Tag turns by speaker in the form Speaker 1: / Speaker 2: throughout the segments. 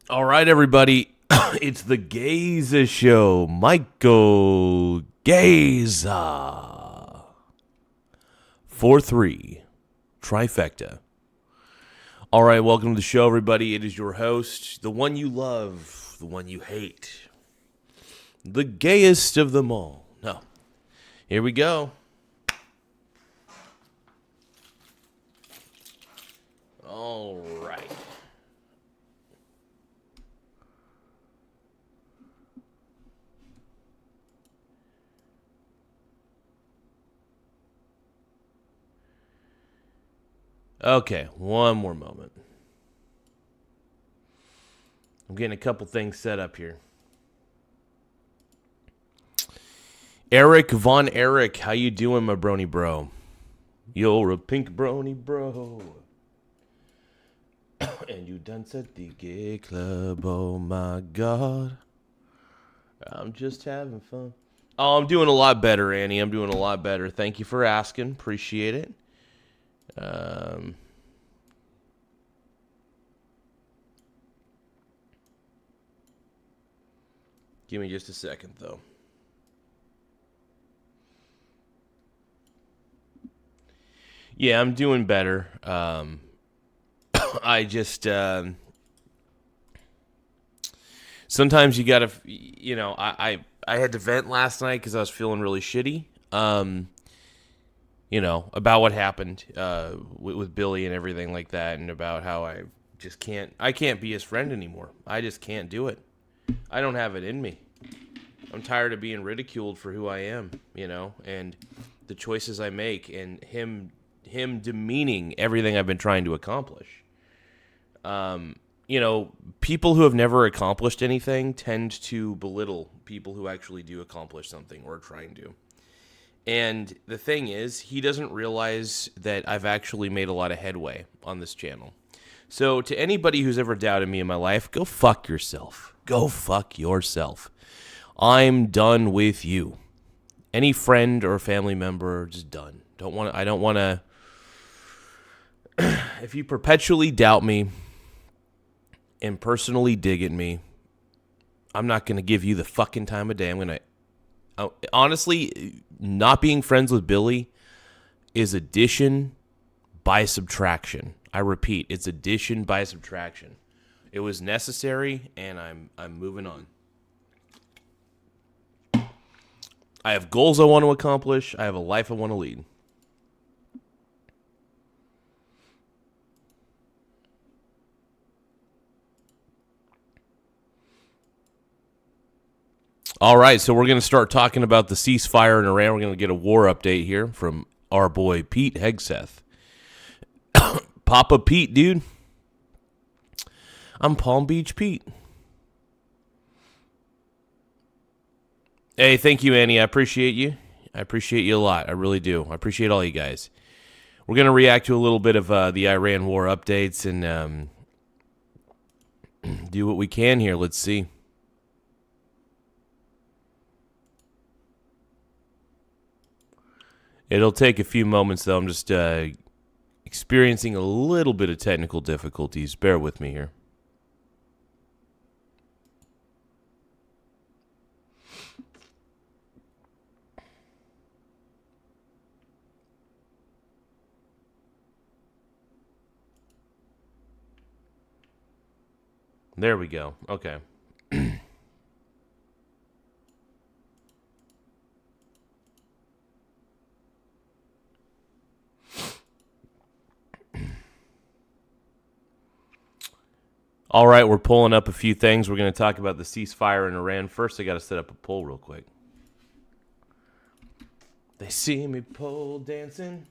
Speaker 1: All right, everybody. It's the Garza Show. Michael Garza. 4-3. Trifecta. All right, welcome to the show, everybody. It is your host, the one you love, the one you hate. The gayest of them all. No. Here we go. All right. Okay, one more moment. I'm getting a couple things set up here. Eric Von Eric, how you doing, my brony bro? You're a pink brony bro. And you dance at the gay club, oh my god. I'm just having fun. Oh, I'm doing a lot better, Annie. I'm doing a lot better. Thank you for asking. Appreciate it. Give me just a second, though. Yeah, I'm doing better. I just sometimes you gotta, I had to vent last night because I was feeling really shitty. About what happened with Billy and everything like that, and about how I can't be his friend anymore. I just can't do it. I don't have it in me. I'm tired of being ridiculed for who I am, and the choices I make, and him demeaning everything I've been trying to accomplish. People who have never accomplished anything tend to belittle people who actually do accomplish something or are trying to. And the thing is, he doesn't realize that I've actually made a lot of headway on this channel. So to anybody who's ever doubted me in my life, go fuck yourself. Go fuck yourself. I'm done with you. Any friend or family member, just done. I don't want to. If you perpetually doubt me and personally dig at me, I'm not going to give you the fucking time of day. I'm going to, honestly, not being friends with Billy is addition by subtraction. I repeat, it's addition by subtraction. It was necessary, and I'm moving on. I have goals I want to accomplish. I have a life I want to lead. All right, so we're going to start talking about the ceasefire in Iran. We're going to get a war update here from our boy Pete Hegseth. Papa Pete, dude. I'm Palm Beach Pete. Hey, thank you, Annie. I appreciate you. I appreciate you a lot. I really do. I appreciate all you guys. We're going to react to a little bit of the Iran war updates and do what we can here. Let's see. It'll take a few moments, though. I'm just experiencing a little bit of technical difficulties. Bear with me here. There we go. Okay. All right, we're pulling up a few things. We're going to talk about the ceasefire in Iran. First, I got to set up a poll real quick. They see me pole dancing.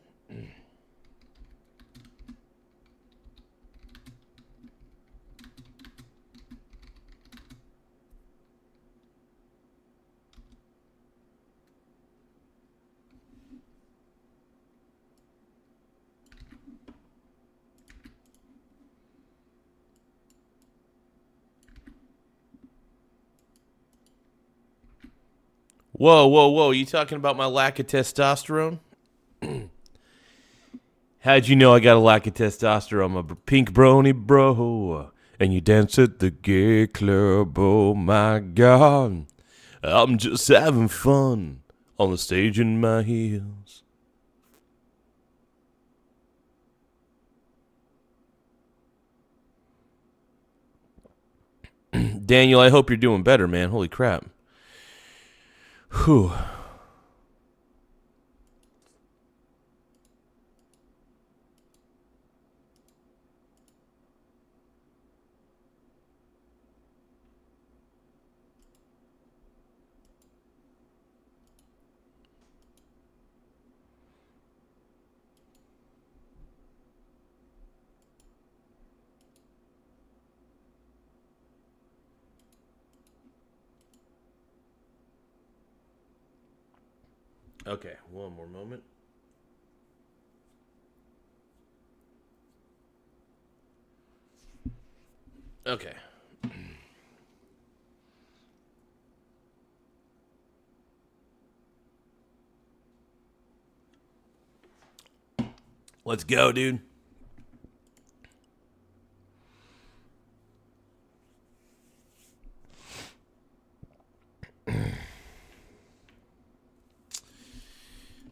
Speaker 1: Whoa, whoa, whoa. You talking about my lack of testosterone? How'd you know I got a lack of testosterone? I'm a pink brony bro. and you dance at the gay club. Oh my God, I'm just having fun on the stage in my heels. Daniel, I hope you're doing better, man. Holy crap. Whew. Okay, one more moment. Okay. Let's go, dude.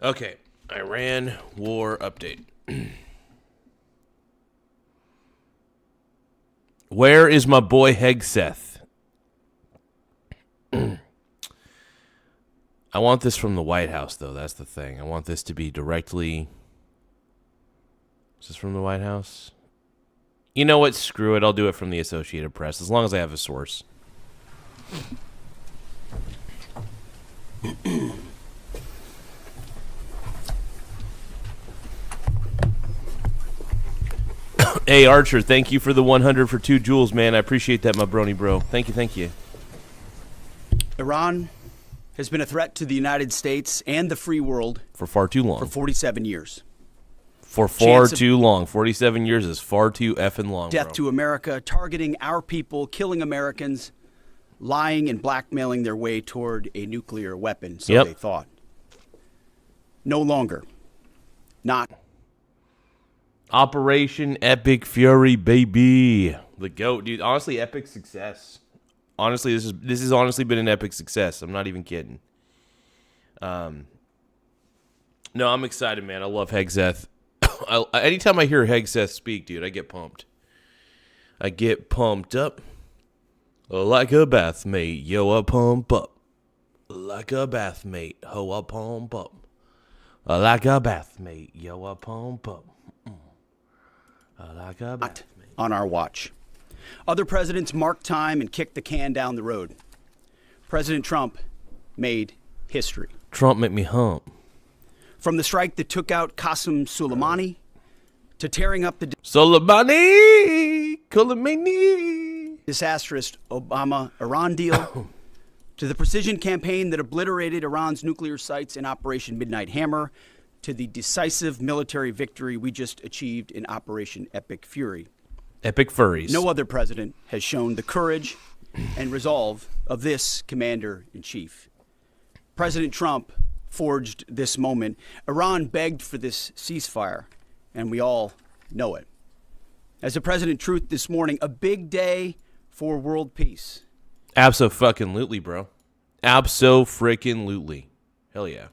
Speaker 1: Okay, Iran war update. Where is my boy Hegseth? I want this from the White House, though. That's the thing. I want this to be directly... Is this from the White House? You know what? Screw it. I'll do it from the Associated Press, as long as I have a source. Hey, Archer, thank you for the 100 for 2 jewels, man. I appreciate that, my brony bro. Thank you, thank you.
Speaker 2: Iran has been a threat to the United States and the free world
Speaker 1: for far too long.
Speaker 2: For 47 years.
Speaker 1: For far too long. 47 years is far too effing long,
Speaker 2: Death
Speaker 1: bro.
Speaker 2: to America, targeting our people, killing Americans, lying and blackmailing their way toward a nuclear weapon, so they thought. No longer. Not.
Speaker 1: Operation Epic Fury, baby. The GOAT, dude. Honestly, epic success. Honestly, this has honestly been an epic success. I'm not even kidding. No, I'm excited, man. I love Hegseth. Anytime I hear Hegseth speak, dude, I get pumped. I get pumped up. Like a bathmate, yo, I pump up. Like a bathmate, ho, I pump up. Like a bathmate, yo, I pump up. Like a bathmate.
Speaker 2: On our watch. Other presidents marked time and kicked the can down the road. President Trump made history.
Speaker 1: Trump made me hump.
Speaker 2: From the strike that took out Qasem Soleimani to tearing up the disastrous Obama-Iran deal to the precision campaign that obliterated Iran's nuclear sites in Operation Midnight Hammer to the decisive military victory we just achieved in Operation Epic Fury.
Speaker 1: Epic Furries.
Speaker 2: No other president has shown the courage and resolve of this commander-in-chief. President Trump forged this moment. Iran begged for this ceasefire, and we all know it. As the President truth this morning, a big day for world peace.
Speaker 1: Abso-fucking-lutely, bro. Abso-freaking-lutely. Hell yeah.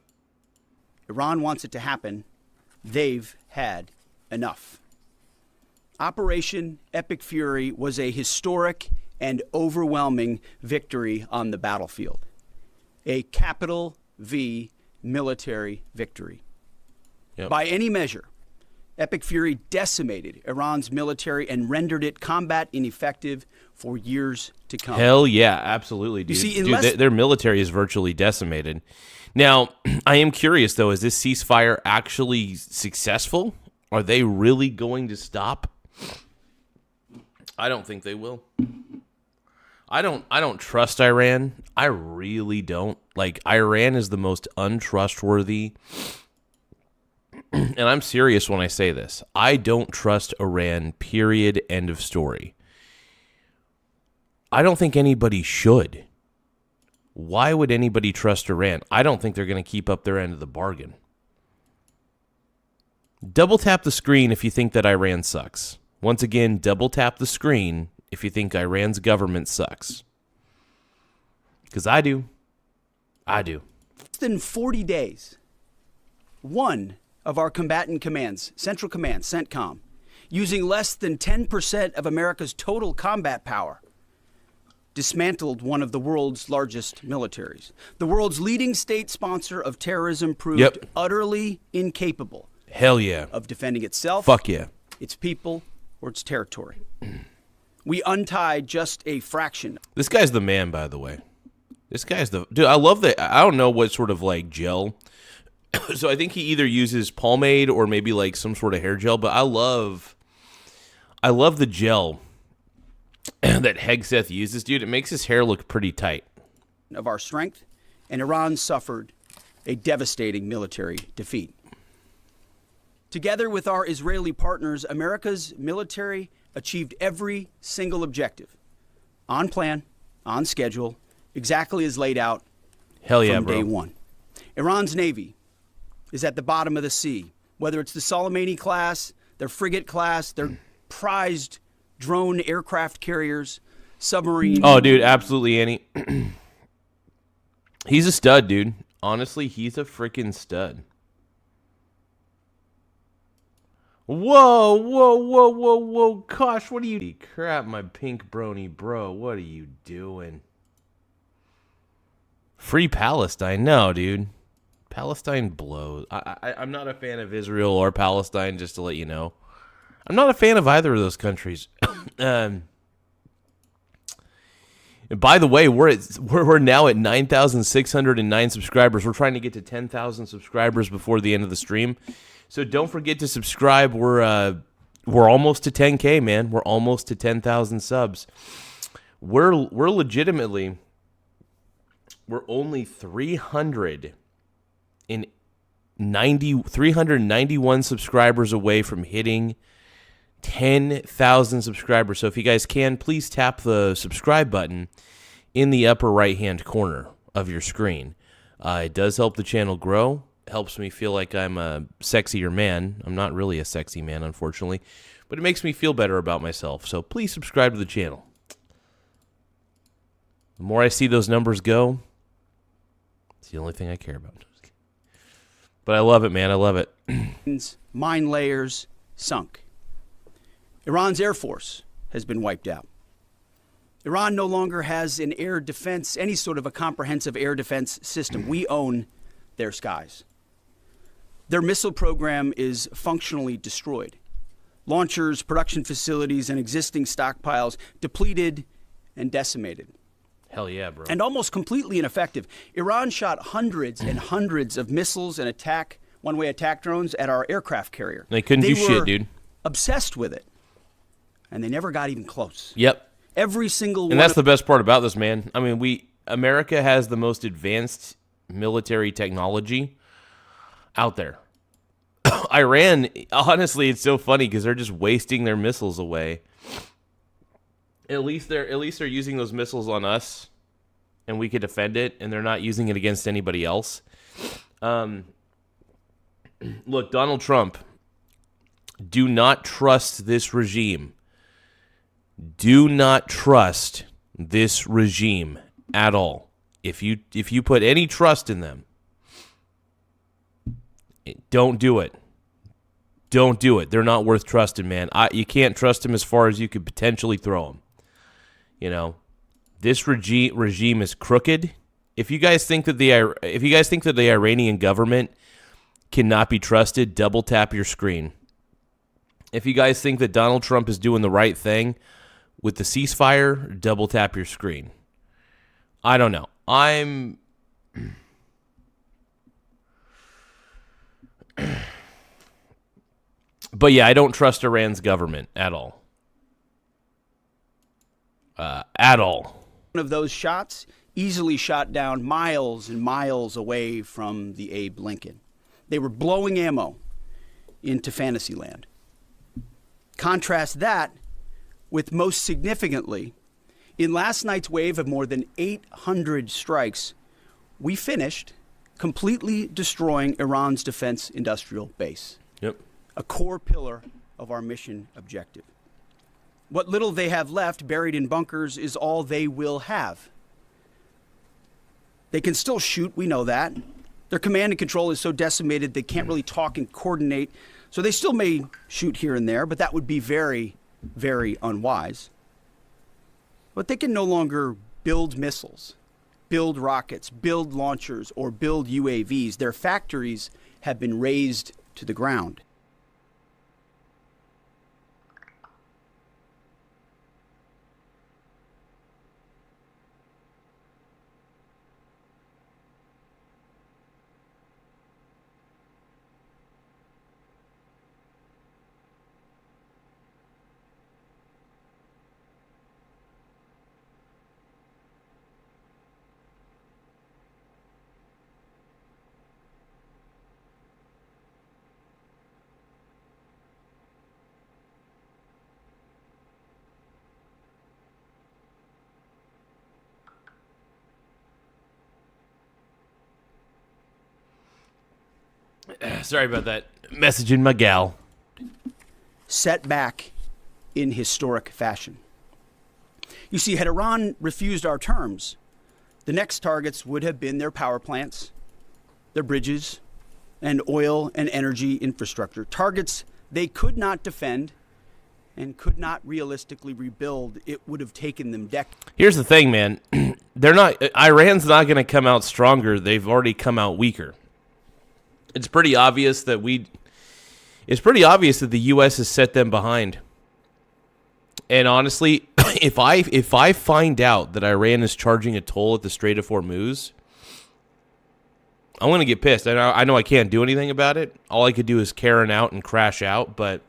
Speaker 2: Iran wants it to happen. They've had enough. Operation Epic Fury was a historic and overwhelming victory on the battlefield. A capital V military victory.
Speaker 1: Yep.
Speaker 2: By any measure, Epic Fury decimated Iran's military and rendered it combat ineffective for years to come.
Speaker 1: Hell yeah, absolutely, dude.
Speaker 2: You see,
Speaker 1: their military is virtually decimated. Now, I am curious, though, is this ceasefire actually successful? Are they really going to stop? I don't think they will. I don't trust Iran. I really don't. Like, Iran is the most untrustworthy. And I'm serious when I say this. I don't trust Iran, period, end of story. I don't think anybody should. Why would anybody trust Iran? I don't think they're going to keep up their end of the bargain. Double tap the screen if you think that Iran sucks. Once again, double tap the screen if you think Iran's government sucks. Because I do. I do.
Speaker 2: Less than 40 days, one of our combatant commands, Central Command, CENTCOM, using less than 10% of America's total combat power, dismantled one of the world's largest militaries. The world's leading state sponsor of terrorism proved utterly incapable.
Speaker 1: Hell yeah.
Speaker 2: Of defending itself,
Speaker 1: fuck yeah,
Speaker 2: its people, or its territory. We untied just a fraction.
Speaker 1: This guy's the man, by the way. This guy's the dude. I love that. I don't know what sort of like gel. So I think he either uses pomade or maybe like some sort of hair gel. But I love the gel that Hegseth uses, dude. It makes his hair look pretty tight.
Speaker 2: Of our strength, and Iran suffered a devastating military defeat. Together with our Israeli partners, America's military achieved every single objective on plan, on schedule, exactly as laid out from day one. Iran's Navy is at the bottom of the sea, whether it's the Soleimani class, their frigate class, their prized drone aircraft carriers, submarine.
Speaker 1: Oh, dude, absolutely, Annie. He's a stud, dude. Honestly, he's a freaking stud. Whoa, whoa, whoa, whoa, whoa. Gosh, what are you... Crap, my pink brony bro. What are you doing? Free Palestine. No, dude. Palestine blows. I'm not a fan of Israel or Palestine, just to let you know. I'm not a fan of either of those countries. And by the way, we're now at 9,609 subscribers. We're trying to get to 10,000 subscribers before the end of the stream. So don't forget to subscribe. We're almost to 10K, man. We're almost to 10,000 subs. We're legitimately, we're only 391 subscribers away from hitting 10,000 subscribers. So if you guys can, please tap the subscribe button in the upper right-hand corner of your screen. It does help the channel grow. Helps me feel like I'm a sexier man. I'm not really a sexy man, unfortunately, but it makes me feel better about myself. So please subscribe to the channel. The more I see those numbers go, it's the only thing I care about. But I love it, man. I love it.
Speaker 2: Mine layers sunk. Iran's Air Force has been wiped out. Iran no longer has an air defense, any sort of a comprehensive air defense system. We own their skies. Their missile program is functionally destroyed. Launchers, production facilities, and existing stockpiles depleted and decimated.
Speaker 1: Hell yeah, bro.
Speaker 2: And almost completely ineffective. Iran shot hundreds and hundreds of missiles and one-way attack drones at our aircraft carrier.
Speaker 1: They couldn't do shit, dude.
Speaker 2: Obsessed with it. And they never got even close.
Speaker 1: Yep.
Speaker 2: Every single one.
Speaker 1: And that's the best part about this, man. I mean, America has the most advanced military technology out there. Iran, honestly, it's so funny because they're just wasting their missiles away. At least they're using those missiles on us, and we could defend it, and they're not using it against anybody else. Look, Donald Trump, do not trust this regime. Do not trust this regime at all. If you put any trust in them, don't do it. Don't do it. They're not worth trusting, man. You can't trust them as far as you could potentially throw them. You know, this regime is crooked. If you guys think that the Iranian government cannot be trusted, double tap your screen. If you guys think that Donald Trump is doing the right thing with the ceasefire, double tap your screen. I don't know. But yeah, I don't trust Iran's government at all. At all.
Speaker 2: One of those shots easily shot down miles and miles away from the Abe Lincoln. They were blowing ammo into Fantasyland. Contrast that with, most significantly, in last night's wave of more than 800 strikes, we finished completely destroying Iran's defense industrial base.
Speaker 1: Yep.
Speaker 2: A core pillar of our mission objective. What little they have left buried in bunkers is all they will have. They can still shoot, we know that. Their command and control is so decimated they can't really talk and coordinate, so they still may shoot here and there, but that would be very, very unwise. But they can no longer build missiles, build rockets, build launchers, or build UAVs. Their factories have been razed to the ground.
Speaker 1: Sorry about that. Message in my gal.
Speaker 2: Set back in historic fashion. You see, had Iran refused our terms, the next targets would have been their power plants, their bridges, and oil and energy infrastructure. Targets they could not defend and could not realistically rebuild. It would have taken them decades.
Speaker 1: Here's the thing, man. Iran's not going to come out stronger. They've already come out weaker. It's pretty obvious that the U.S. has set them behind. And honestly, if I find out that Iran is charging a toll at the Strait of Hormuz, I'm going to get pissed. I know I can't do anything about it. All I could do is Karen out and crash out, but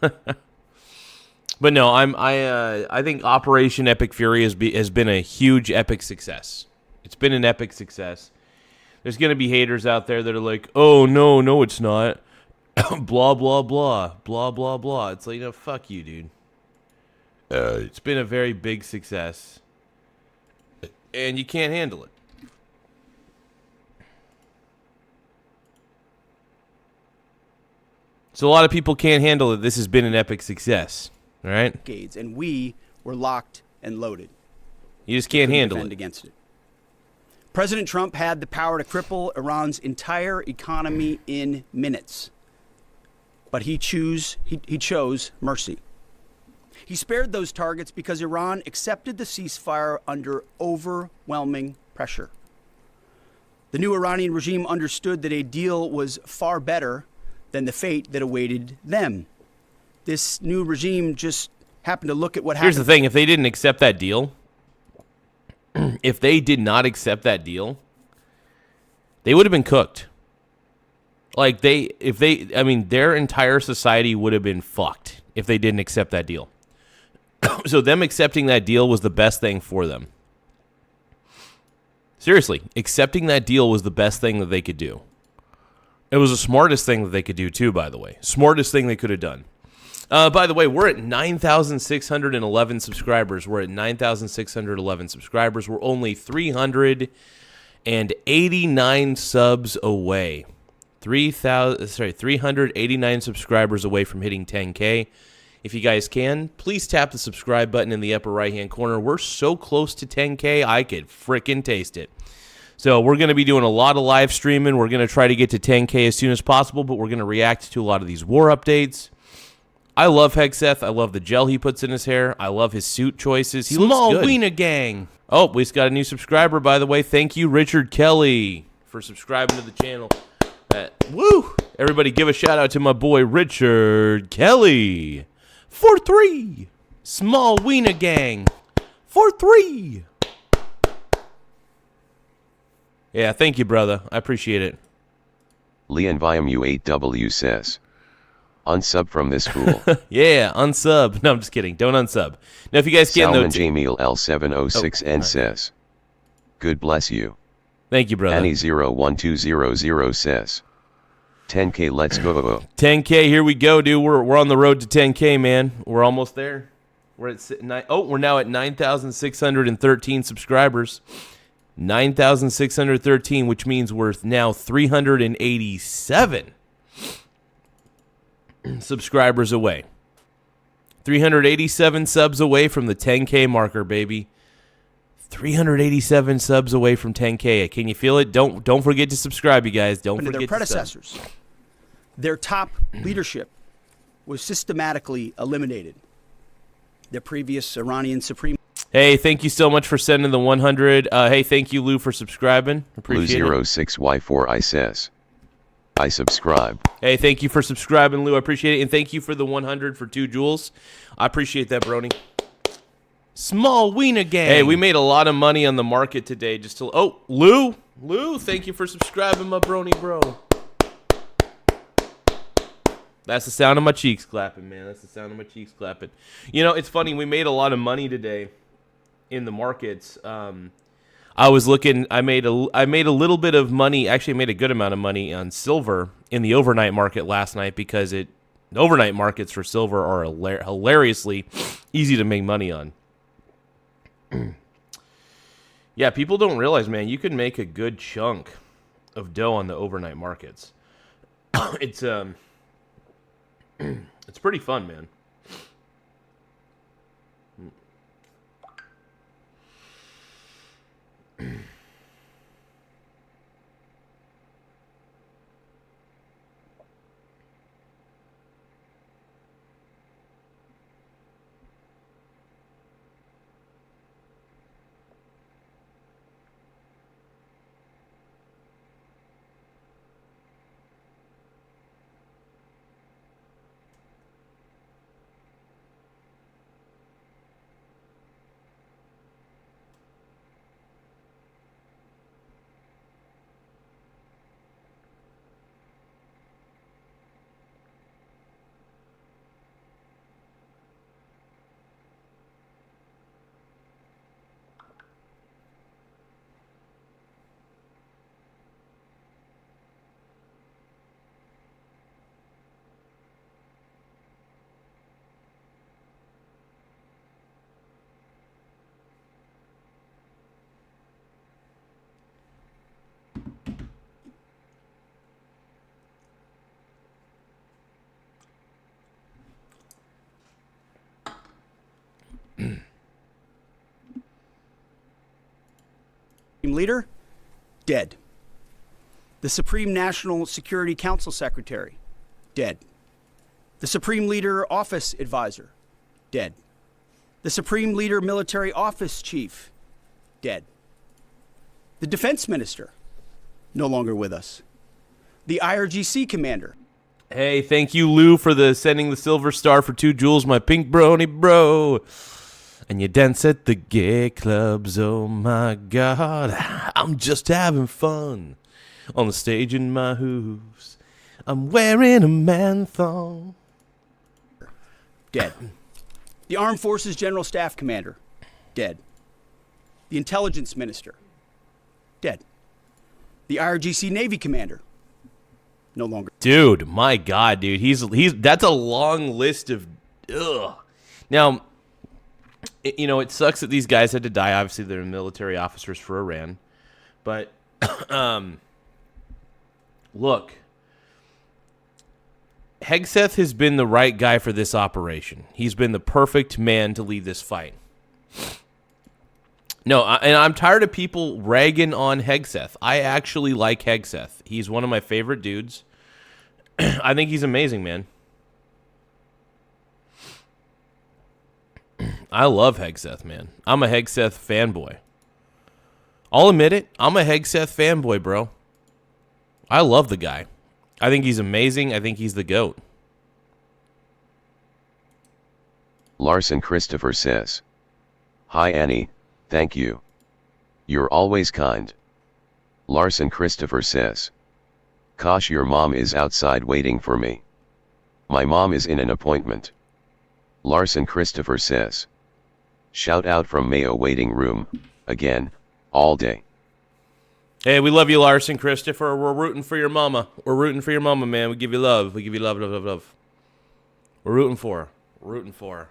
Speaker 1: but no, I think Operation Epic Fury has been a huge epic success. It's been an epic success. There's going to be haters out there that are like, oh, no, it's not. Blah, blah, blah. Blah, blah, blah. It's like, no, fuck you, dude. It's been a very big success. And you can't handle it. So a lot of people can't handle it. This has been an epic success. All right?
Speaker 2: And we were locked and loaded.
Speaker 1: You just can't handle it.
Speaker 2: Against it. President Trump had the power to cripple Iran's entire economy in minutes. But he chose mercy. He spared those targets because Iran accepted the ceasefire under overwhelming pressure. The new Iranian regime understood that a deal was far better than the fate that awaited them. This new regime just happened to look at what happened.
Speaker 1: Here's the thing. If they didn't accept that deal, if they did not accept that deal, they would have been cooked. Like their entire society would have been fucked if they didn't accept that deal. So them accepting that deal was the best thing for them. Seriously, accepting that deal was the best thing that they could do. It was the smartest thing that they could do too, by the way. Smartest thing they could have done. By the way, we're at 9,611 subscribers. We're only 389 subs away. 389 subscribers away from hitting 10K. If you guys can, please tap the subscribe button in the upper right-hand corner. We're so close to 10K, I could frickin' taste it. So we're going to be doing a lot of live streaming. We're going to try to get to 10K as soon as possible, but we're going to react to a lot of these war updates. I love Hexeth. I love the gel he puts in his hair. I love his suit choices. He
Speaker 3: Small
Speaker 1: looks good.
Speaker 3: Wiener Gang.
Speaker 1: Oh, we just got a new subscriber, by the way. Thank you, Richard Kelly, for subscribing to the channel. Woo! Everybody give a shout out to my boy, Richard Kelly. 4-3.
Speaker 3: Small Wiener Gang.
Speaker 1: 4-3. Yeah, thank you, brother. I appreciate it.
Speaker 4: Leon Viamu 8W says, unsub from this fool.
Speaker 1: Yeah, unsub. No, I'm just kidding. Don't unsub. Now, if you guys can,
Speaker 4: Salman Jamil L706N says, good bless you.
Speaker 1: Thank you, brother.
Speaker 4: Annie01200 says, 10K, let's go.
Speaker 1: 10K, here we go, dude. We're on the road to 10K, man. We're almost there. We're now at 9,613 subscribers. 9,613, which means we're now 387. subscribers away. 387 subs away from the 10K marker, baby. 387 subs away from 10K. Can you feel it? Don't forget to subscribe, you guys. Don't forget
Speaker 2: their
Speaker 1: to sub.
Speaker 2: predecessors. Their top leadership was systematically eliminated. The previous Iranian Supreme.
Speaker 1: Hey, thank you so much for sending the 100. Hey, thank you, Lou, for subscribing. Appreciate it.
Speaker 4: Blue06Y4 says, I subscribe.
Speaker 1: Hey, thank you for subscribing, Lou. I appreciate it. And thank you for the 100 for 2 jewels. I appreciate that, Brony.
Speaker 3: Small wiener gang.
Speaker 1: Hey, we made a lot of money on the market today. Oh, Lou, thank you for subscribing, my Brony bro. That's the sound of my cheeks clapping, man. That's the sound of my cheeks clapping. You know, it's funny. We made a lot of money today in the markets. I was looking. I made a little bit of money. Actually, I made a good amount of money on silver in the overnight market last night because the overnight markets for silver are hilariously easy to make money on. Yeah, people don't realize, man, you can make a good chunk of dough on the overnight markets. It's pretty fun, man.
Speaker 2: Leader, dead. The Supreme National Security Council Secretary, dead. The Supreme Leader Office Advisor, dead. The Supreme Leader Military Office Chief, dead. The Defense Minister, no longer with us. The IRGC Commander.
Speaker 1: Hey, thank you, Lou, for sending the silver star for 2 jewels, my pink Brony bro. And you dance at the gay clubs, oh my God. I'm just having fun on the stage in my hooves. I'm wearing a man thong.
Speaker 2: Dead. The Armed Forces General Staff Commander, dead. The Intelligence Minister, dead. The IRGC Navy Commander, no longer.
Speaker 1: Dude, my God, dude. That's a long list of ugh. Now, you know, it sucks that these guys had to die. Obviously, they're military officers for Iran. But, look, Hegseth has been the right guy for this operation. He's been the perfect man to lead this fight. No, and I'm tired of people ragging on Hegseth. I actually like Hegseth. He's one of my favorite dudes. I think he's amazing, man. I love Hegseth, man. I'm a Hegseth fanboy. I'll admit it. I'm a Hegseth fanboy, bro. I love the guy. I think he's amazing. I think he's the GOAT.
Speaker 4: Larson Christopher says, Hi Annie, thank you. You're always kind. Larson Christopher says, Kosh, your mom is outside waiting for me. My mom is in an appointment. Larson Christopher says, shout out from Mayo waiting room, again, all day.
Speaker 1: Hey, we love you, Larson Christopher. We're rooting for your mama. We're rooting for your mama, man. We give you love. We give you love, love, love, love. We're rooting for her. We're rooting for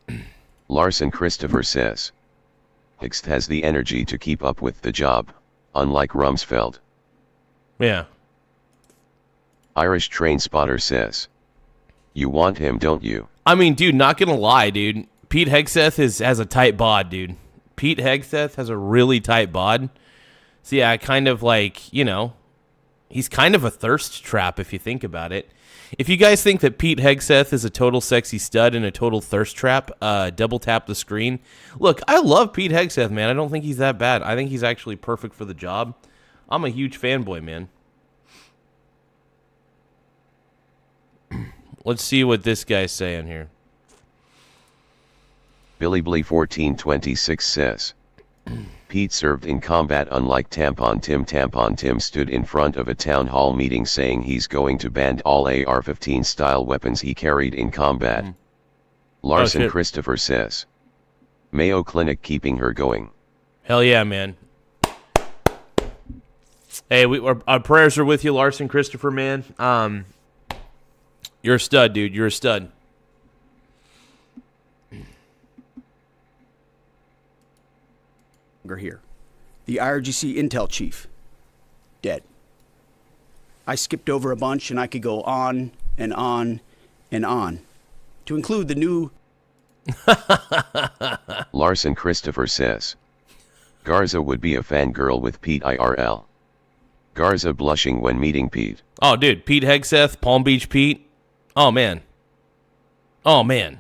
Speaker 1: her.
Speaker 4: Larson Christopher says, Hixt has the energy to keep up with the job, unlike Rumsfeld.
Speaker 1: Yeah.
Speaker 4: Irish train spotter says. You want him, don't you?
Speaker 1: I mean, dude, not gonna lie, dude. Pete Hegseth has a tight bod, dude. Pete Hegseth has a really tight bod. So yeah, kind of like, you know, he's kind of a thirst trap if you think about it. If you guys think that Pete Hegseth is a total sexy stud and a total thirst trap, double tap the screen. Look, I love Pete Hegseth, man. I don't think he's that bad. I think he's actually perfect for the job. I'm a huge fanboy, man. Let's see what this guy's saying here.
Speaker 4: Billy Blee 1426 says. Pete served in combat unlike Tampon Tim. Tampon Tim stood in front of a town hall meeting saying he's going to ban all AR-15 style weapons he carried in combat. Larson Christopher says. Mayo Clinic keeping her going.
Speaker 1: Hell yeah, man. Hey, our prayers are with you, Larson Christopher, man. You're a stud, dude. You're a stud.
Speaker 2: Here. The IRGC Intel chief, dead. I skipped over a bunch and I could go on and on and on. To include the new...
Speaker 4: Larson Christopher says. Garza would be a fangirl with Pete IRL. Garza blushing when meeting Pete.
Speaker 1: Oh, dude. Pete Hegseth, Palm Beach Pete. Oh, man. Oh, man.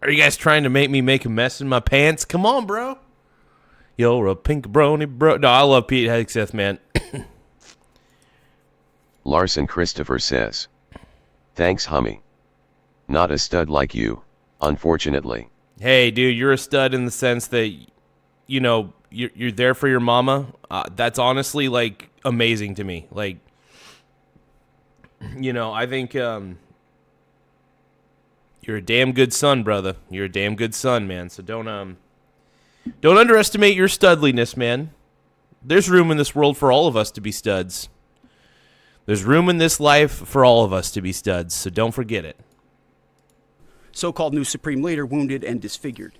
Speaker 1: Are you guys trying to make me make a mess in my pants? Come on, bro. You're a pink brony, bro. No, I love Pete Hegseth, man.
Speaker 4: Larson Christopher says. Thanks, homie. Not a stud like you, unfortunately.
Speaker 1: Hey, dude, you're a stud in the sense that, you know, you're there for your mama. That's honestly, like, amazing to me. Like, you know, I think you're a damn good son, brother. You're a damn good son, man. So don't underestimate your studliness, man. There's room in this world for all of us to be studs. There's room in this life for all of us to be studs, so don't forget it.
Speaker 2: So-called new supreme leader wounded and disfigured.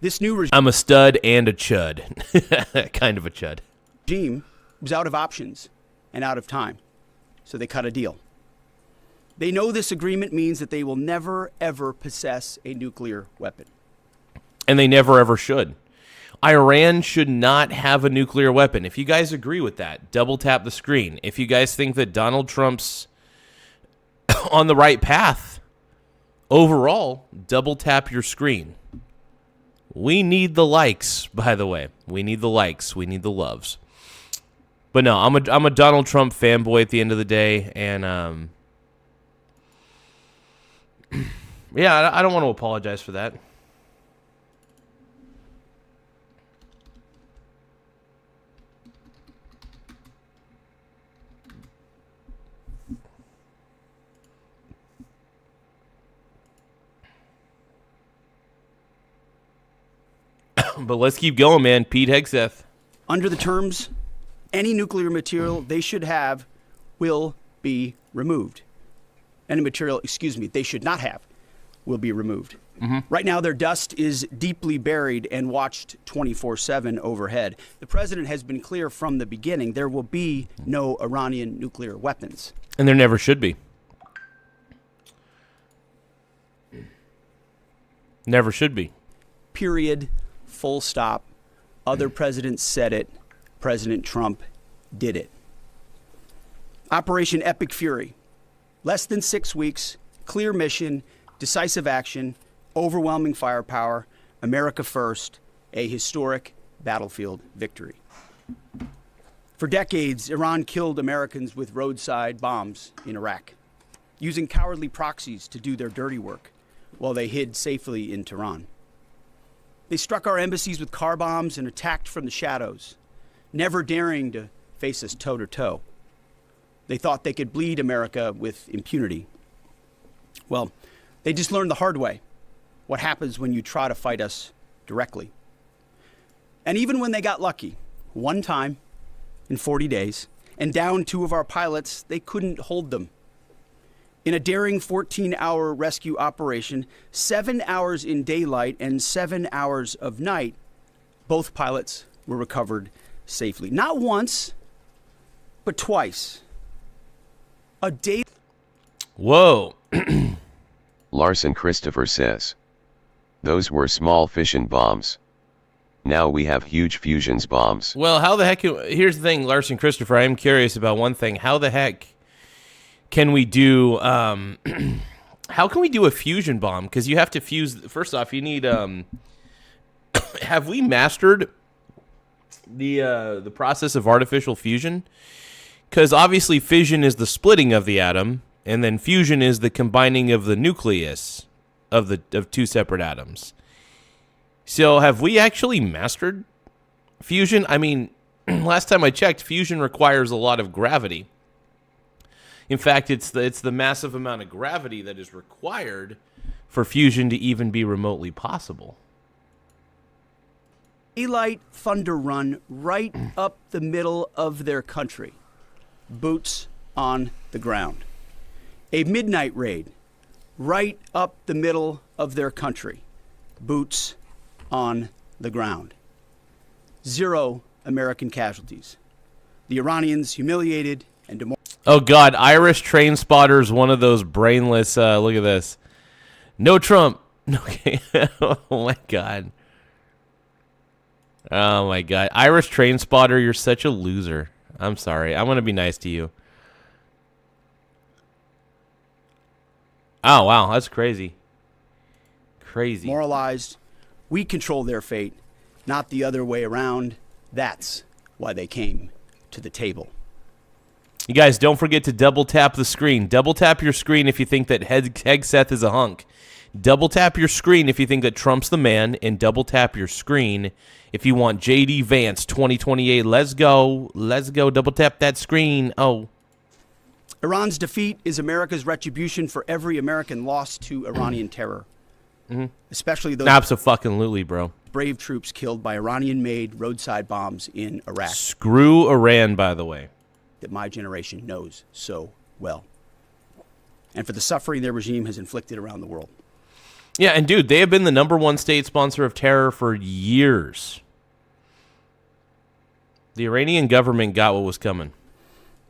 Speaker 2: This new
Speaker 1: I'm a stud and a chud. Kind of a chud.
Speaker 2: regime was out of options and out of time, so they cut a deal. They know this agreement means that they will never, ever possess a nuclear weapon.
Speaker 1: And they never, ever should. Iran should not have a nuclear weapon. If you guys agree with that, double tap the screen. If you guys think that Donald Trump's on the right path, overall, double tap your screen. We need the likes, by the way. We need the likes. We need the loves. But no, I'm a Donald Trump fanboy at the end of the day, and yeah, I don't want to apologize for that. But let's keep going, man. Pete Hegseth.
Speaker 2: Under the terms, any nuclear material they should have will be removed. Any material, they should not have will be removed. Right now, their dust is deeply buried and watched 24/7 overhead. The president has been clear from the beginning there will be no Iranian nuclear weapons.
Speaker 1: And there never should be. Never should be.
Speaker 2: Period. Full stop. Other presidents said it. President Trump did it. Operation Epic Fury. Less than 6 weeks. Clear mission. Decisive action. Overwhelming firepower. America first. A historic battlefield victory. For decades, Iran killed Americans with roadside bombs in Iraq, using cowardly proxies to do their dirty work while they hid safely in Tehran. They struck our embassies with car bombs and attacked from the shadows, never daring to face us toe-to-toe. They thought they could bleed America with impunity. Well, they just learned the hard way what happens when you try to fight us directly. And even when they got lucky, one time in 40 days, and downed 2 of our pilots, they couldn't hold them. In a daring 14-hour rescue operation, 7 hours in daylight and 7 hours of night, both pilots were recovered safely. Not once, but twice. A day.
Speaker 1: Whoa.
Speaker 4: Larson Christopher says. Those were small fission bombs. Now we have huge fusions bombs.
Speaker 1: Well, how the heck... Here's the thing, Larson Christopher. I am curious about one thing. How the heck can we do... how can we do a fusion bomb? Because you have to fuse... First off, you need... have we mastered the process of artificial fusion? Because obviously fission is the splitting of the atom, and then fusion is the combining of the nucleus of two separate atoms. So have we actually mastered fusion? I mean, last time I checked, fusion requires a lot of gravity. In fact, it's the massive amount of gravity that is required for fusion to even be remotely possible.
Speaker 2: Daylight thunder run right up the middle of their country. Boots on the ground. A midnight raid right up the middle of their country. Boots on the ground. 0 American casualties. The Iranians humiliated and demoralized.
Speaker 1: Oh, God. Irish train spotters, one of those brainless. Look at this. No Trump. Okay. Oh, my God. Oh, my God. Irish train spotter, you're such a loser. I'm sorry. I'm going to be nice to you. Oh, wow. That's crazy. Crazy.
Speaker 2: Moralized. We control their fate, not the other way around. That's why they came to the table.
Speaker 1: You guys, don't forget to double tap the screen. Double tap your screen if you think that Hegseth is a hunk. Double tap your screen if you think that Trump's the man, and double tap your screen if you want J.D. Vance 2028. Let's go. Let's go. Double tap that screen. Oh.
Speaker 2: Iran's defeat is America's retribution for every American loss to Iranian terror. Mm-hmm. Especially those
Speaker 1: absolutely, bro.
Speaker 2: Brave troops killed by Iranian-made roadside bombs in Iraq.
Speaker 1: Screw Iran, by the way.
Speaker 2: That my generation knows so well. And for the suffering their regime has inflicted around the world.
Speaker 1: Yeah, and dude, they have been the #1 state sponsor of terror for years. The Iranian government got what was coming.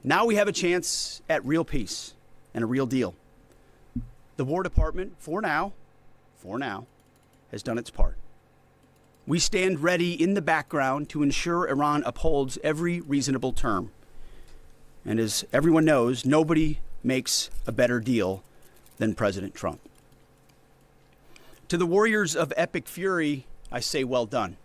Speaker 2: Now we have a chance at real peace and a real deal. The War Department, for now, has done its part. We stand ready in the background to ensure Iran upholds every reasonable term. And as everyone knows, nobody makes a better deal than President Trump. To the warriors of epic fury, I say well done.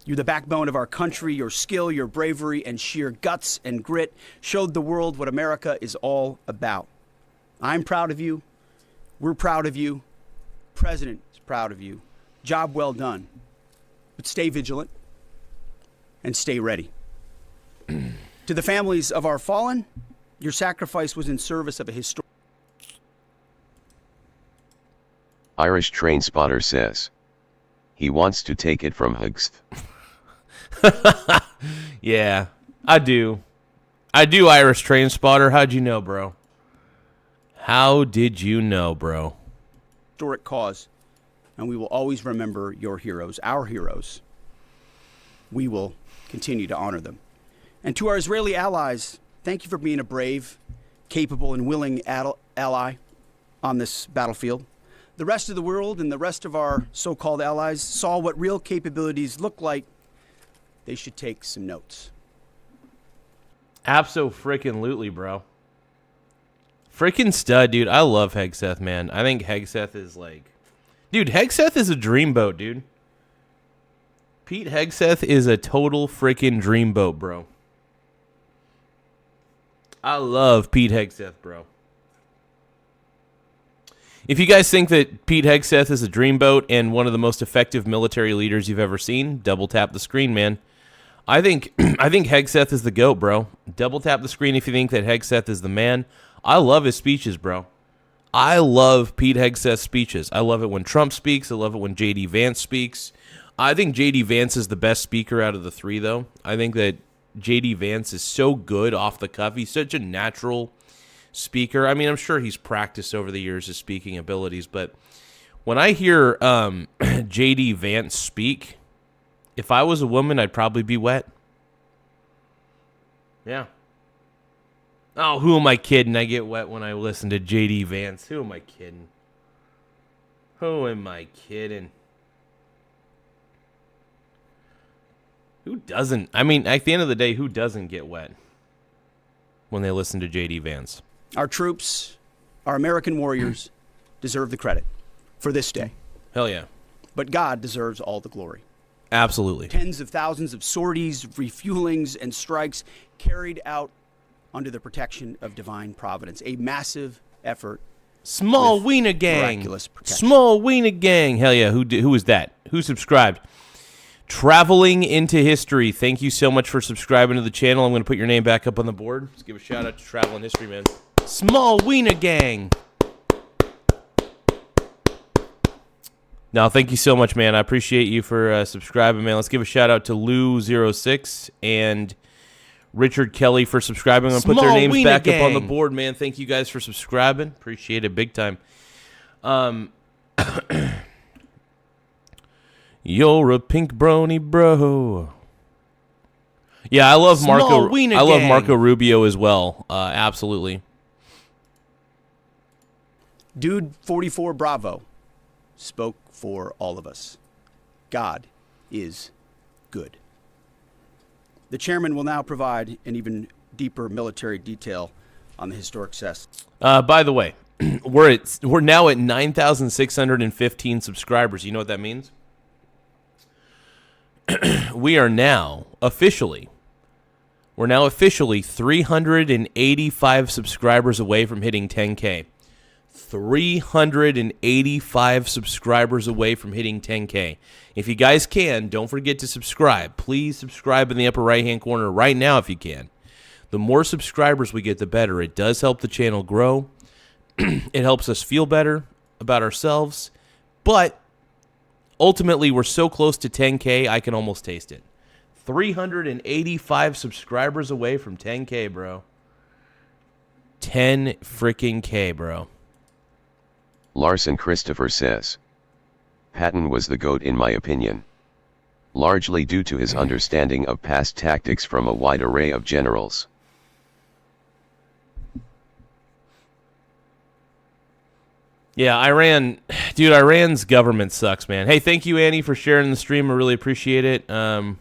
Speaker 2: You're the backbone of our country. Your skill, your bravery, and sheer guts and grit showed the world what America is all about. I'm proud of you. We're proud of you. President is proud of you. Job well done. But stay vigilant and stay ready. To the families of our fallen, your sacrifice was in service of a historic...
Speaker 4: Irish train spotter says. He wants to take it from Hegseth.
Speaker 1: Yeah, I do. I do, Irish train spotter. How'd you know, bro? How did you know, bro?
Speaker 2: Historic cause, and we will always remember your heroes, our heroes. We will continue to honor them. And to our Israeli allies, thank you for being a brave, capable, and willing ally on this battlefield. The rest of the world and the rest of our so-called allies saw what real capabilities look like. They should take some notes.
Speaker 1: Abso-frickin-lutely, bro. Frickin' stud, dude. I love Hegseth, man. I think Hegseth is like... Dude, Hegseth is a dreamboat, dude. Pete Hegseth is a total frickin' dreamboat, bro. I love Pete Hegseth, bro. If you guys think that Pete Hegseth is a dreamboat and one of the most effective military leaders you've ever seen, double tap the screen, man. I think Hegseth is the GOAT, bro. Double tap the screen if you think that Hegseth is the man. I love his speeches, bro. I love Pete Hegseth's speeches. I love it when Trump speaks. I love it when J.D. Vance speaks. I think J.D. Vance is the best speaker out of the three, though. I think that J.D. Vance is so good off the cuff. He's such a natural speaker. I mean, I'm sure he's practiced over the years his speaking abilities, but when I hear J.D. Vance speak, if I was a woman, I'd probably be wet. Yeah. Oh, who am I kidding? I get wet when I listen to J.D. Vance. Who am I kidding? Who am I kidding? Who doesn't? I mean, at the end of the day, who doesn't get wet when they listen to J.D. Vance?
Speaker 2: Our troops, our American warriors, deserve the credit for this day.
Speaker 1: Hell yeah.
Speaker 2: But God deserves all the glory.
Speaker 1: Absolutely.
Speaker 2: Tens of thousands of sorties, refuelings, and strikes carried out under the protection of divine providence. A massive effort.
Speaker 1: Small Wiener Gang.
Speaker 2: Miraculous protection.
Speaker 1: Small Wiener Gang. Hell yeah. Who was that? Who subscribed? Traveling into History. Thank you so much for subscribing to the channel. I'm going to put your name back up on the board. Let's give a shout out to Traveling History, man. Small Wiener Gang. No, thank you so much, man. I appreciate you for subscribing, man. Let's give a shout out to Lou06 and Richard Kelly for subscribing. I'm going to put their names back up on the board, man. Thank you guys for subscribing. Appreciate it big time. You're a pink brony, bro. Yeah, I love Marco. I love Marco Rubio as well. Absolutely.
Speaker 2: Dude 44 Bravo spoke for all of us. God is good. The chairman will now provide an even deeper military detail on the historic success.
Speaker 1: By the way, we're now at 9,615 subscribers. You know what that means? We're now officially 385 subscribers away from hitting 10K. 385 subscribers away from hitting 10K. If you guys can, don't forget to subscribe. Please subscribe in the upper right-hand corner right now if you can. The more subscribers we get, the better. It does help the channel grow. It helps us feel better about ourselves. But ultimately, we're so close to 10K, I can almost taste it. 385 subscribers away from 10K, bro. 10 freaking K, bro.
Speaker 4: Larson Christopher says, Patton was the GOAT in my opinion. Largely due to his understanding of past tactics from a wide array of generals.
Speaker 1: Yeah, Iran's government sucks, man. Hey, thank you, Annie, for sharing the stream. I really appreciate it. I'm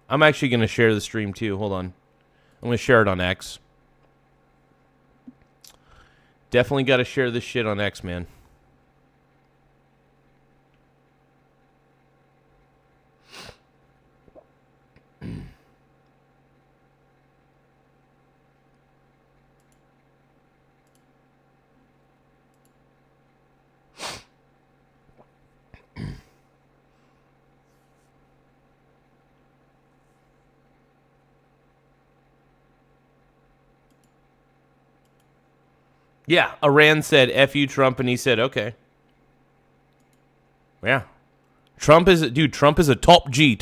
Speaker 1: actually going to share the stream, too. Hold on. I'm going to share it on X. Definitely got to share this shit on X, man. Yeah, Iran said, F you, Trump, and he said, okay. Yeah. Trump is a top G.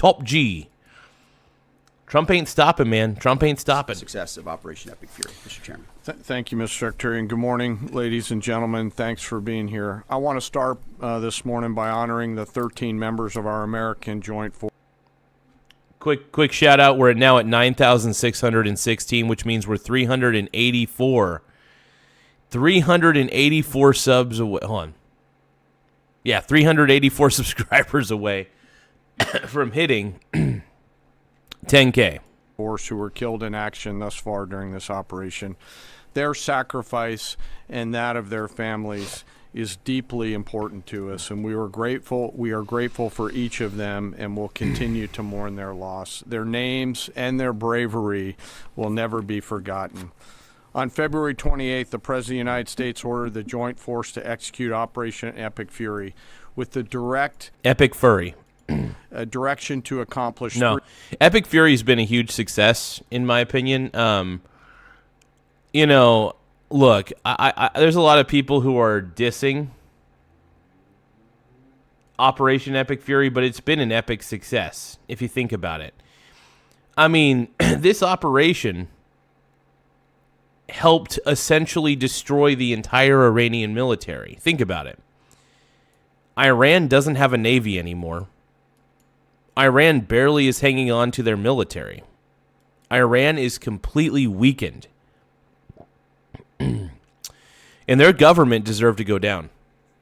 Speaker 1: Trump ain't stopping, man. Trump ain't stopping.
Speaker 2: Success of Operation Epic Fury, Mr. Chairman.
Speaker 5: Thank you, Mr. Secretary, and good morning, ladies and gentlemen. Thanks for being here. I want to start this morning by honoring the 13 members of our American Joint Force.
Speaker 1: Quick shout out. We're now at 9,616, which means we're 384. 384 subs away. Hold on. Yeah, 384 subscribers away from hitting 10K.
Speaker 5: Force who were killed in action thus far during this operation. Their sacrifice and that of their families is deeply important to us, and we are grateful for each of them, and will continue to mourn their loss. Their names and their bravery will never be forgotten. On February 28th, the President of the United States ordered the Joint Force to execute Operation Epic Fury with the
Speaker 1: Epic Fury.
Speaker 5: Direction to accomplish.
Speaker 1: No, Epic Fury has been a huge success, in my opinion. Look, I there's a lot of people who are dissing Operation Epic Fury, but it's been an epic success, if you think about it. I mean, this operation helped essentially destroy the entire Iranian military. Think about it. Iran doesn't have a navy anymore. Iran barely is hanging on to their military. Iran is completely weakened. And their government deserved to go down.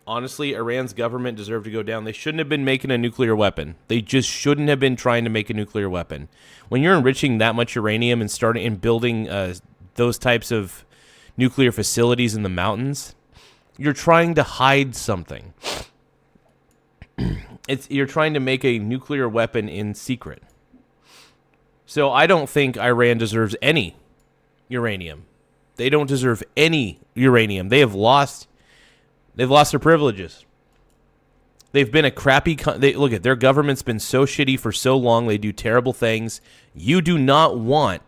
Speaker 1: Honestly, Iran's government deserved to go down. They shouldn't have been making a nuclear weapon. They just shouldn't have been trying to make a nuclear weapon. When you're enriching that much uranium and starting and building those types of nuclear facilities in the mountains, you're trying to hide something. You're trying to make a nuclear weapon in secret. So I don't think Iran deserves any uranium. They don't deserve any uranium. They've lost their privileges. They've been a crappy... look at their government's been so shitty for so long. They do terrible things. You do not want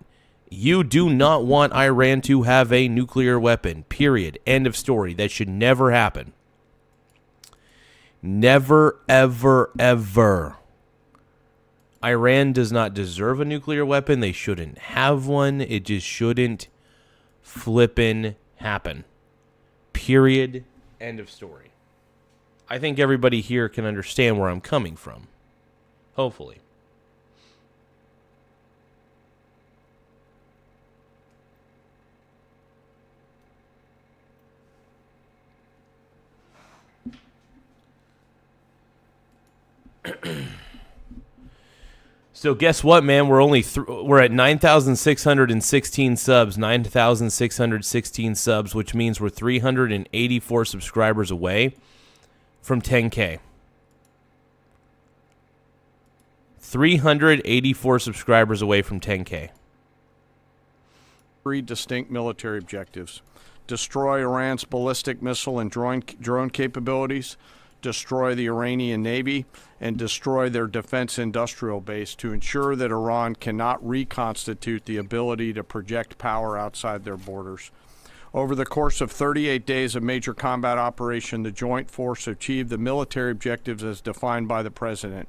Speaker 1: Iran to have a nuclear weapon. Period. End of story. That should never happen. Never, ever, ever. Iran does not deserve a nuclear weapon. They shouldn't have one. It just shouldn't flippin' happen. Period. End of story. I think everybody here can understand where I'm coming from. Hopefully. So guess what, man? We're at 9,616 subs, 9,616 subs, which means we're 384 subscribers away from 10K. 384 subscribers away from 10K.
Speaker 5: 3 distinct military objectives: destroy Iran's ballistic missile and drone capabilities, destroy the Iranian Navy, and destroy their defense industrial base to ensure that Iran cannot reconstitute the ability to project power outside their borders. Over the course of 38 days of major combat operation, the joint force achieved the military objectives as defined by the president.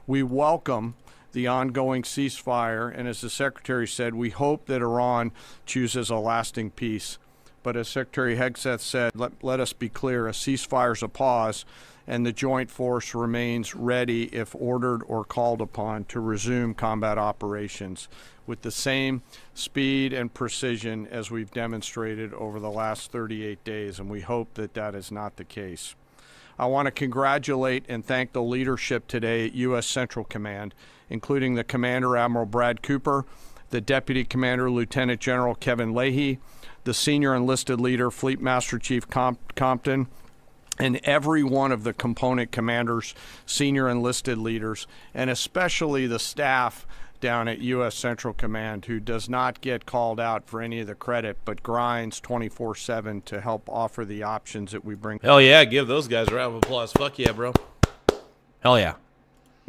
Speaker 5: We welcome the ongoing ceasefire, and as the Secretary said, we hope that Iran chooses a lasting peace. But as Secretary Hegseth said, let us be clear, a ceasefire is a pause, and the joint force remains ready if ordered or called upon to resume combat operations with the same speed and precision as we've demonstrated over the last 38 days, and we hope that that is not the case. I want to congratulate and thank the leadership today at U.S. Central Command, including the Commander Admiral Brad Cooper, the Deputy Commander Lieutenant General Kevin Leahy, the Senior Enlisted Leader Fleet Master Chief Compton, and every one of the component commanders, senior enlisted leaders, and especially the staff down at U.S. Central Command, who does not get called out for any of the credit, but grinds 24/7 to help offer the options that we bring.
Speaker 1: Hell yeah, give those guys a round of applause. Fuck yeah, bro. Hell yeah.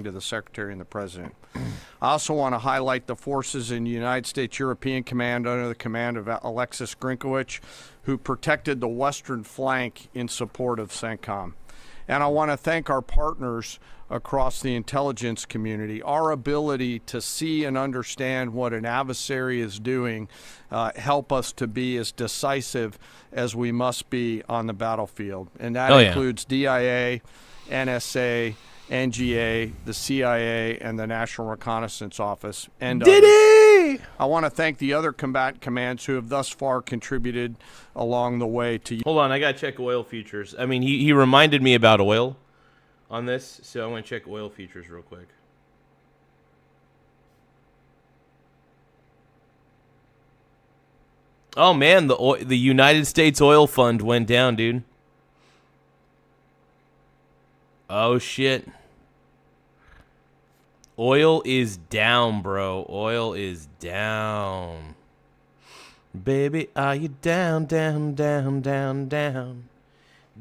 Speaker 5: To the Secretary and the President. I also want to highlight the forces in the United States European Command under the command of Alexis Grinkowicz, who protected the western flank in support of CENTCOM. And I want to thank our partners across the intelligence community. Our ability to see and understand what an adversary is doing help us to be as decisive as we must be on the battlefield. And that includes DIA, NSA, NGA, the CIA, and the National Reconnaissance Office, and others. I want to thank the other combatant commands who have thus far contributed along the way to...
Speaker 1: Hold on, I got to check oil futures. I mean, he reminded me about oil on this, so I want to check oil futures real quick. Oh, man, the United States Oil Fund went down, dude. Oh, shit. Oil is down, bro. Oil is down. Baby, are you down, down, down, down, down?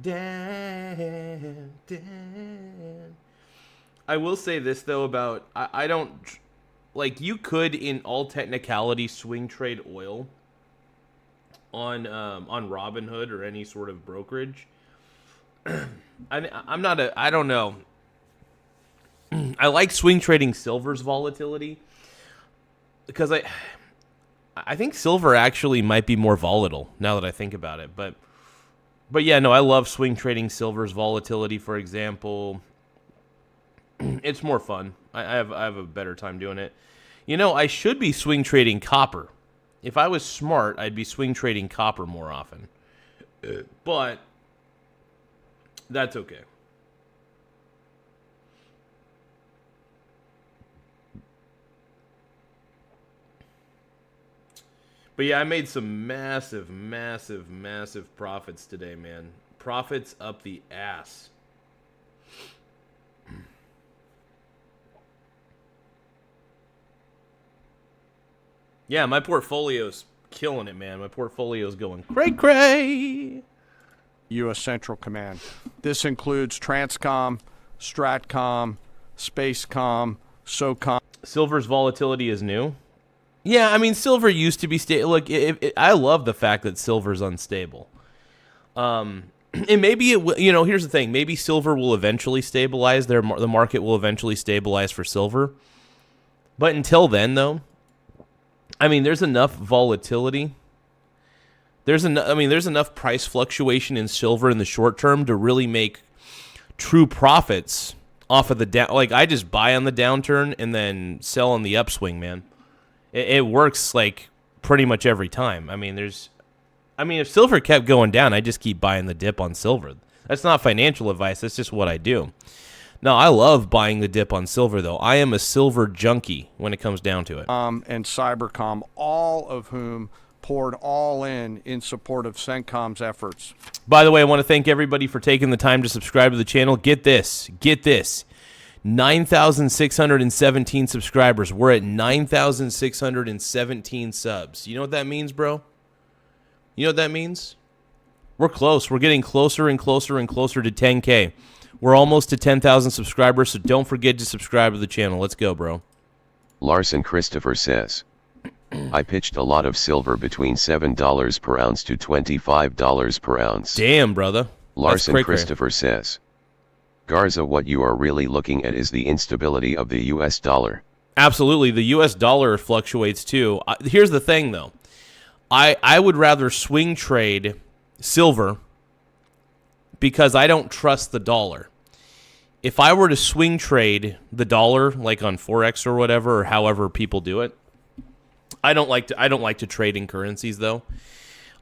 Speaker 1: Down, down. I will say this, though, about... I don't... Like, you could, in all technicality, swing trade oil on Robinhood or any sort of brokerage. I'm not a... I don't know. I like swing trading silver's volatility because I think silver actually might be more volatile now that I think about it. But yeah, no, I love swing trading silver's volatility, for example. It's more fun. I have a better time doing it. You know, I should be swing trading copper. If I was smart, I'd be swing trading copper more often. But that's okay. But yeah, I made some massive, massive, massive profits today, man. Profits up the ass. Yeah, my portfolio's killing it, man. My portfolio's going cray-cray.
Speaker 5: U.S. Central Command. This includes Transcom, Stratcom, Spacecom, SOCOM.
Speaker 1: Silver's volatility is new. Yeah, I mean, silver used to be stable. Look, I love the fact that silver's unstable. And maybe it will, here's the thing. Maybe silver will eventually stabilize. The market will eventually stabilize for silver. But until then, though, I mean, there's enough volatility. There's enough price fluctuation in silver in the short term to really make true profits off of the down. Like, I just buy on the downturn and then sell on the upswing, man. It works like pretty much every time. I mean, if silver kept going down, I just keep buying the dip on silver. That's not financial advice. That's just what I do. No, I love buying the dip on silver, though. I am a silver junkie when it comes down to it.
Speaker 5: And Cybercom, all of whom poured all in support of CENTCOM's efforts.
Speaker 1: By the way, I want to thank everybody for taking the time to subscribe to the channel. Get this. 9,617 subscribers. We're at 9,617 subs. You know what that means, bro? You know what that means? We're close. We're getting closer and closer and closer to 10K. We're almost to 10,000 subscribers, so don't forget to subscribe to the channel. Let's go, bro.
Speaker 4: Larson Christopher says, I pitched a lot of silver between $7 per ounce to $25 per ounce.
Speaker 1: Damn, brother.
Speaker 4: Larson Christopher says, Garza, what you are really looking at is the instability of the US dollar.
Speaker 1: Absolutely. The US dollar fluctuates too. Here's the thing, though. I would rather swing trade silver because I don't trust the dollar. If I were to swing trade the dollar, like on Forex or whatever, or however people do it, I don't like to trade in currencies, though.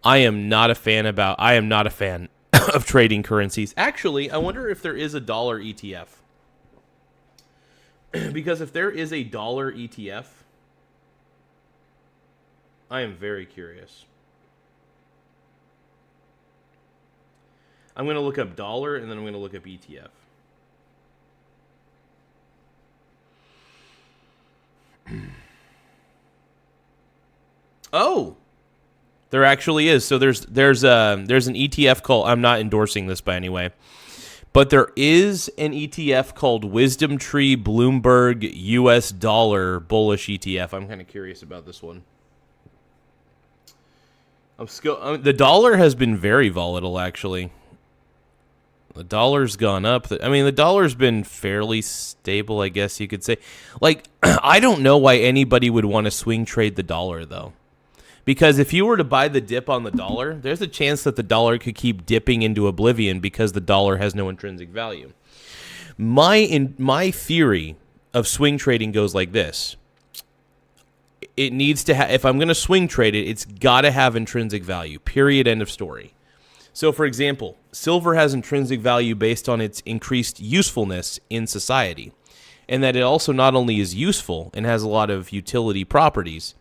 Speaker 1: I am not a fan of trading currencies. Actually, I wonder if there is a dollar ETF. Because if there is a dollar ETF, I am very curious. I'm going to look up dollar, and then I'm going to look up ETF. Oh, there actually is. So there's an ETF called, I'm not endorsing this by any way, but there is an ETF called Wisdom Tree Bloomberg US Dollar Bullish ETF. I'm kind of curious about this one. The dollar has been very volatile, actually. The dollar's gone up. The dollar's been fairly stable, I guess you could say. Like, I don't know why anybody would want to swing trade the dollar, though. Because if you were to buy the dip on the dollar, there's a chance that the dollar could keep dipping into oblivion because the dollar has no intrinsic value. My theory of swing trading goes like this. It needs to have, if I'm going to swing trade it, it's got to have intrinsic value. Period. End of story. So, for example, silver has intrinsic value based on its increased usefulness in society, and that it also not only is useful and has a lot of utility properties,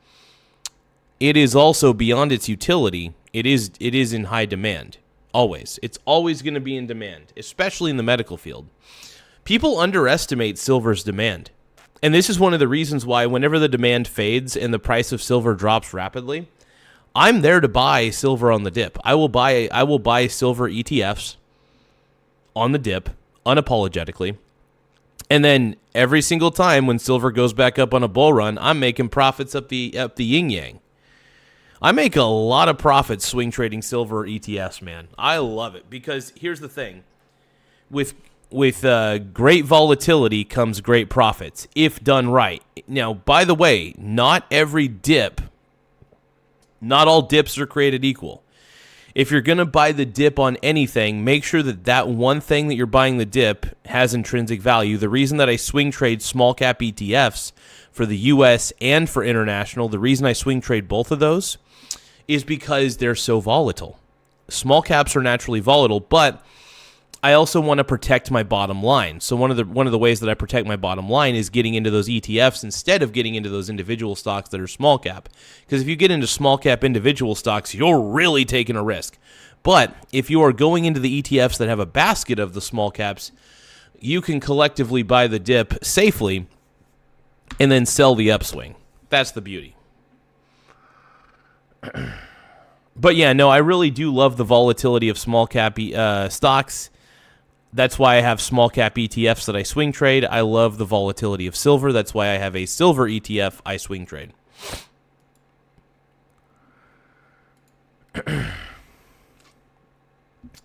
Speaker 1: it is also beyond its utility. It is in high demand. Always. It's always going to be in demand, especially in the medical field. People underestimate silver's demand. And this is one of the reasons why whenever the demand fades and the price of silver drops rapidly, I'm there to buy silver on the dip. I will buy silver ETFs on the dip unapologetically. And then every single time when silver goes back up on a bull run, I'm making profits up the yin yang. I make a lot of profits swing trading silver ETFs, man. I love it because here's the thing. With great volatility comes great profits if done right. Now, by the way, not all dips are created equal. If you're going to buy the dip on anything, make sure that one thing that you're buying the dip has intrinsic value. The reason that I swing trade small cap ETFs for the U.S. and for international. The reason I swing trade both of those is because they're so volatile. Small caps are naturally volatile, but I also want to protect my bottom line. So one of the ways that I protect my bottom line is getting into those ETFs instead of getting into those individual stocks that are small cap. Because if you get into small cap individual stocks, you're really taking a risk. But if you are going into the ETFs that have a basket of the small caps, you can collectively buy the dip safely and then sell the upswing. That's the beauty. But yeah, no, I really do love the volatility of small cap stocks. That's why I have small cap ETFs that I swing trade. I love the volatility of silver. That's why I have a silver ETF I swing trade.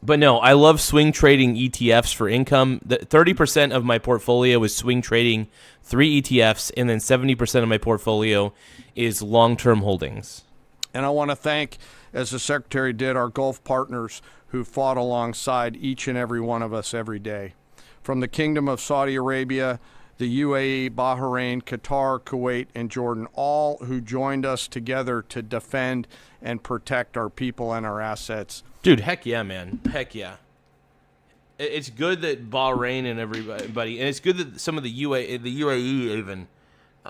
Speaker 1: But no, I love swing trading ETFs for income. 30% of my portfolio is swing trading 3 ETFs, and then 70% of my portfolio is long-term holdings.
Speaker 5: And I want to thank, as the Secretary did, our Gulf partners who fought alongside each and every one of us every day. From the Kingdom of Saudi Arabia, the UAE, Bahrain, Qatar, Kuwait, and Jordan, all who joined us together to defend and protect our people and our assets.
Speaker 1: Dude, heck yeah, man. Heck yeah. It's good that Bahrain and everybody, and it's good that some of the UAE even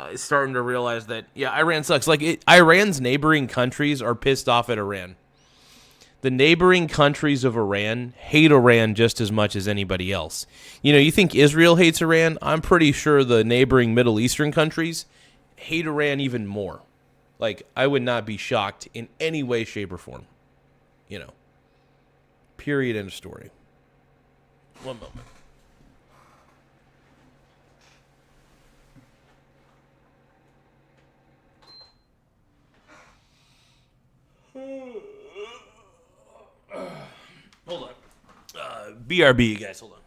Speaker 1: is starting to realize that, yeah, Iran sucks. Like, Iran's neighboring countries are pissed off at Iran. The neighboring countries of Iran hate Iran just as much as anybody else. You know, you think Israel hates Iran? I'm pretty sure the neighboring Middle Eastern countries hate Iran even more. Like, I would not be shocked in any way, shape, or form. You know. Period, end of story. One moment. Hold on. BRB, you guys, hold on.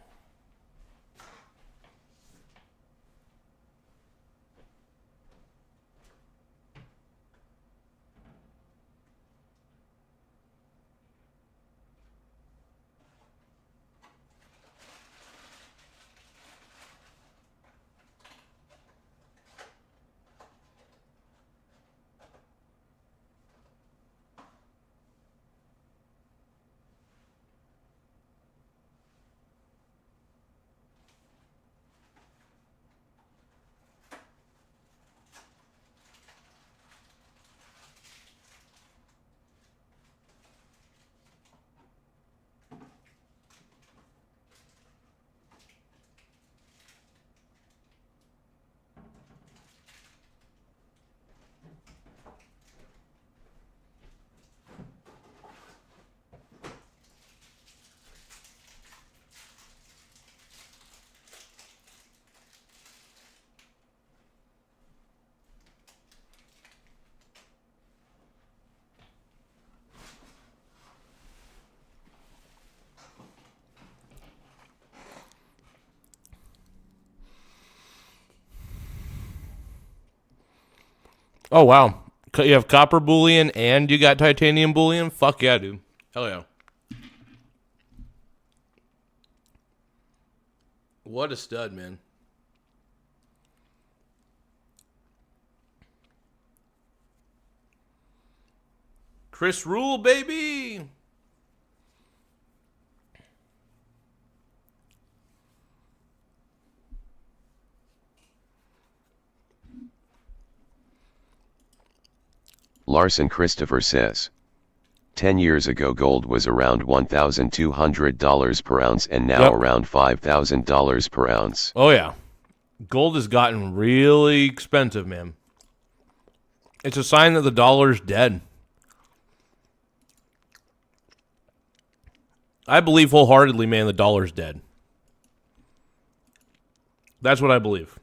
Speaker 1: Oh, wow. You have copper bullion and you got titanium bullion? Fuck yeah, dude. Hell yeah. What a stud, man. Chris Rule, baby!
Speaker 4: Larson Christopher says, 10 years ago gold was around $1,200 per ounce and now around $5,000 per ounce.
Speaker 1: Oh, yeah. Gold has gotten really expensive, man. It's a sign that the dollar's dead. I believe wholeheartedly, man, the dollar's dead. That's what I believe.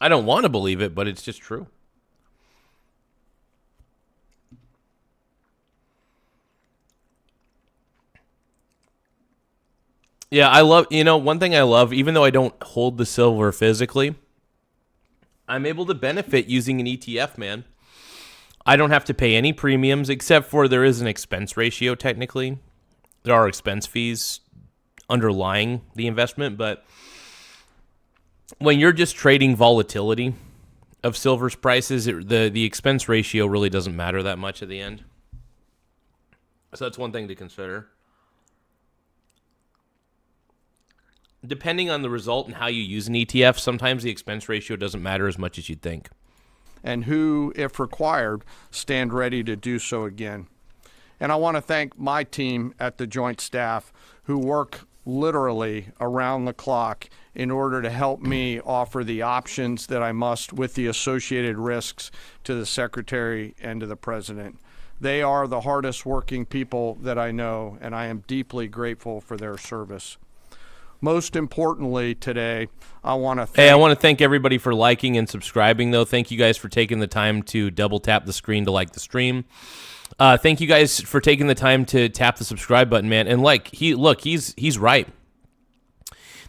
Speaker 1: I don't want to believe it, but it's just true. Yeah, I love, one thing I love, even though I don't hold the silver physically, I'm able to benefit using an ETF, man. I don't have to pay any premiums, except for there is an expense ratio, technically. There are expense fees underlying the investment, but when you're just trading volatility of silver's prices, the expense ratio really doesn't matter that much at the end. So that's one thing to consider. Depending on the result and how you use an ETF, sometimes the expense ratio doesn't matter as much as you'd think.
Speaker 5: And who, if required, stand ready to do so again. And I want to thank my team at the Joint Staff who work literally around the clock in order to help me offer the options that I must with the associated risks to the Secretary and to the President. They are the hardest working people that I know, and I am deeply grateful for their service. Most importantly today, I want to
Speaker 1: thank everybody for liking and subscribing, though. Thank you guys for taking the time to double tap the screen to like the stream. Thank you guys for taking the time to tap the subscribe button, man. And he's right.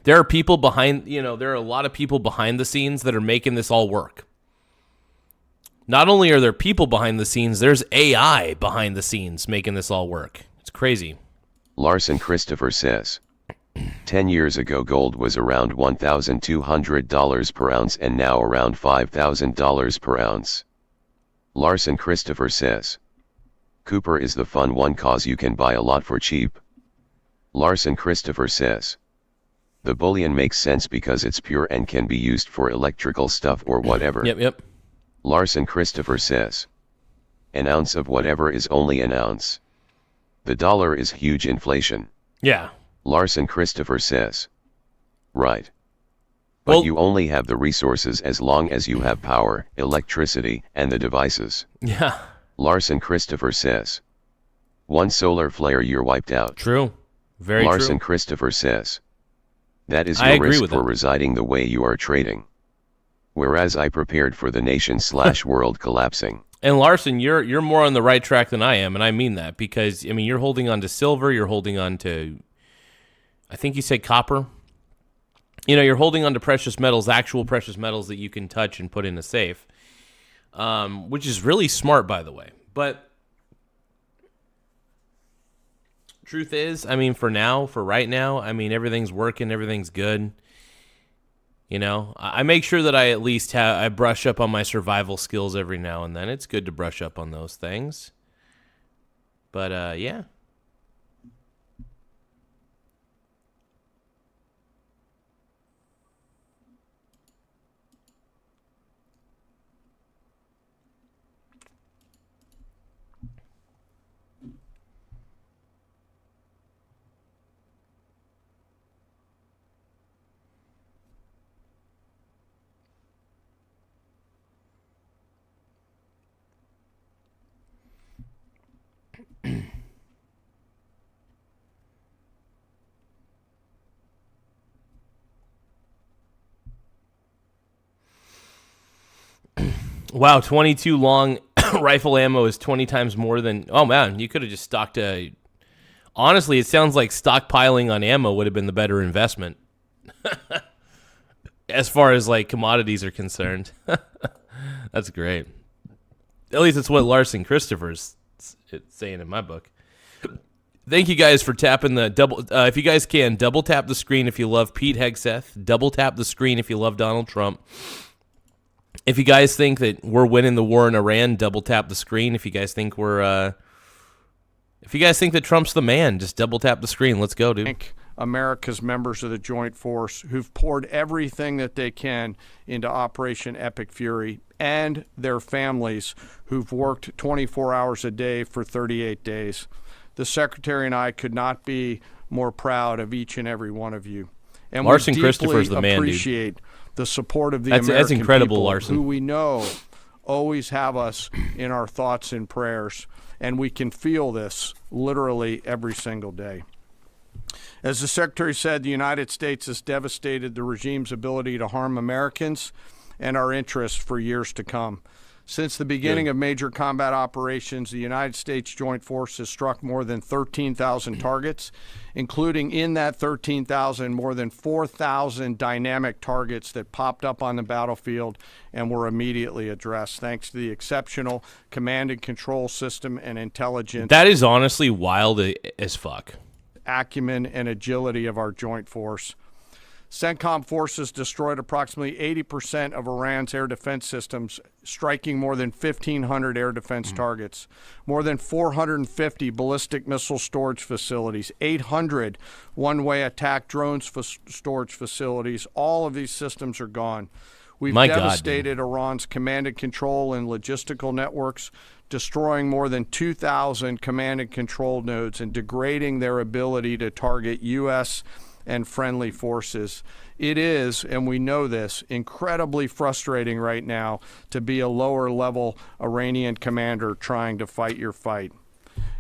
Speaker 1: There are people behind, there are a lot of people behind the scenes that are making this all work. Not only are there people behind the scenes, there's AI behind the scenes making this all work. It's crazy.
Speaker 4: Larson Christopher says, 10 years ago gold was around $1,200 per ounce and now around $5,000 per ounce. Larson Christopher says, Cooper is the fun one cause you can buy a lot for cheap. Larson Christopher says, the bullion makes sense because it's pure and can be used for electrical stuff or whatever.
Speaker 1: Yep.
Speaker 4: Larson Christopher says, an ounce of whatever is only an ounce. The dollar is huge inflation.
Speaker 1: Yeah.
Speaker 4: Larson Christopher says, right. But you only have the resources as long as you have power, electricity, and the devices.
Speaker 1: Yeah.
Speaker 4: Larson Christopher says, one solar flare you're wiped out.
Speaker 1: True. Very
Speaker 4: Larson
Speaker 1: true.
Speaker 4: Christopher says, that is
Speaker 1: I
Speaker 4: your
Speaker 1: agree
Speaker 4: risk
Speaker 1: with
Speaker 4: for
Speaker 1: that.
Speaker 4: residing the way you are trading. Whereas I prepared for the nation/world collapsing.
Speaker 1: And Larson, you're more on the right track than I am, and I mean that because you're holding on to silver, you're holding on to, I think you said copper. You're holding on to precious metals, actual precious metals that you can touch and put in a safe, which is really smart, by the way. But truth is, for right now, everything's working, everything's good. I make sure that I at least I brush up on my survival skills every now and then. It's good to brush up on those things. But, yeah. Wow, 22 long rifle ammo is 20 times more than... Oh, man, you could have just stocked a... Honestly, it sounds like stockpiling on ammo would have been the better investment. As far as, commodities are concerned. That's great. At least it's what Larson Christopher's saying in my book. Thank you guys for tapping the double... if you guys can, double tap the screen if you love Pete Hegseth. Double tap the screen if you love Donald Trump. If you guys think that we're winning the war in Iran, double tap the screen. If you guys think if you guys think that Trump's the man, just double tap the screen. Let's go, dude.
Speaker 5: Thank America's members of the Joint Force who've poured everything that they can into Operation Epic Fury and their families who've worked 24 hours a day for 38 days. The Secretary and I could not be more proud of each and every one of you. And
Speaker 1: Larson
Speaker 5: we
Speaker 1: Christopher's the man, dude.
Speaker 5: appreciate the support of the
Speaker 1: That's
Speaker 5: American
Speaker 1: incredible,
Speaker 5: people
Speaker 1: Larson.
Speaker 5: who we know always have us in our thoughts and prayers, and we can feel this literally every single day. As the Secretary said, the United States has devastated the regime's ability to harm Americans and our interests for years to come. Since the beginning of major combat operations, the United States Joint Force has struck more than 13,000 targets, including in that 13,000 more than 4,000 dynamic targets that popped up on the battlefield and were immediately addressed, thanks to the exceptional command and control system and intelligence.
Speaker 1: That is honestly wild as fuck.
Speaker 5: Acumen and agility of our Joint Force. CENTCOM forces destroyed approximately 80% of Iran's air defense systems, striking more than 1,500 air defense targets, more than 450 ballistic missile storage facilities, 800 one-way attack drones storage facilities. All of these systems are gone. We've devastated Iran's command and control and logistical networks, destroying more than 2,000 command and control nodes and degrading their ability to target U.S. and friendly forces. It is, and we know this, incredibly frustrating right now to be a lower level Iranian commander trying to fight your fight.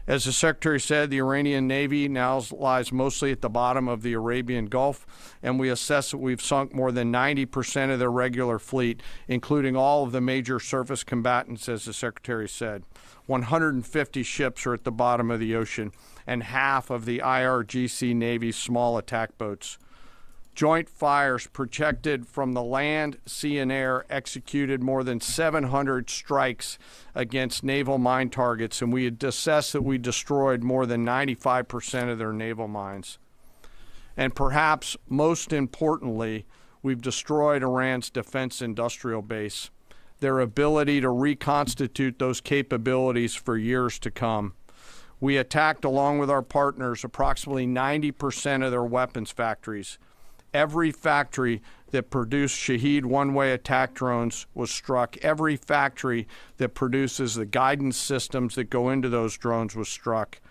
Speaker 5: As the Secretary said, the Iranian Navy now lies mostly at the bottom of the Arabian Gulf, and we assess that we've sunk more than 90% of their regular fleet, including all of the major surface combatants, as the Secretary said. 150 ships are at the bottom of the ocean, and half of the IRGC Navy's small attack boats. Joint fires projected from the land, sea, and air executed more than 700 strikes against naval mine targets, and we had assessed that we destroyed more than 95% of their naval mines. And perhaps most importantly, we've destroyed Iran's defense industrial base, their ability to reconstitute those capabilities for years to come. We attacked, along with our partners, approximately 90% of their weapons factories. Every factory that produced Shahed one-way attack drones was struck. Every factory that produces the guidance systems that go into those drones was struck.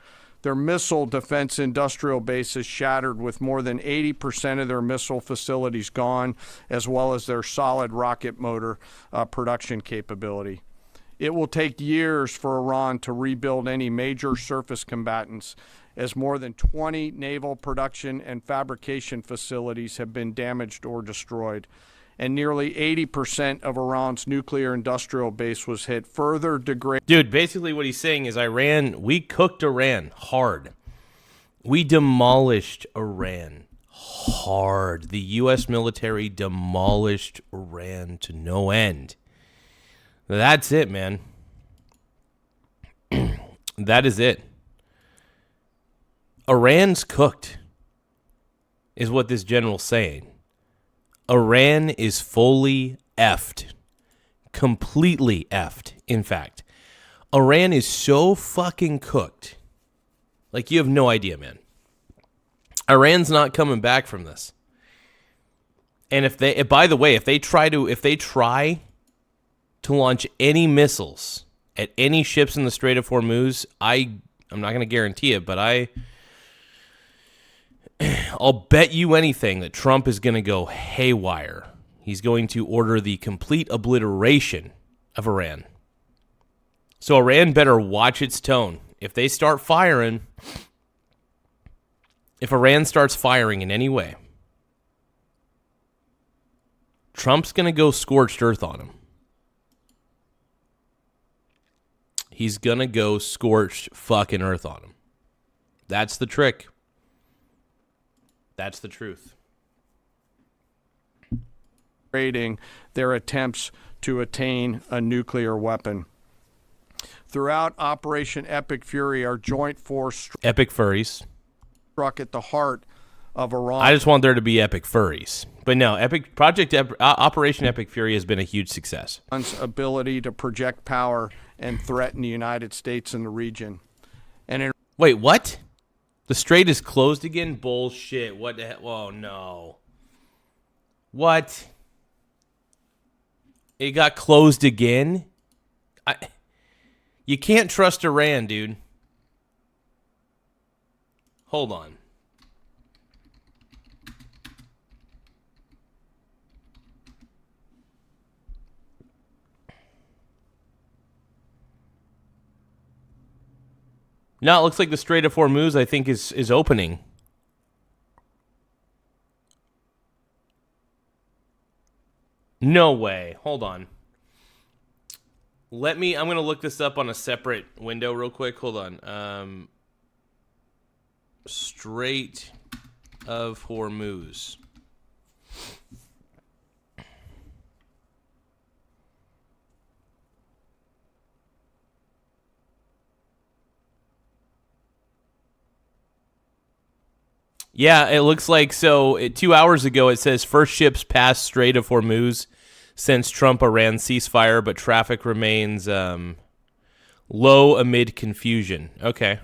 Speaker 5: Their missile defense industrial base is shattered, with more than 80% of their missile facilities gone, as well as their solid rocket motor production capability. It will take years for Iran to rebuild any major surface combatants, as more than 20 naval production and fabrication facilities have been damaged or destroyed, and nearly 80% of Iran's nuclear industrial base was hit. Further degrading.
Speaker 1: Dude, basically what he's saying is we cooked Iran hard. We demolished Iran hard. The U.S. military demolished Iran to no end. That's it, man. That is it. Iran's cooked, is what this general's saying. Iran is fully effed. Completely effed, in fact. Iran is so fucking cooked. Like, you have no idea, man. Iran's not coming back from this. And if they try to launch any missiles at any ships in the Strait of Hormuz, I'm not going to guarantee it, but I'll bet you anything that Trump is going to go haywire. He's going to order the complete obliteration of Iran. So Iran better watch its tone. If Iran starts firing in any way, Trump's going to go scorched earth on him. He's going to go scorched fucking earth on him. That's the trick. That's the truth.
Speaker 5: Their attempts to attain a nuclear weapon. Throughout Operation Epic Fury, our joint force
Speaker 1: Epic Furries
Speaker 5: struck at the heart of Iran.
Speaker 1: I just want there to be Epic Furries. But no, Operation Epic Fury has been a huge success.
Speaker 5: Iran's ability to project power and threaten the United States and the region.
Speaker 1: Wait, what? The strait is closed again? Bullshit. What the hell? Oh, no. What? It got closed again? You can't trust Iran, dude. Hold on. No, it looks like the Strait of Hormuz, I think, is opening. No way. Hold on. I'm going to look this up on a separate window real quick. Hold on. Strait of Hormuz. Yeah, it looks like so. 2 hours ago, it says first ships passed Strait of Hormuz since Trump-Iran ceasefire, but traffic remains low amid confusion. Okay.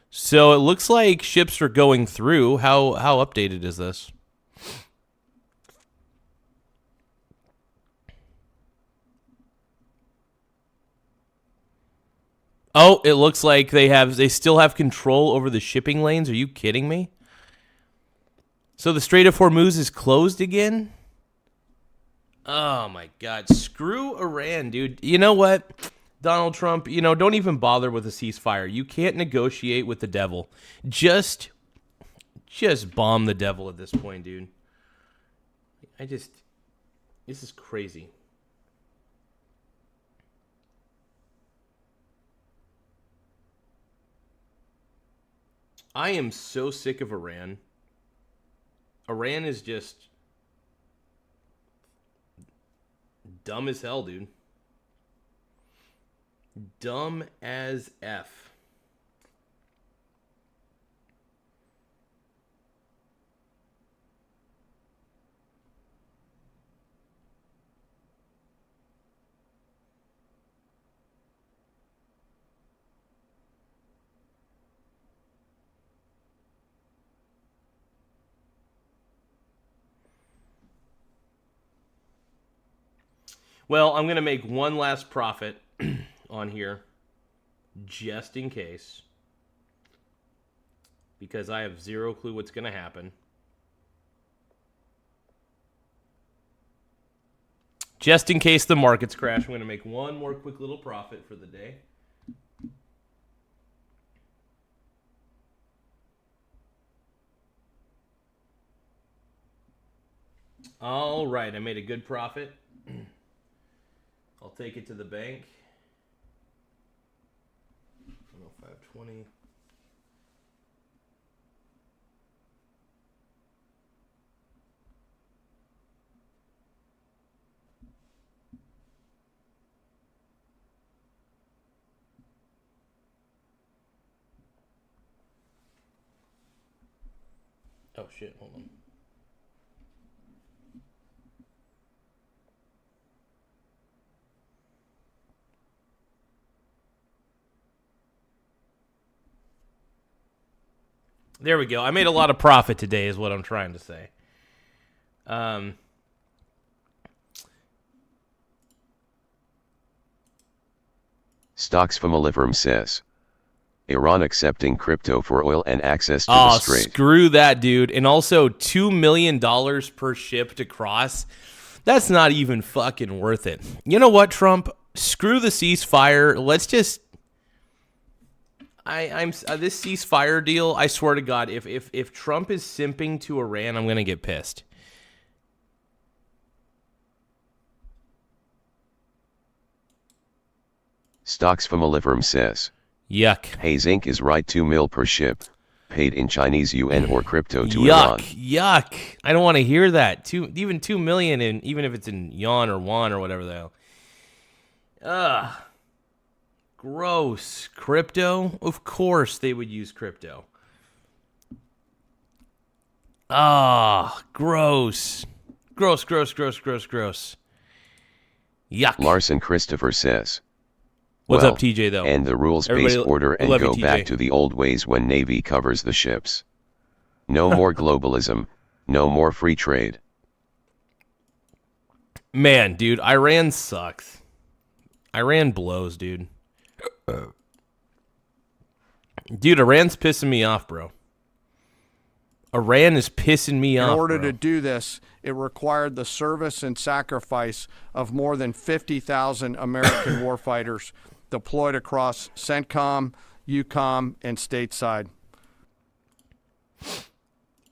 Speaker 1: So it looks like ships are going through. How updated is this? Oh, it looks like they still have control over the shipping lanes. Are you kidding me? So the Strait of Hormuz is closed again? Oh my God. Screw Iran, dude. You know what? Donald Trump, don't even bother with a ceasefire. You can't negotiate with the devil. Just bomb the devil at this point, dude. This is crazy. I am so sick of Iran. Iran is just dumb as hell, dude. Dumb as F. Well, I'm going to make one last profit on here, just in case, because I have zero clue what's going to happen. Just in case the markets crash, I'm going to make one more quick little profit for the day. All right, I made a good profit. I'll take it to the bank. 520. Oh shit, hold on. There we go. I made a lot of profit today is what I'm trying to say.
Speaker 4: Stocks from Oliverum says, Iran accepting crypto for oil and access to the strait.
Speaker 1: Screw that, dude. And also $2 million per ship to cross. That's not even fucking worth it. You know what, Trump? Screw the ceasefire. Let's just... this ceasefire deal, I swear to God, if Trump is simping to Iran, I'm going to get pissed.
Speaker 4: Stocks from Oliverum says,
Speaker 1: Yuck.
Speaker 4: Hayes Inc. is right 2 mil per ship, paid in Chinese yuan or crypto to Iran.
Speaker 1: Yuck. I don't want to hear that. Even 2 million, even if it's in yuan or won or whatever the hell. Ugh. Gross. Crypto? Of course they would use crypto. Gross. Gross. Yuck.
Speaker 4: Larson Christopher says,
Speaker 1: What's up, TJ, though?
Speaker 4: And the rules-based order and go back to the old ways when Navy covers the ships. No more globalism, no more free trade.
Speaker 1: Man, dude, Iran sucks. Iran blows, dude. Dude, Iran's pissing me off, bro. Iran is pissing me off.
Speaker 5: In order to do this, it required the service and sacrifice of more than 50,000 American warfighters deployed across CENTCOM, EUCOM, and stateside.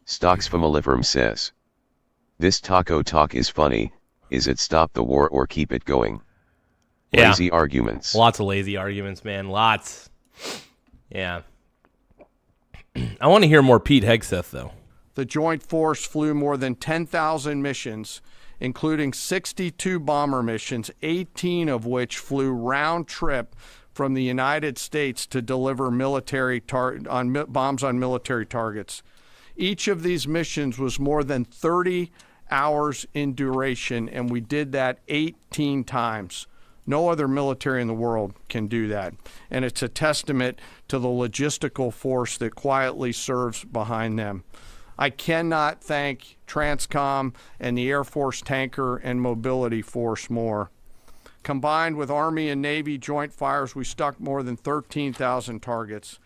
Speaker 4: Stocks from Oliverum says, this taco talk is funny. Is it stop the war or keep it going?
Speaker 1: Yeah.
Speaker 4: Lazy arguments.
Speaker 1: Lots of lazy arguments, man. Lots. Yeah. I want to hear more Pete Hegseth, though.
Speaker 5: The Joint Force flew more than 10,000 missions, including 62 bomber missions, 18 of which flew round trip from the United States to deliver bombs on military targets. Each of these missions was more than 30 hours in duration, and we did that 18 times. No other military in the world can do that. And it's a testament to the logistical force that quietly serves behind them. I cannot thank Transcom and the Air Force Tanker and Mobility Force more. Combined with Army and Navy joint fires, we struck more than 13,000 targets.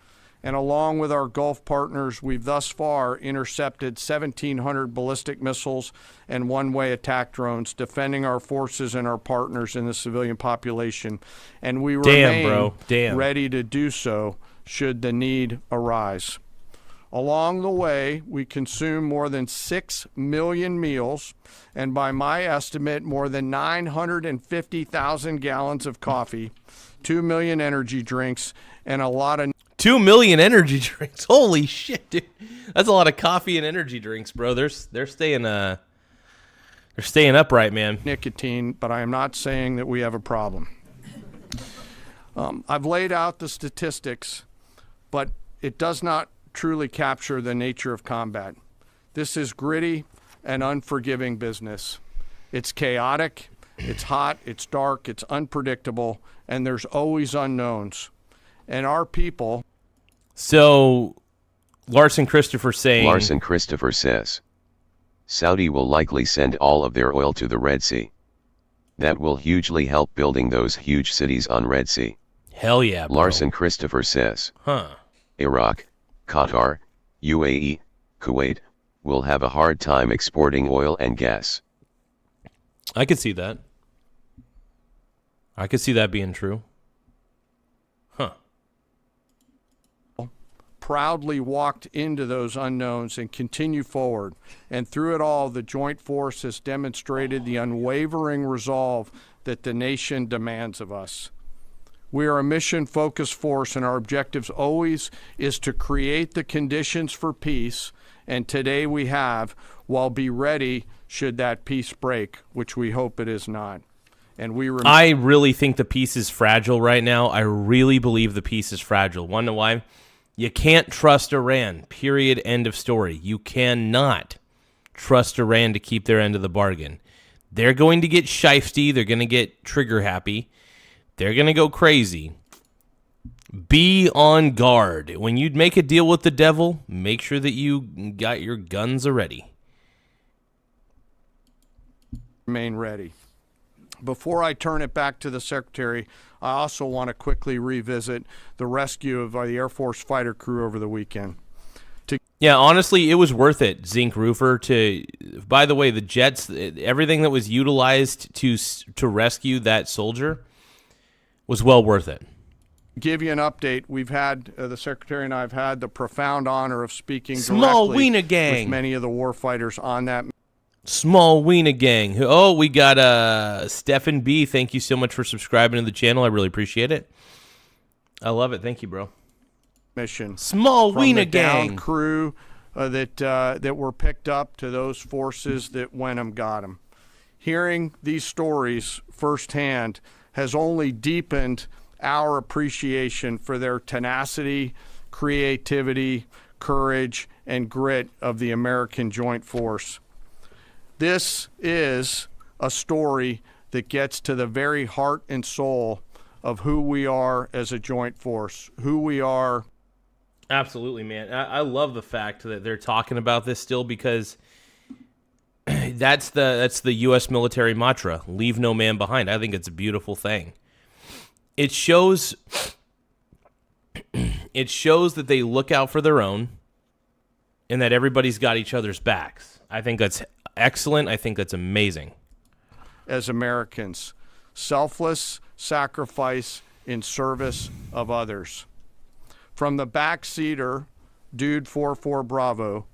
Speaker 5: And along with our Gulf partners, we've thus far intercepted 1,700 ballistic missiles and one-way attack drones, defending our forces and our partners in the civilian population. And we remain ready to do so should the need arise. Along the way, we consume more than 6 million meals, and by my estimate, more than 950,000 gallons of coffee, 2 million energy drinks, and a lot of
Speaker 1: 2 million energy drinks. Holy shit, dude. That's a lot of coffee and energy drinks, bro. They're staying upright, man.
Speaker 5: nicotine, but I am not saying that we have a problem. I've laid out the statistics, but it does not truly capture the nature of combat. This is gritty and unforgiving business. It's chaotic, it's hot, it's dark, it's unpredictable, and there's always unknowns. And our people...
Speaker 1: So, Larson Christopher
Speaker 4: says, Saudi will likely send all of their oil to the Red Sea. That will hugely help building those huge cities on Red Sea.
Speaker 1: Hell yeah, bro.
Speaker 4: Larson Christopher says, Iraq, Qatar, UAE, Kuwait, will have a hard time exporting oil and gas.
Speaker 1: I could see that. I could see that being true.
Speaker 5: Proudly walked into those unknowns and continue forward. And through it all, the joint force has demonstrated the unwavering resolve that the nation demands of us. We are a mission-focused force, and our objectives always is to create the conditions for peace, and today we have, while be ready should that peace break, which we hope it is not. And I
Speaker 1: really think the peace is fragile right now. I really believe the peace is fragile. Want to know why? You can't trust Iran, period, end of story. You cannot trust Iran to keep their end of the bargain. They're going to get shifty. They're going to get trigger happy. They're going to go crazy. Be on guard. When you make a deal with the devil, make sure that you got your guns ready.
Speaker 5: Remain ready. Before I turn it back to the Secretary, I also want to quickly revisit the rescue of the Air Force fighter crew over the weekend.
Speaker 1: Yeah, honestly, it was worth it, Zinc Roofer. By the way, the jets, everything that was utilized to rescue that soldier was well worth it.
Speaker 5: Give you an update. We've had, the Secretary and I have had the profound honor of speaking
Speaker 3: Small
Speaker 5: directly
Speaker 3: Wiener Gang
Speaker 5: with many of the warfighters on that.
Speaker 1: Small Wiener Gang. Oh, we got Stephen B. Thank you so much for subscribing to the channel. I really appreciate it. I love it. Thank you, bro.
Speaker 5: Mission.
Speaker 3: Small
Speaker 5: From
Speaker 3: Wiener
Speaker 5: the downed
Speaker 3: Gang
Speaker 5: crew that were picked up to those forces that went 'em got 'em. Hearing these stories firsthand has only deepened our appreciation for their tenacity, creativity, courage, and grit of the American Joint Force. This is a story that gets to the very heart and soul of who we are as a joint force, who we are.
Speaker 1: Absolutely, man. I love the fact that they're talking about this still, because that's the U.S. military mantra: leave no man behind. I think it's a beautiful thing. It shows that they look out for their own, and that everybody's got each other's backs. I think that's excellent. I think that's amazing.
Speaker 5: As Americans, selfless sacrifice in service of others. From the backseater, Dude 44 Bravo,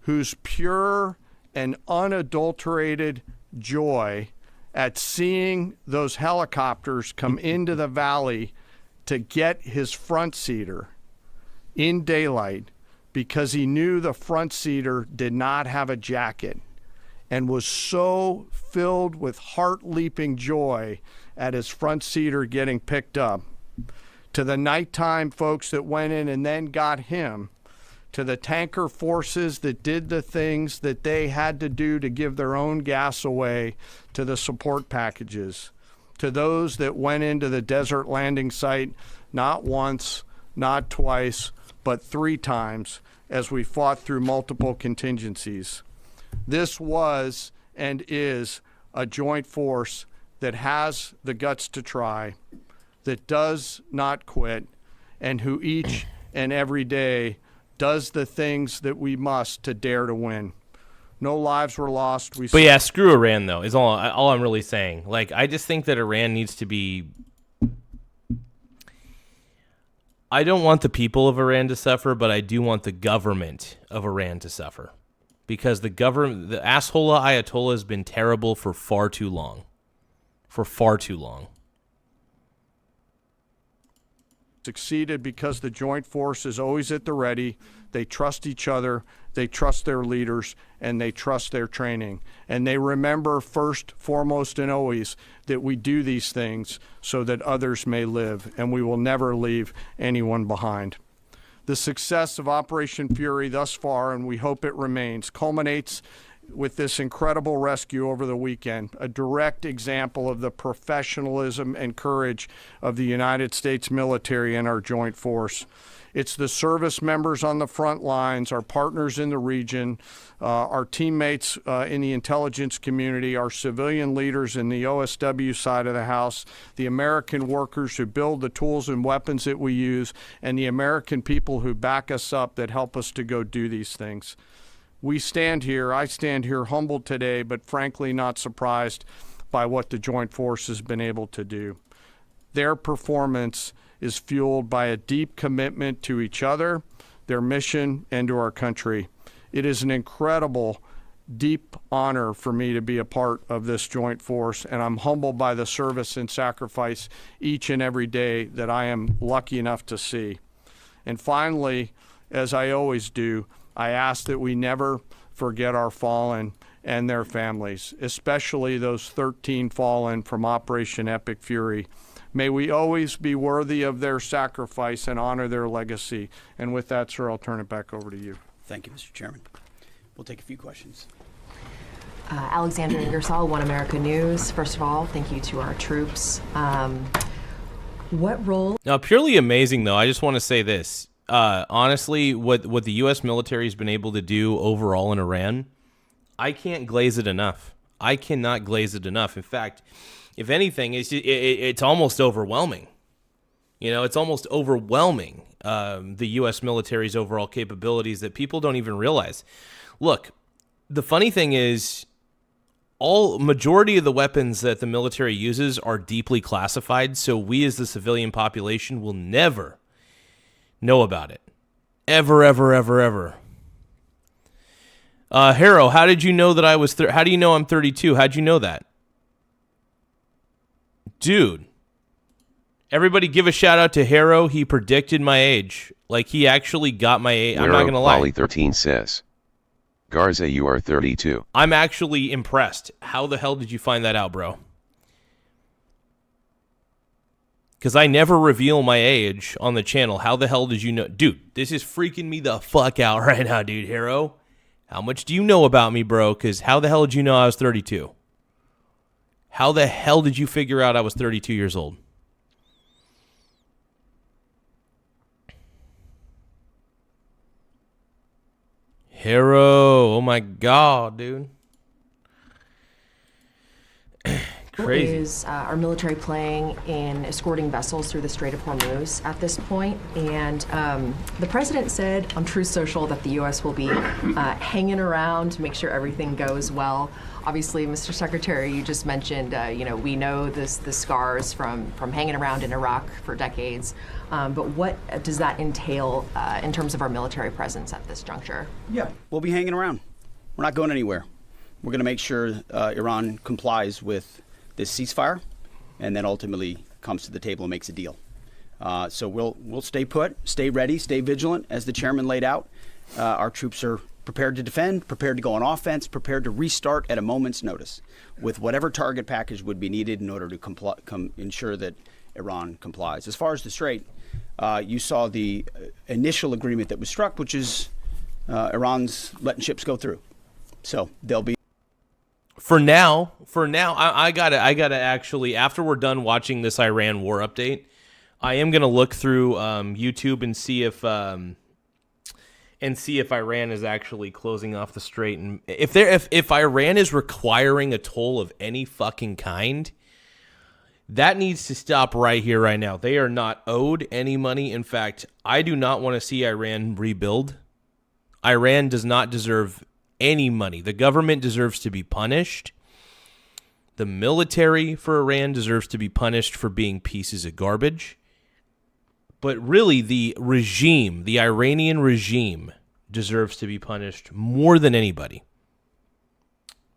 Speaker 5: whose pure and unadulterated joy at seeing those helicopters come into the valley to get his front seater in daylight, because he knew the front seater did not have a jacket, and was so filled with heart-leaping joy at his front seater getting picked up, to the nighttime folks that went in and then got him, to the tanker forces that did the things that they had to do to give their own gas away, to the support packages, to those that went into the desert landing site not once, not twice, but 3 times as we fought through multiple contingencies. This was and is a joint force that has the guts to try, that does not quit, and who each and every day does the things that we must to dare to win. No lives were lost.
Speaker 1: But yeah, screw Iran, though, is all I'm really saying. Like, I just think that Iran needs to be... I don't want the people of Iran to suffer, but I do want the government of Iran to suffer. Because the asshole Ayatollah has been terrible for far too long. For far too long.
Speaker 5: Succeeded because the joint force is always at the ready. They trust each other, they trust their leaders, and they trust their training. And they remember first, foremost, and always that we do these things so that others may live, and we will never leave anyone behind. The success of Operation Fury thus far, and we hope it remains, culminates with this incredible rescue over the weekend, a direct example of the professionalism and courage of the United States military and our joint force. It's the service members on the front lines, our partners in the region, our teammates in the intelligence community, our civilian leaders in the OSW side of the house, the American workers who build the tools and weapons that we use, and the American people who back us up that help us to go do these things. I stand here humbled today, but frankly not surprised by what the joint force has been able to do. Their performance is fueled by a deep commitment to each other, their mission, and to our country. It is an incredible, deep honor for me to be a part of this joint force, and I'm humbled by the service and sacrifice each and every day that I am lucky enough to see. And finally, as I always do, I ask that we never forget our fallen and their families, especially those 13 fallen from Operation Epic Fury. May we always be worthy of their sacrifice and honor their legacy. And with that, sir, I'll turn it back over to you.
Speaker 2: Thank you, Mr. Chairman. We'll take a few questions.
Speaker 6: Alexandra Ingersoll, One America News. First of all, thank you to our troops. What role?
Speaker 1: Now, purely amazing, though, I just want to say this. Honestly, what the U.S. military has been able to do overall in Iran, I can't glaze it enough. I cannot glaze it enough. In fact, if anything, it's almost overwhelming. You know, it's almost overwhelming, the U.S. military's overall capabilities that people don't even realize. Look, the funny thing is, majority of the weapons that the military uses are deeply classified, so we as the civilian population will never know about it. Ever, ever, ever, ever. Harrow, how did you know that I was... how do you know I'm 32? How'd you know that? Dude. Everybody give a shout out to Harrow. He predicted my age. Like, he actually got my age. I'm not going to lie.
Speaker 4: Polly 13 says, Garza, you are 32.
Speaker 1: I'm actually impressed. How the hell did you find that out, bro? Because I never reveal my age on the channel. How the hell did you know? Dude, this is freaking me the fuck out right now, dude. Harrow, how much do you know about me, bro? Because how the hell did you know I was 32? How the hell did you figure out I was 32 years old? Harrow, oh my God, dude. Crazy.
Speaker 6: Is our military playing in escorting vessels through the Strait of Hormuz at this point? And the president said on Truth Social that the U.S. will be hanging around to make sure everything goes well. Obviously, Mr. Secretary, you just mentioned, we know the scars from hanging around in Iraq for decades. But what does that entail in terms of our military presence at this juncture?
Speaker 2: Yeah, we'll be hanging around. We're not going anywhere. We're going to make sure Iran complies with this ceasefire, and then ultimately comes to the table and makes a deal. So we'll stay put, stay ready, stay vigilant, as the chairman laid out. Our troops are prepared to defend, prepared to go on offense, prepared to restart at a moment's notice with whatever target package would be needed in order to ensure that Iran complies. As far as the Strait, you saw the initial agreement that was struck, which is Iran's letting ships go through. So they'll be.
Speaker 1: For now, I gotta actually, after we're done watching this Iran war update, I am gonna look through YouTube and see if Iran is actually closing off the strait, and if Iran is requiring a toll of any fucking kind, that needs to stop right here, right now. They are not owed any money. In fact, I do not want to see Iran rebuild. Iran does not deserve any money. The government deserves to be punished. The military for Iran deserves to be punished for being pieces of garbage. But really, the regime, the Iranian regime, deserves to be punished more than anybody.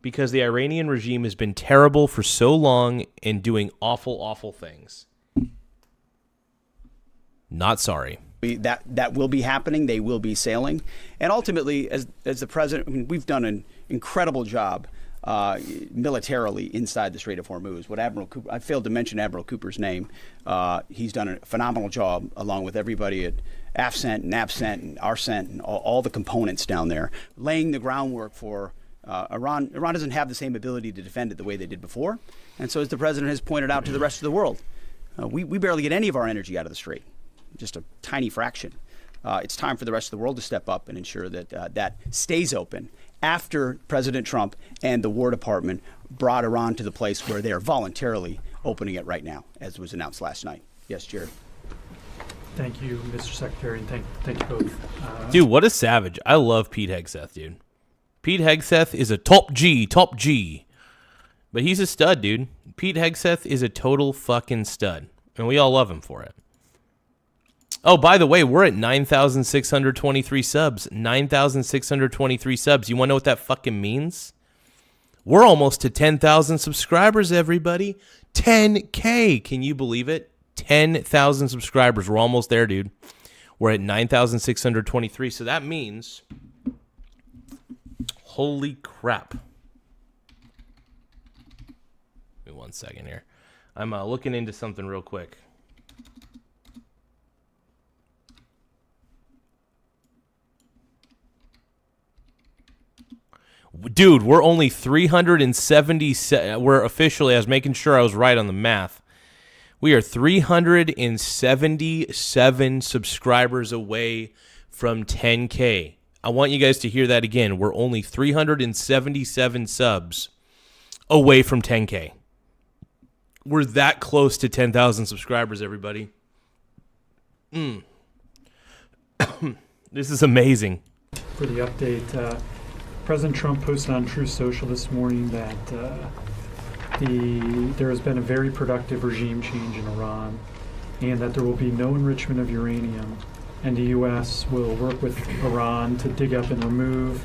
Speaker 1: Because the Iranian regime has been terrible for so long and doing awful, awful things. Not sorry.
Speaker 2: That will be happening. They will be sailing. And ultimately, as the president, I mean, we've done an incredible job militarily inside the Strait of Hormuz. What Admiral Cooper, I failed to mention Admiral Cooper's name. He's done a phenomenal job along with everybody at AFCENT and NAVCENT and ARCENT and all the components down there, laying the groundwork for Iran. Iran doesn't have the same ability to defend it the way they did before. And so as the president has pointed out to the rest of the world, we barely get any of our energy out of the Strait. Just a tiny fraction. It's time for the rest of the world to step up and ensure that that stays open after President Trump and the War Department brought Iran to the place where they are voluntarily opening it right now, as was announced last night. Yes, Jared.
Speaker 7: Thank you, Mr. Secretary, and thank you both.
Speaker 1: Dude, what a savage. I love Pete Hegseth, dude. Pete Hegseth is a top G. But he's a stud, dude. Pete Hegseth is a total fucking stud. And we all love him for it. Oh, by the way, we're at 9,623 subs. 9,623 subs. You want to know what that fucking means? We're almost to 10,000 subscribers, everybody. 10K. Can you believe it? 10,000 subscribers. We're almost there, dude. We're at 9,623. So that means... Holy crap. Give me 1 second here. I'm looking into something real quick. Dude, we're only 377. We're officially, I was making sure I was right on the math. We are 377 subscribers away from 10K. I want you guys to hear that again. We're only 377 subs away from 10K. We're that close to 10,000 subscribers, everybody. This is amazing.
Speaker 7: For the update, President Trump posted on Truth Social this morning that there has been a very productive regime change in Iran and that there will be no enrichment of uranium, and the U.S. will work with Iran to dig up and remove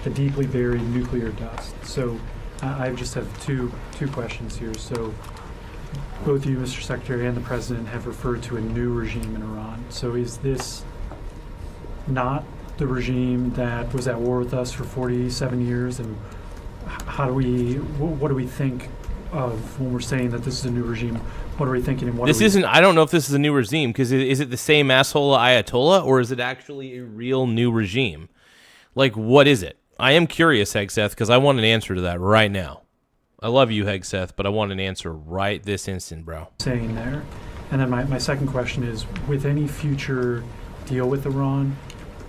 Speaker 7: the deeply buried nuclear dust. So I just have two questions here. So both you, Mr. Secretary, and the President have referred to a new regime in Iran. So is this not the regime that was at war with us for 47 years, and what do we think of when we're saying that this is a new regime? What are we thinking? And
Speaker 1: I don't know if this is a new regime, because is it the same asshole Ayatollah, or is it actually a real new regime? Like, what is it? I am curious, Hegseth, because I want an answer to that right now. I love you, Hegseth, but I want an answer right this instant, bro.
Speaker 7: Saying there. And then my second question is, with any future deal with Iran,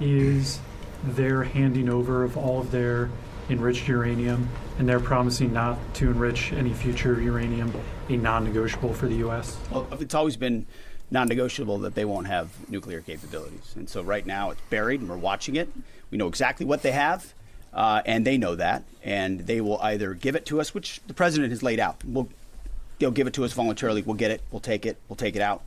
Speaker 7: is their handing over of all of their enriched uranium, and they're promising not to enrich any future uranium, a non-negotiable for the U.S.?
Speaker 2: Well, it's always been non-negotiable that they won't have nuclear capabilities. And so right now it's buried and we're watching it. We know exactly what they have, and they know that. And they will either give it to us, which the president has laid out. They'll give it to us voluntarily. We'll get it. We'll take it out.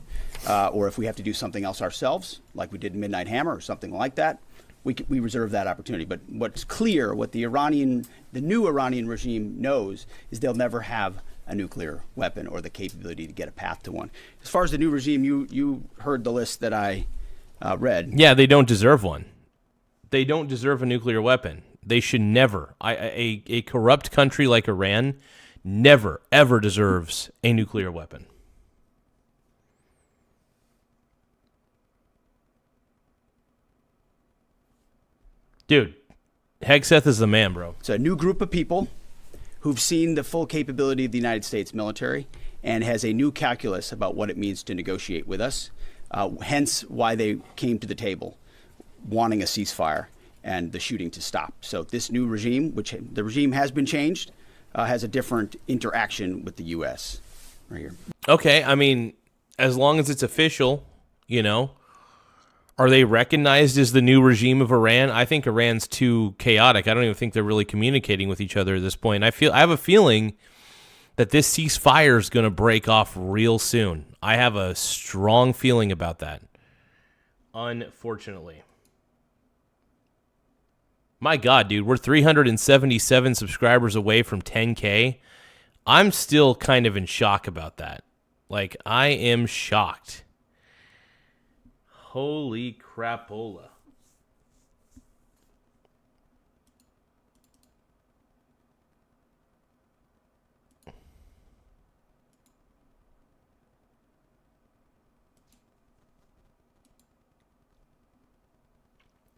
Speaker 2: Or if we have to do something else ourselves, like we did in Midnight Hammer or something like that, we reserve that opportunity. But what's clear, what the new Iranian regime knows, is they'll never have a nuclear weapon or the capability to get a path to one. As far as the new regime, you heard the list that I read.
Speaker 1: Yeah, they don't deserve one. They don't deserve a nuclear weapon. They should never. A corrupt country like Iran never, ever deserves a nuclear weapon.
Speaker 3: Dude, Hegseth is the man, bro.
Speaker 2: It's a new group of people who've seen the full capability of the United States military and has a new calculus about what it means to negotiate with us, hence why they came to the table wanting a ceasefire and the shooting to stop. So this new regime, which the regime has been changed, has a different interaction with the U.S. right here.
Speaker 3: Okay, I mean, as long as it's official, you know, are they recognized as the new regime of Iran? I think Iran's too chaotic. I don't even think they're really communicating with each other at this point. I have a feeling that this ceasefire is going to break off real soon. I have a strong feeling about that. Unfortunately. My God, dude, we're 377 subscribers away from 10K. I'm still kind of in shock about that. Like, I am shocked. Holy crapola.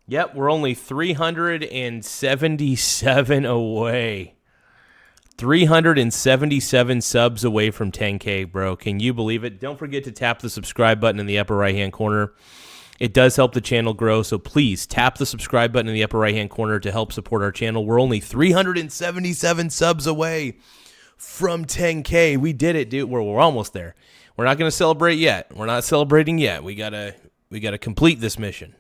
Speaker 3: Yep, we're only 377 away. 377 subs away from 10K, bro. Can you believe it? Don't forget to tap the subscribe button in the upper right-hand corner. It does help the channel grow, so please tap the subscribe button in the upper right-hand corner to help support our channel. We're only 377 subs away from 10K. We did it, dude. We're almost there. We're not going to celebrate yet. We're not celebrating yet. We gotta complete this mission.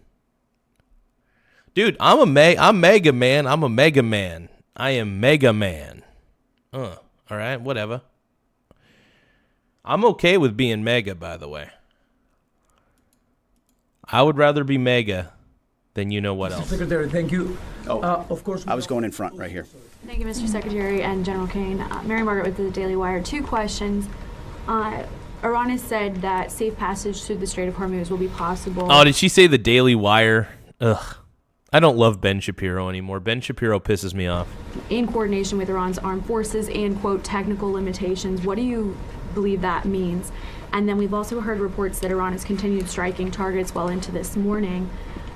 Speaker 3: Dude, I'm Mega Man. I'm a Mega Man. I am Mega Man. All right, whatever. I'm okay with being Mega, by the way. I would rather be Mega than you know what else.
Speaker 8: Secretary, thank you.
Speaker 2: Of course. I was going in front right here.
Speaker 9: Thank you, Mr. Secretary and General Kane. Mary Margaret with the Daily Wire. 2 questions. Iran has said that safe passage through the Strait of Hormuz will be possible.
Speaker 3: Oh, did she say the Daily Wire? Ugh. I don't love Ben Shapiro anymore. Ben Shapiro pisses me off.
Speaker 9: In coordination with Iran's armed forces and, quote, technical limitations. What do you believe that means? And then we've also heard reports that Iran has continued striking targets well into this morning.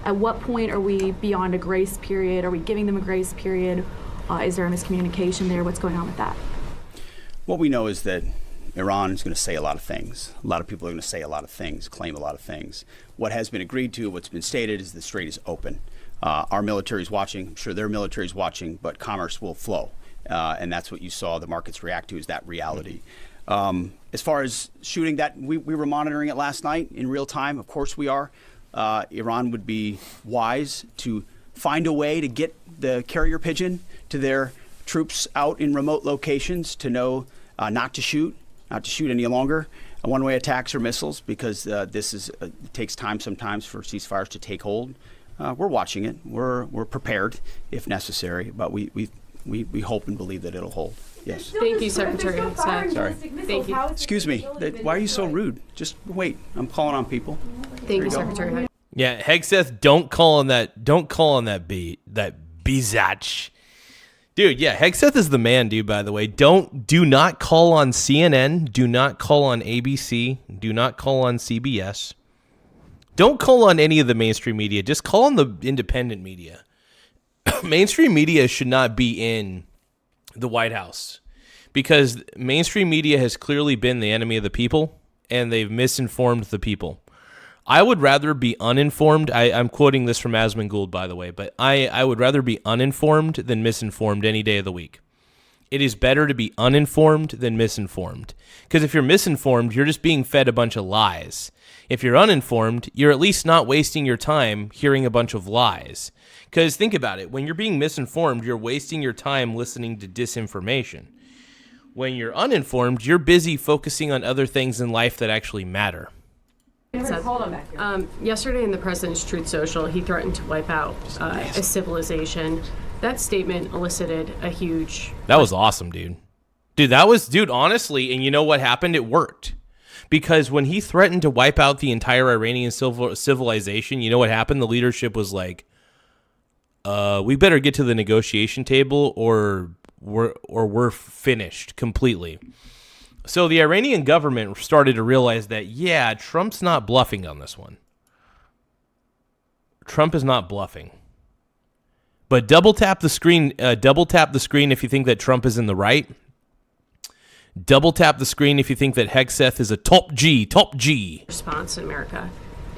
Speaker 9: At what point are we beyond a grace period? Are we giving them a grace period? Is there a miscommunication there? What's going on with that?
Speaker 2: What we know is that Iran is going to say a lot of things. A lot of people are going to say a lot of things, claim a lot of things. What has been agreed to, what's been stated, is the strait is open. Our military is watching. I'm sure their military is watching, but commerce will flow. And that's what you saw the markets react to, is that reality. As far as shooting, that we were monitoring it last night in real time. Of course we are. Iran would be wise to find a way to get the carrier pigeon to their troops out in remote locations to know not to shoot any longer one-way attacks or missiles, because it takes time sometimes for ceasefires to take hold. We're watching it. We're prepared if necessary, but we hope and believe that it'll hold. Yes.
Speaker 10: Thank you, Secretary.
Speaker 2: Sorry.
Speaker 10: Thank you.
Speaker 2: Excuse me. Why are you so rude? Just wait. I'm calling on people.
Speaker 10: Thank you, Secretary.
Speaker 3: Yeah, Hegseth, don't call on that Bizach. Dude, yeah, Hegseth is the man, dude, by the way. Do not call on CNN, do not call on ABC, do not call on CBS. Don't call on any of the mainstream media. Just call on the independent media. Mainstream media should not be in the White House, because mainstream media has clearly been the enemy of the people, and they've misinformed the people. I would rather be uninformed. I'm quoting this from Asman Gould, by the way, but I would rather be uninformed than misinformed any day of the week. It is better to be uninformed than misinformed, because if you're misinformed, you're just being fed a bunch of lies. If you're uninformed, you're at least not wasting your time hearing a bunch of lies. Because think about it. When you're being misinformed, you're wasting your time listening to disinformation. When you're uninformed, you're busy focusing on other things in life that actually matter.
Speaker 10: Yesterday in the President's Truth Social, he threatened to wipe out a civilization. That statement elicited a huge...
Speaker 3: That was awesome, dude. Dude, honestly, and you know what happened? It worked. Because when he threatened to wipe out the entire Iranian civilization, you know what happened? The leadership was like, we better get to the negotiation table or we're finished completely. So the Iranian government started to realize that, yeah, Trump's not bluffing on this one. Trump is not bluffing. But double tap the screen. Double tap the screen if you think that Trump is in the right. Double tap the screen if you think that Hegseth is a top G.
Speaker 10: Response in America.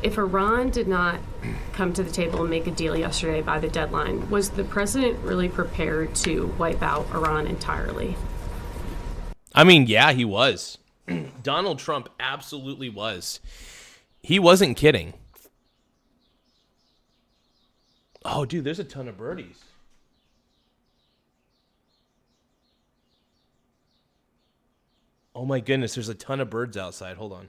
Speaker 10: If Iran did not come to the table and make a deal yesterday by the deadline, was the president really prepared to wipe out Iran entirely?
Speaker 3: I mean, yeah, he was. Donald Trump absolutely was. He wasn't kidding. Oh, dude, there's a ton of birdies. Oh my goodness, there's a ton of birds outside. Hold on.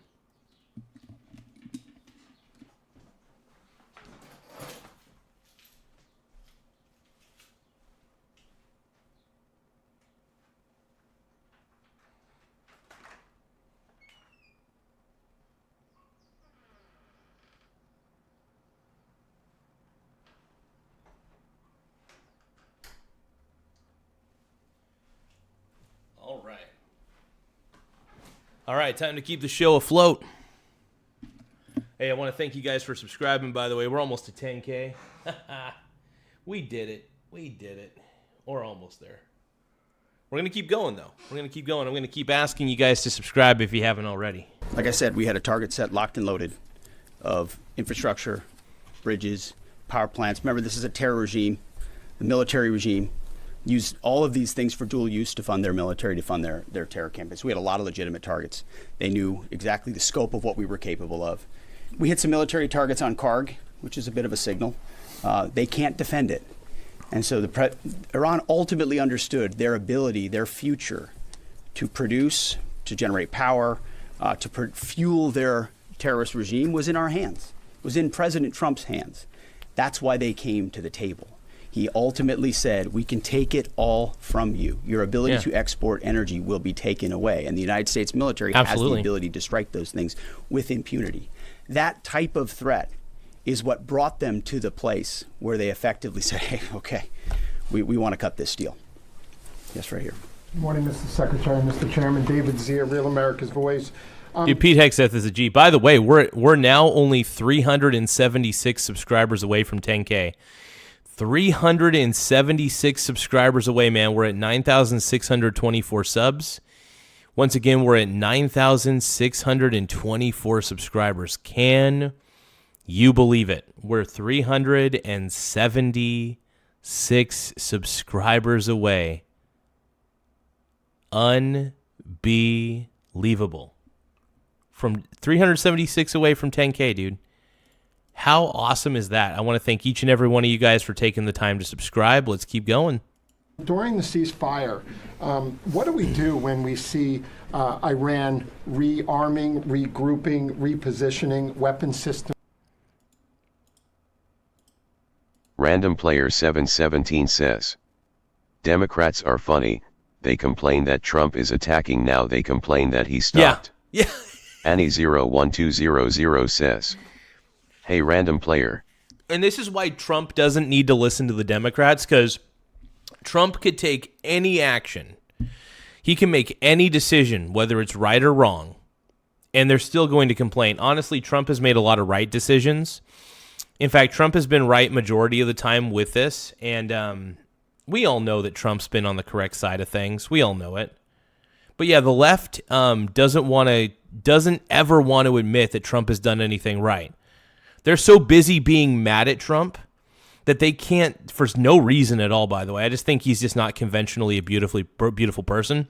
Speaker 3: All right, time to keep the show afloat. Hey, I want to thank you guys for subscribing, by the way. We're almost to 10K. We did it. We're almost there. We're going to keep going, though. I'm going to keep asking you guys to subscribe if you haven't already.
Speaker 2: Like I said, we had a target set locked and loaded of infrastructure, bridges, power plants. Remember, this is a terror regime, the military regime. Used all of these things for dual use to fund their military, to fund their terror campaigns. We had a lot of legitimate targets. They knew exactly the scope of what we were capable of. We hit some military targets on Karg, which is a bit of a signal. They can't defend it. And so Iran ultimately understood their ability, their future, to produce, to generate power, to fuel their terrorist regime was in our hands, was in President Trump's hands. That's why they came to the table. He ultimately said, we can take it all from you. Your ability to export energy will be taken away. And the United States military has the ability to strike those things with impunity. That type of threat is what brought them to the place where they effectively said, hey, okay, we want to cut this deal. Yes, right here.
Speaker 8: Good morning, Mr. Secretary, Mr. Chairman. David Zier, Real America's Voice.
Speaker 3: Dude, Pete Hegseth is a G. By the way, we're now only 376 subscribers away from 10K. 376 subscribers away, man. We're at 9,624 subs. Once again, we're at 9,624 subscribers. Can you believe it? We're 376 subscribers away. Unbelievable. From 376 away from 10K, dude. How awesome is that? I want to thank each and every one of you guys for taking the time to subscribe. Let's keep going.
Speaker 8: During the ceasefire, what do we do when we see Iran rearming, regrouping, repositioning weapon systems?
Speaker 4: Random Player 717 says, Democrats are funny. They complain that Trump is attacking, now they complain that he stopped.
Speaker 3: Yeah.
Speaker 4: Annie01200 says, hey, Random Player.
Speaker 3: And this is why Trump doesn't need to listen to the Democrats, because Trump could take any action. He can make any decision, whether it's right or wrong, and they're still going to complain. Honestly, Trump has made a lot of right decisions. In fact, Trump has been right majority of the time with this, and we all know that Trump's been on the correct side of things. We all know it. But yeah, the left doesn't ever want to admit that Trump has done anything right. They're so busy being mad at Trump that they can't, for no reason at all, by the way. I just think he's just not conventionally a beautiful person,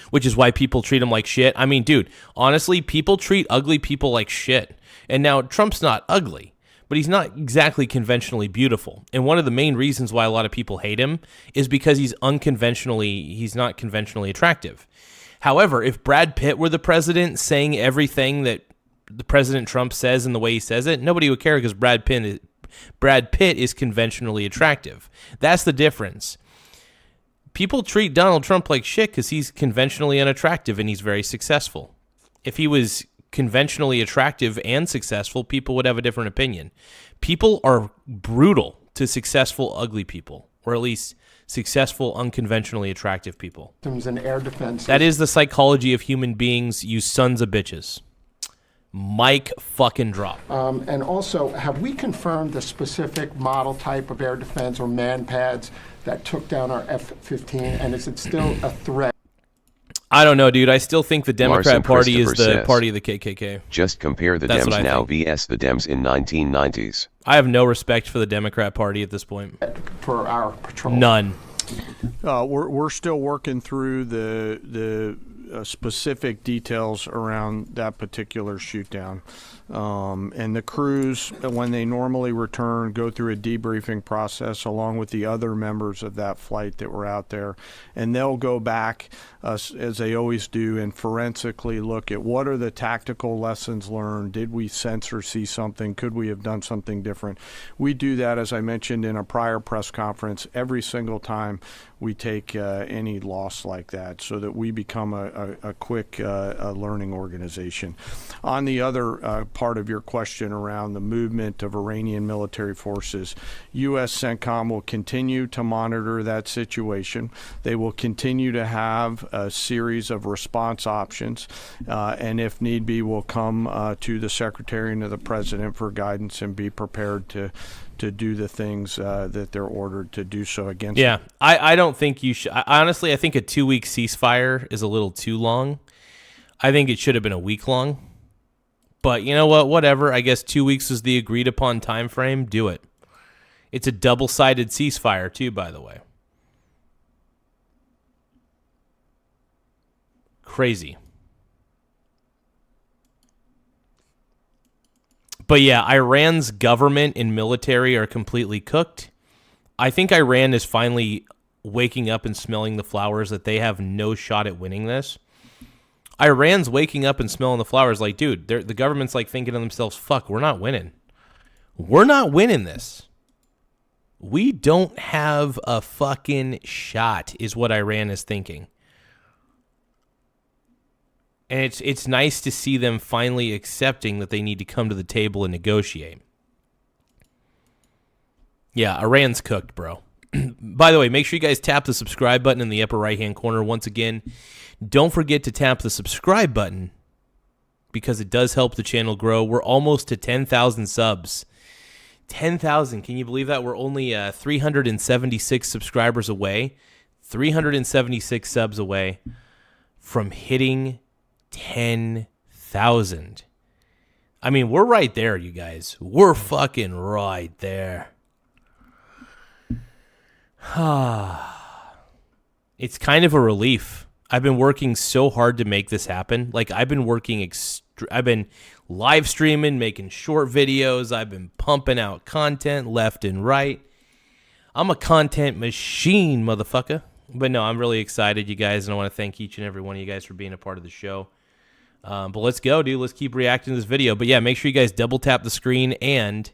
Speaker 3: which is why people treat him like shit. I mean, dude, honestly, people treat ugly people like shit. And now Trump's not ugly, but he's not exactly conventionally beautiful. And one of the main reasons why a lot of people hate him is because he's not conventionally attractive. However, if Brad Pitt were the president saying everything that the President Trump says and the way he says it, nobody would care, because Brad Pitt is conventionally attractive. That's the difference. People treat Donald Trump like shit because he's conventionally unattractive and he's very successful. If he was conventionally attractive and successful, people would have a different opinion. People are brutal to successful ugly people, or at least successful unconventionally attractive people.
Speaker 8: And air defense.
Speaker 3: That is the psychology of human beings, you sons of bitches. Mic fucking drop.
Speaker 8: And also, have we confirmed the specific model type of air defense or man pads that took down our F-15, and is it still a threat?
Speaker 3: I don't know, dude. I still think the Democrat Party is the
Speaker 4: says,
Speaker 3: party of the KKK.
Speaker 4: Just compare the Dems now vs the Dems in 1990s.
Speaker 3: I have no respect for the Democrat Party at this point.
Speaker 8: For our patrol?
Speaker 3: None.
Speaker 5: We're still working through the specific details around that particular shoot down. And the crews, when they normally return, go through a debriefing process along with the other members of that flight that were out there. And they'll go back, as they always do, and forensically look at what are the tactical lessons learned. Did we sense or see something? Could we have done something different? We do that, as I mentioned in a prior press conference, every single time we take any loss like that, so that we become a quick learning organization. On the other part of your question around the movement of Iranian military forces, U.S. CENTCOM will continue to monitor that situation. They will continue to have a series of response options, and if need be, will come to the Secretary and to the President for guidance and be prepared to do the things that they're ordered to do so against.
Speaker 3: Yeah, I don't think you should. Honestly, I think a 2-week ceasefire is a little too long. I think it should have been a week long. But you know what? Whatever. I guess 2 weeks is the agreed upon time frame. Do it. It's a double-sided ceasefire too, by the way. Crazy. But yeah, Iran's government and military are completely cooked. I think Iran is finally waking up and smelling the flowers that they have no shot at winning this. Iran's waking up and smelling the flowers like, dude, the government's like thinking to themselves, fuck, we're not winning. We're not winning this. We don't have a fucking shot, is what Iran is thinking. And it's nice to see them finally accepting that they need to come to the table and negotiate. Yeah, Iran's cooked, bro. By the way, make sure you guys tap the subscribe button in the upper right-hand corner. Once again, don't forget to tap the subscribe button because it does help the channel grow. We're almost to 10,000 subs. 10,000. Can you believe that? We're only 376 subscribers away. 376 subs away from hitting 10,000. I mean, we're right there, you guys. We're fucking right there. It's kind of a relief. I've been working so hard to make this happen. Like, I've been working I've been live streaming, making short videos. I've been pumping out content left and right. I'm a content machine, motherfucker. But no, I'm really excited, you guys, and I want to thank each and every one of you guys for being a part of the show. But let's go, dude. Let's keep reacting to this video. But yeah, make sure you guys double tap the screen and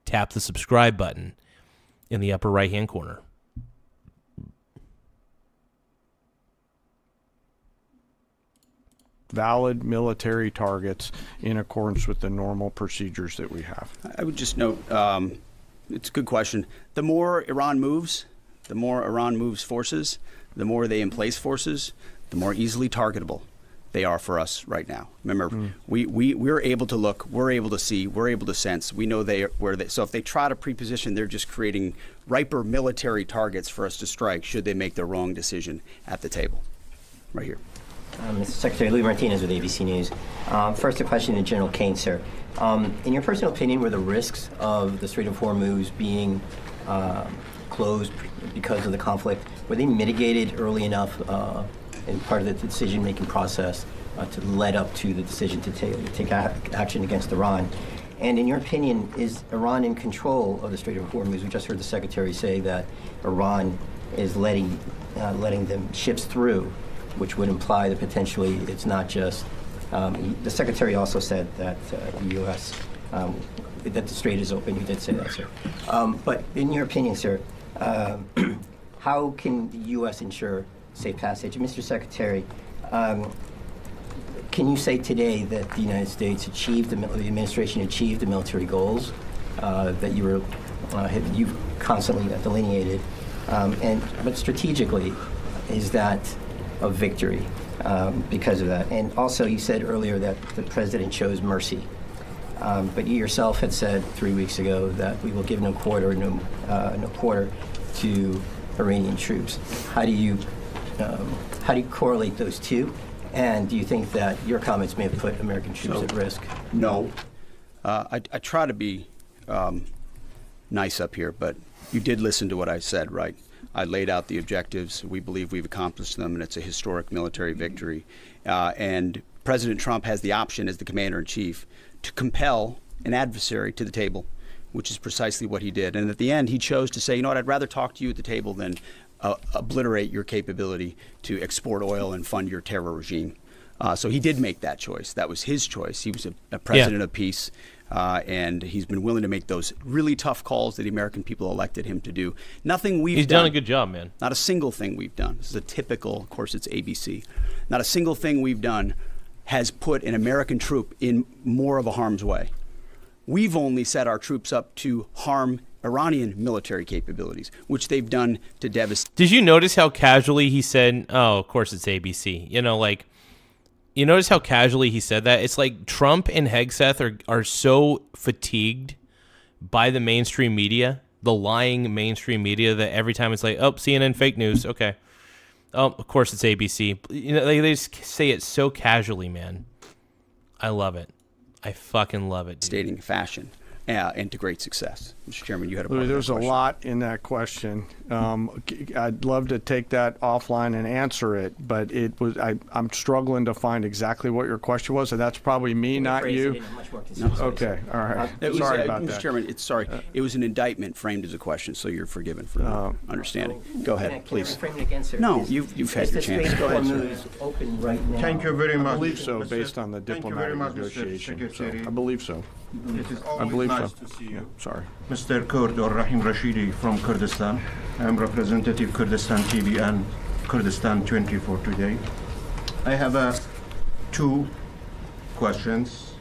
Speaker 3: tap the subscribe button in the upper right-hand corner.
Speaker 5: Valid military targets in accordance with the normal procedures that we have.
Speaker 2: I would just note, it's a good question. The more Iran moves forces, the more they emplace forces, the more easily targetable they are for us right now. Remember, we're able to look, we're able to see, we're able to sense. We know so if they try to preposition, they're just creating riper military targets for us to strike should they make the wrong decision at the table. Right here.
Speaker 11: Mr. Secretary, Louis Martinez with ABC News. First, a question to General Kane, sir. In your personal opinion, were the risks of the Strait of Hormuz being closed because of the conflict, were they mitigated early enough in part of the decision-making process to lead up to the decision to take action against Iran? And in your opinion, is Iran in control of the Strait of Hormuz? We just heard the Secretary say that Iran is letting the ships through, which would imply that potentially it's not just, the Secretary also said that the U.S., that the strait is open. You did say that, sir. But in your opinion, sir, how can the U.S. ensure safe passage? Mr. Secretary, can you say today that the United States achieved, the administration achieved the military goals that you've constantly delineated? But strategically, is that of victory because of that. And also, you said earlier that the president chose mercy. But you yourself had said 3 weeks ago that we will give no quarter to Iranian troops. How do you correlate those two? And do you think that your comments may have put American troops at risk?
Speaker 2: No. I try to be nice up here, but you did listen to what I said, right? I laid out the objectives. We believe we've accomplished them, and it's a historic military victory. And President Trump has the option as the commander-in-chief to compel an adversary to the table, which is precisely what he did. And at the end, he chose to say, you know what, I'd rather talk to you at the table than obliterate your capability to export oil and fund your terror regime. So he did make that choice. That was his choice. He was a president of peace, and he's been willing to make those really tough calls that the American people elected him to do. Nothing we've done.
Speaker 3: He's done a good job, man.
Speaker 2: Not a single thing we've done. This is a typical, of course, it's ABC. Not a single thing we've done has put an American troop in more of a harm's way. We've only set our troops up to harm Iranian military capabilities, which they've done to devastate.
Speaker 3: Did you notice how casually he said, oh, of course it's ABC? You know, like, you notice how casually he said that? It's like Trump and Hegseth are so fatigued by the mainstream media, the lying mainstream media, that every time it's like, oh, CNN fake news. Okay. Oh, of course it's ABC. You know, they just say it so casually, man. I love it. I fucking love it, dude.
Speaker 2: Stating fashion and to great success. Mr. Chairman, you had a part of that
Speaker 5: There's a
Speaker 2: question.
Speaker 5: lot in that question. I'd love to take that offline and answer it, but I'm struggling to find exactly what your question was, and that's probably me, not you. Okay, all right. Sorry about
Speaker 2: Mr.
Speaker 5: that.
Speaker 2: Chairman, it was an indictment framed as a question, so you're forgiven for not understanding. Go ahead, please.
Speaker 11: Can I reframe it again, sir?
Speaker 2: No,
Speaker 11: Is-
Speaker 2: you've had
Speaker 11: is
Speaker 2: your
Speaker 11: the
Speaker 2: chance.
Speaker 11: Strait
Speaker 2: Go
Speaker 11: of
Speaker 2: ahead, sir.
Speaker 11: Hormuz open right now?
Speaker 12: Thank you very
Speaker 5: I
Speaker 12: much.
Speaker 5: believe so,
Speaker 12: Mr.
Speaker 5: based on the
Speaker 12: Thank you very
Speaker 5: diplomatic
Speaker 12: much, Mr.
Speaker 5: negotiation. So
Speaker 12: Secretary.
Speaker 5: I believe so.
Speaker 12: It is
Speaker 5: I
Speaker 12: always
Speaker 5: believe
Speaker 12: nice
Speaker 5: so.
Speaker 12: to see
Speaker 5: Yeah,
Speaker 12: you.
Speaker 5: sorry.
Speaker 12: Mr. Kurd or Rahim Rashidi from Kurdistan. I am representative Kurdistan TV and Kurdistan 24 today. I have two questions.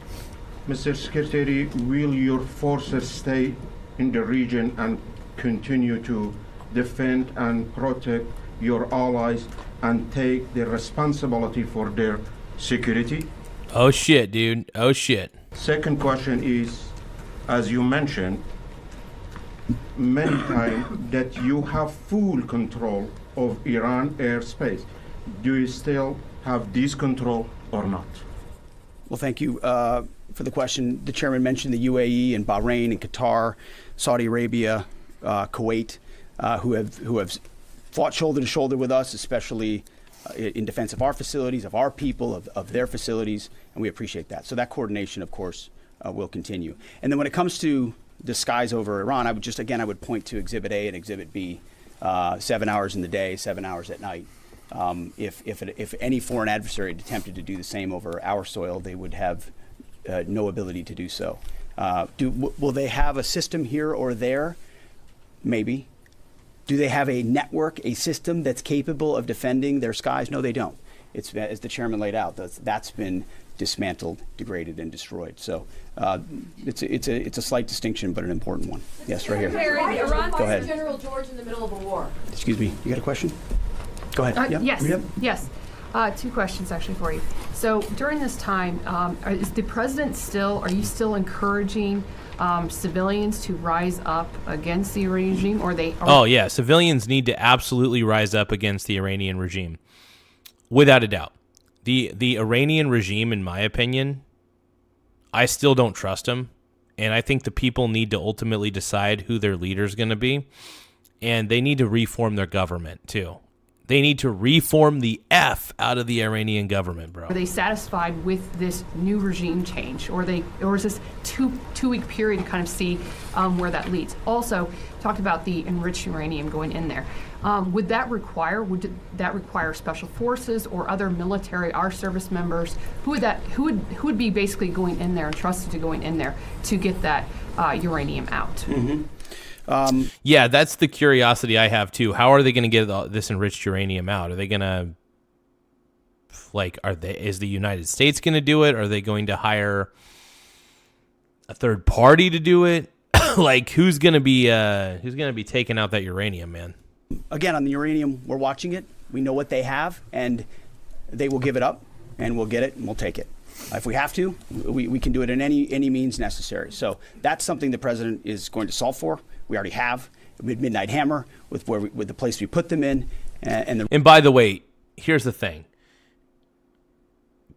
Speaker 12: Mr. Secretary, will your forces stay in the region and continue to defend and protect your allies and take the responsibility for their security?
Speaker 3: Oh, shit, dude. Oh, shit.
Speaker 12: Second question is, as you mentioned many times, that you have full control of Iran airspace. Do you still have this control or not?
Speaker 2: Well, thank you for the question. The chairman mentioned the UAE and Bahrain and Qatar, Saudi Arabia, Kuwait, who have fought shoulder to shoulder with us, especially in defense of our facilities, of our people, of their facilities, and we appreciate that. So that coordination, of course, will continue. And then when it comes to the skies over Iran, I would point to Exhibit A and Exhibit B, 7 hours in the day, 7 hours at night. If any foreign adversary had attempted to do the same over our soil, they would have no ability to do so. Will they have a system here or there? Maybe. Do they have a network, a system that's capable of defending their skies? No, they don't. It's, as the chairman laid out, that's been dismantled, degraded, and destroyed. So it's a slight distinction, but an important one. Yes, right here. Go ahead.
Speaker 13: General George in the middle of a war.
Speaker 2: Excuse me. You got a question? Go ahead. Yep.
Speaker 13: Yes.
Speaker 2: Yep.
Speaker 13: Yes. Two questions actually for you. So during this time, is the president are you still encouraging civilians to rise up against the Iranian regime, or they?
Speaker 3: Oh, yeah. Civilians need to absolutely rise up against the Iranian regime. Without a doubt. The Iranian regime, in my opinion, I still don't trust them. And I think the people need to ultimately decide who their leader is going to be. And they need to reform their government, too. They need to reform the F out of the Iranian government, bro.
Speaker 13: Are they satisfied with this new regime change, or is this two-week period to kind of see where that leads? Also, talked about the enriched uranium going in there. Would that require special forces or other military, our service members? Who would be basically going in there and trusted to going in there to get that uranium out?
Speaker 2: Mm-hmm.
Speaker 3: Yeah, that's the curiosity I have too. How are they going to get this enriched uranium out? Are they going to, is the United States going to do it? Are they going to hire a third party to do it? Who's going to be taking out that uranium, man?
Speaker 2: Again, on the uranium, we're watching it. We know what they have, and they will give it up, and we'll get it, and we'll take it. If we have to, we can do it in any means necessary. So that's something the president is going to solve for. We already have Midnight Hammer with the place we put them in,
Speaker 3: and by the way, here's the thing.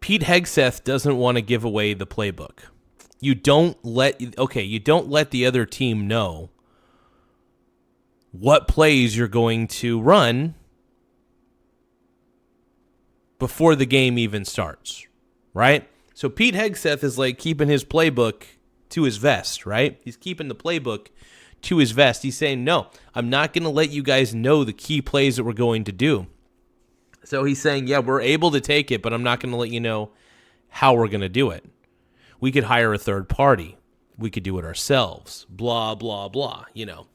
Speaker 3: Pete Hegseth doesn't want to give away the playbook. You don't let the other team know what plays you're going to run before the game even starts, right? So Pete Hegseth is like keeping his playbook to his vest, right? He's keeping the playbook to his vest. He's saying, no, I'm not going to let you guys know the key plays that we're going to do. So he's saying, yeah, we're able to take it, but I'm not going to let you know how we're going to do it. We could hire a third party. We could do it ourselves. Blah, blah, blah, you know.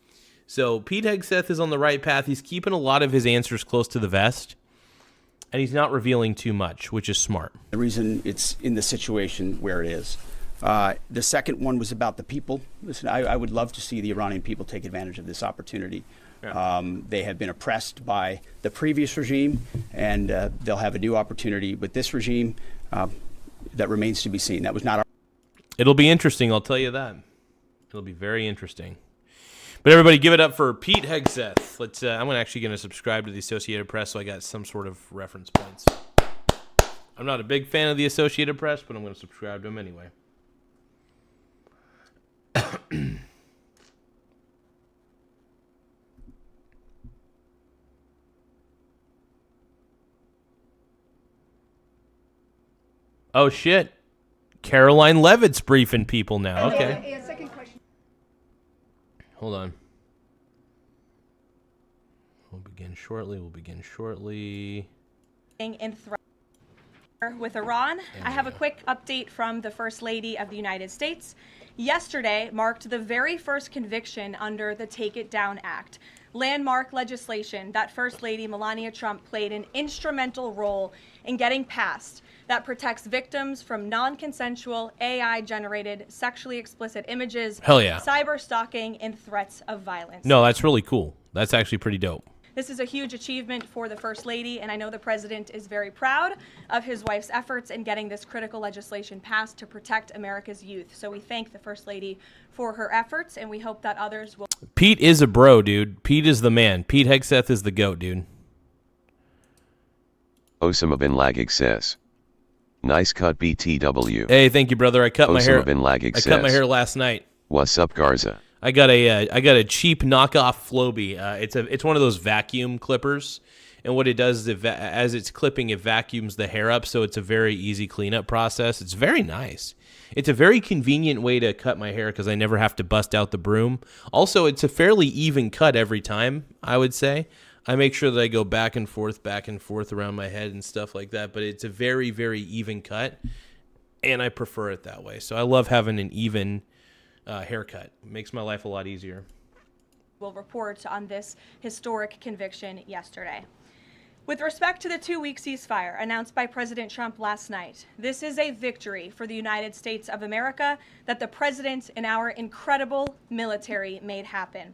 Speaker 3: So Pete Hegseth is on the right path. He's keeping a lot of his answers close to the vest. And he's not revealing too much, which is smart.
Speaker 2: The reason it's in the situation where it is. The second one was about the people. Listen, I would love to see the Iranian people take advantage of this opportunity. Yeah. They have been oppressed by the previous regime, and they'll have a new opportunity with this regime that remains to be seen. That was not our...
Speaker 3: It'll be interesting, I'll tell you that. It'll be very interesting. But everybody, give it up for Pete Hegseth. I'm actually going to subscribe to the Associated Press, so I got some sort of reference points. I'm not a big fan of the Associated Press, but I'm going to subscribe to them anyway. Oh, shit. Caroline Levitt's briefing people now. Okay. Hold on. We'll begin shortly.
Speaker 14: In with Iran, I have a quick update from the First Lady of the United States. Yesterday marked the very first conviction under the Take It Down Act, landmark legislation that First Lady Melania Trump played an instrumental role in getting passed, that protects victims from non-consensual AI-generated sexually explicit images,
Speaker 3: hell yeah,
Speaker 14: cyber stalking, and threats of violence.
Speaker 3: No, that's really cool. That's actually pretty dope.
Speaker 14: This is a huge achievement for the First Lady, and I know the President is very proud of his wife's efforts in getting this critical legislation passed to protect America's youth. So we thank the First Lady for her efforts, and we hope that others will...
Speaker 3: Pete is a bro, dude. Pete is the man. Pete Hegseth is the GOAT, dude.
Speaker 4: Osama bin Laden says, nice cut BTW.
Speaker 3: Hey, thank you, brother. I cut my hair.
Speaker 4: Bin Laden
Speaker 3: I cut my hair last night.
Speaker 4: What's up, Garza?
Speaker 3: I got a cheap knockoff Flowbee. It's one of those vacuum clippers, and what it does is as it's clipping, it vacuums the hair up, so it's a very easy cleanup process. It's very nice. It's a very convenient way to cut my hair because I never have to bust out the broom. Also, it's a fairly even cut every time, I would say. I make sure that I go back and forth around my head and stuff like that, but it's a very, very even cut, and I prefer it that way. So I love having an even haircut. It makes my life a lot easier.
Speaker 14: Will report on this historic conviction yesterday. With respect to the 2-week ceasefire announced by President Trump last night, this is a victory for the United States of America that the President and our incredible military made happen.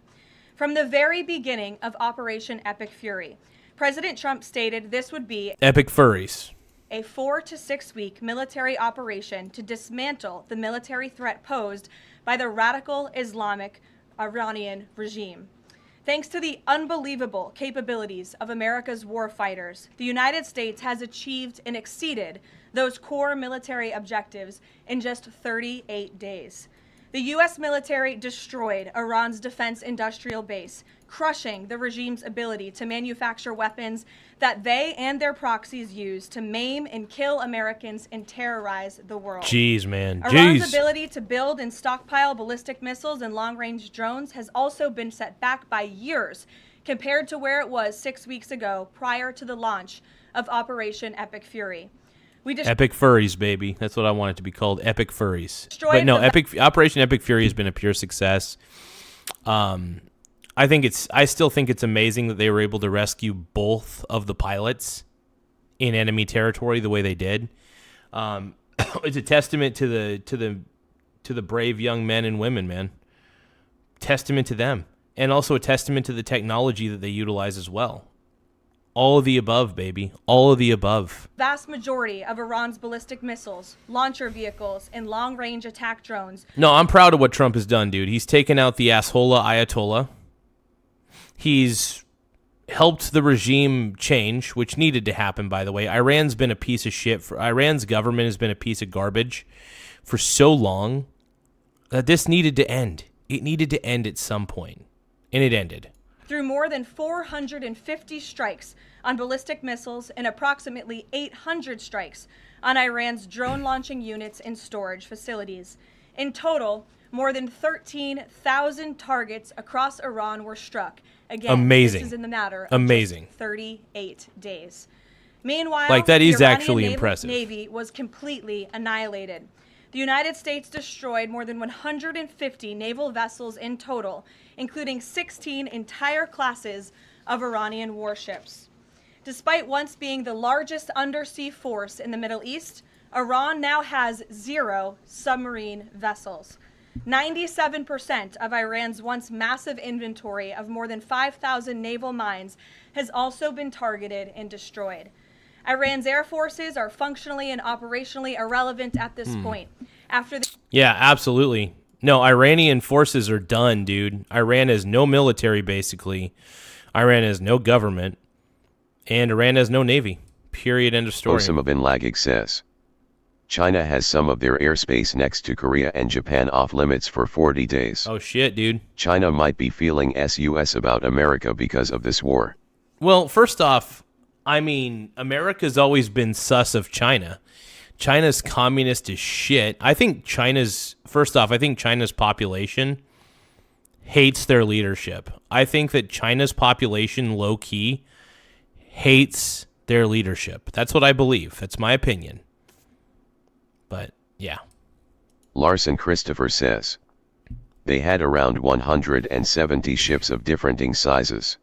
Speaker 14: From the very beginning of Operation Epic Fury, President Trump stated this would be
Speaker 3: Epic Furries,
Speaker 14: a 4 to 6 week military operation to dismantle the military threat posed by the radical Islamic Iranian regime. Thanks to the unbelievable capabilities of America's war fighters, the United States has achieved and exceeded those core military objectives in just 38 days. The U.S. military destroyed Iran's defense industrial base, crushing the regime's ability to manufacture weapons that they and their proxies use to maim and kill Americans and terrorize the world.
Speaker 3: Jeez, man.
Speaker 14: Iran's ability to build and stockpile ballistic missiles and long-range drones has also been set back by years compared to where it was 6 weeks ago prior to the launch of Operation Epic Fury.
Speaker 3: Epic Furries, baby. That's what I want it to be called, Epic Furries. But no, Operation Epic Fury has been a pure success. I still think it's amazing that they were able to rescue both of the pilots in enemy territory the way they did. It's a testament to the brave young men and women, man. Testament to them, and also a testament to the technology that they utilize as well. All of the above, baby. All of the above.
Speaker 14: Vast majority of Iran's ballistic missiles, launcher vehicles, and long-range attack drones.
Speaker 3: No, I'm proud of what Trump has done, dude. He's taken out the asshola Ayatollah. He's helped the regime change, which needed to happen, by the way. Iran's been a piece of shit. Iran's government has been a piece of garbage for so long that this needed to end. It needed to end at some point, and it ended.
Speaker 14: Through more than 450 strikes on ballistic missiles and approximately 800 strikes on Iran's drone launching units and storage facilities. In total, more than 13,000 targets across Iran were struck. Again,
Speaker 3: amazing.
Speaker 14: This is in the matter of
Speaker 3: amazing.
Speaker 14: Just 38 days. Meanwhile,
Speaker 3: like that is
Speaker 14: the Iranian
Speaker 3: actually impressive.
Speaker 14: Navy was completely annihilated. The United States destroyed more than 150 naval vessels in total, including 16 entire classes of Iranian warships. Despite once being the largest undersea force in the Middle East, Iran now has 0 submarine vessels. 97% of Iran's once massive inventory of more than 5,000 naval mines has also been targeted and destroyed. Iran's air forces are functionally and operationally irrelevant at this point.
Speaker 3: Yeah, absolutely. No, Iranian forces are done, dude. Iran has no military, basically. Iran has no government. And Iran has no navy. Period. End of story.
Speaker 4: Osama bin Laden says, China has some of their airspace next to Korea and Japan off limits for 40 days.
Speaker 3: Oh, shit, dude.
Speaker 4: China might be feeling sus about America because of this war.
Speaker 3: Well, first off, I mean, America's always been sus of China. China's communist as shit. I think China's population hates their leadership. I think that China's population, low-key, hates their leadership. That's what I believe. That's my opinion. But, yeah.
Speaker 4: Larson Christopher says, they had around 170 ships of differing sizes.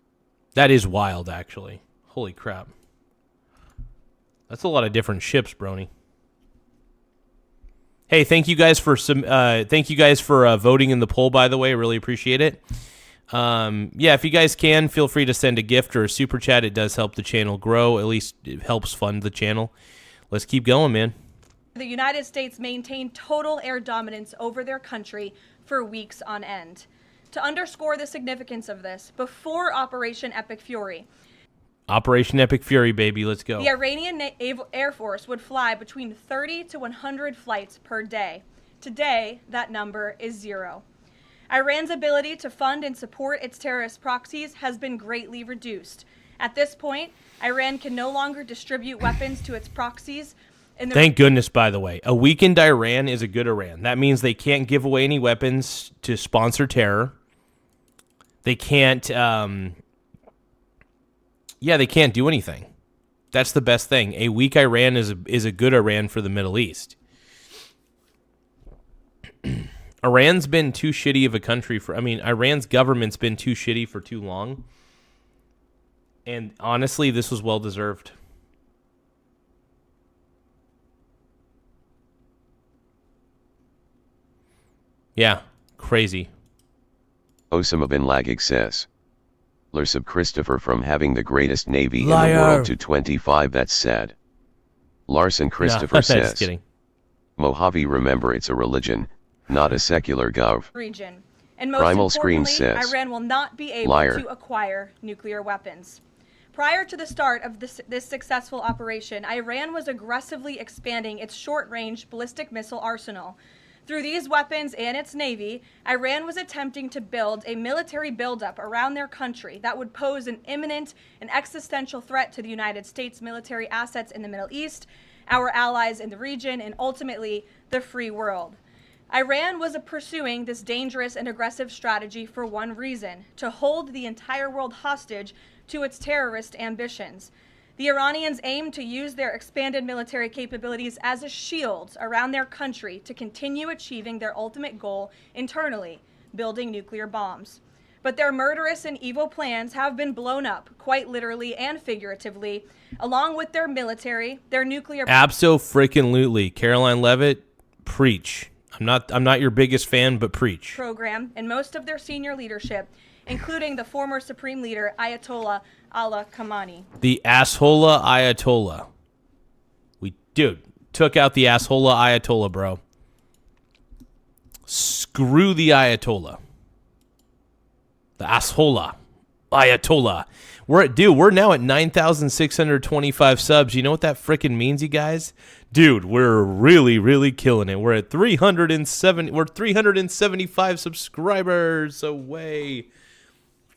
Speaker 3: That is wild, actually. Holy crap. That's a lot of different ships, Brony. Hey, thank you guys for voting in the poll, by the way. Really appreciate it. Yeah, if you guys can, feel free to send a gift or a super chat. It does help the channel grow. At least it helps fund the channel. Let's keep going, man.
Speaker 14: The United States maintained total air dominance over their country for weeks on end. To underscore the significance of this, before Operation Epic Fury,
Speaker 3: Operation Epic Fury, baby, let's go.
Speaker 14: the Iranian Air Force would fly between 30 to 100 flights per day. Today, that number is 0. Iran's ability to fund and support its terrorist proxies has been greatly reduced. At this point, Iran can no longer distribute weapons to its proxies.
Speaker 3: Thank goodness, by the way. A weakened Iran is a good Iran. That means they can't give away any weapons to sponsor terror. They can't, they can't do anything. That's the best thing. A weak Iran is a good Iran for the Middle East. Iran's been too shitty of a country Iran's government's been too shitty for too long. And honestly, this was well deserved. Yeah, crazy.
Speaker 4: Osama bin Laden says, Lursub Christopher from having the greatest navy
Speaker 3: Liar.
Speaker 4: in the world to 25, that's sad. Larson Christopher says,
Speaker 3: just kidding.
Speaker 4: Mojave, remember it's a religion, not a secular gov.
Speaker 14: Region. And most
Speaker 4: Primal
Speaker 14: importantly,
Speaker 4: Scream says,
Speaker 14: Iran will not be able
Speaker 4: liar.
Speaker 14: to acquire nuclear weapons. Prior to the start of this successful operation, Iran was aggressively expanding its short-range ballistic missile arsenal. Through these weapons and its navy, Iran was attempting to build a military buildup around their country that would pose an imminent and existential threat to the United States military assets in the Middle East, our allies in the region, and ultimately the free world. Iran was pursuing this dangerous and aggressive strategy for one reason: to hold the entire world hostage to its terrorist ambitions. The Iranians aim to use their expanded military capabilities as a shield around their country to continue achieving their ultimate goal internally, building nuclear bombs. But their murderous and evil plans have been blown up, quite literally and figuratively, along with their military, their nuclear...
Speaker 3: Abso-freaking-lutely. Caroline Leavitt, preach. I'm not your biggest fan, but preach.
Speaker 14: Program and most of their senior leadership, including the former Supreme Leader Ayatollah Ali Khamenei.
Speaker 3: The asshole Ayatollah. Dude, took out the asshole Ayatollah, bro. Screw the Ayatollah. The asshole Ayatollah. We're now at 9,625 subs. You know what that freaking means, you guys? Dude, we're really, really killing it. We're at 375 subscribers away.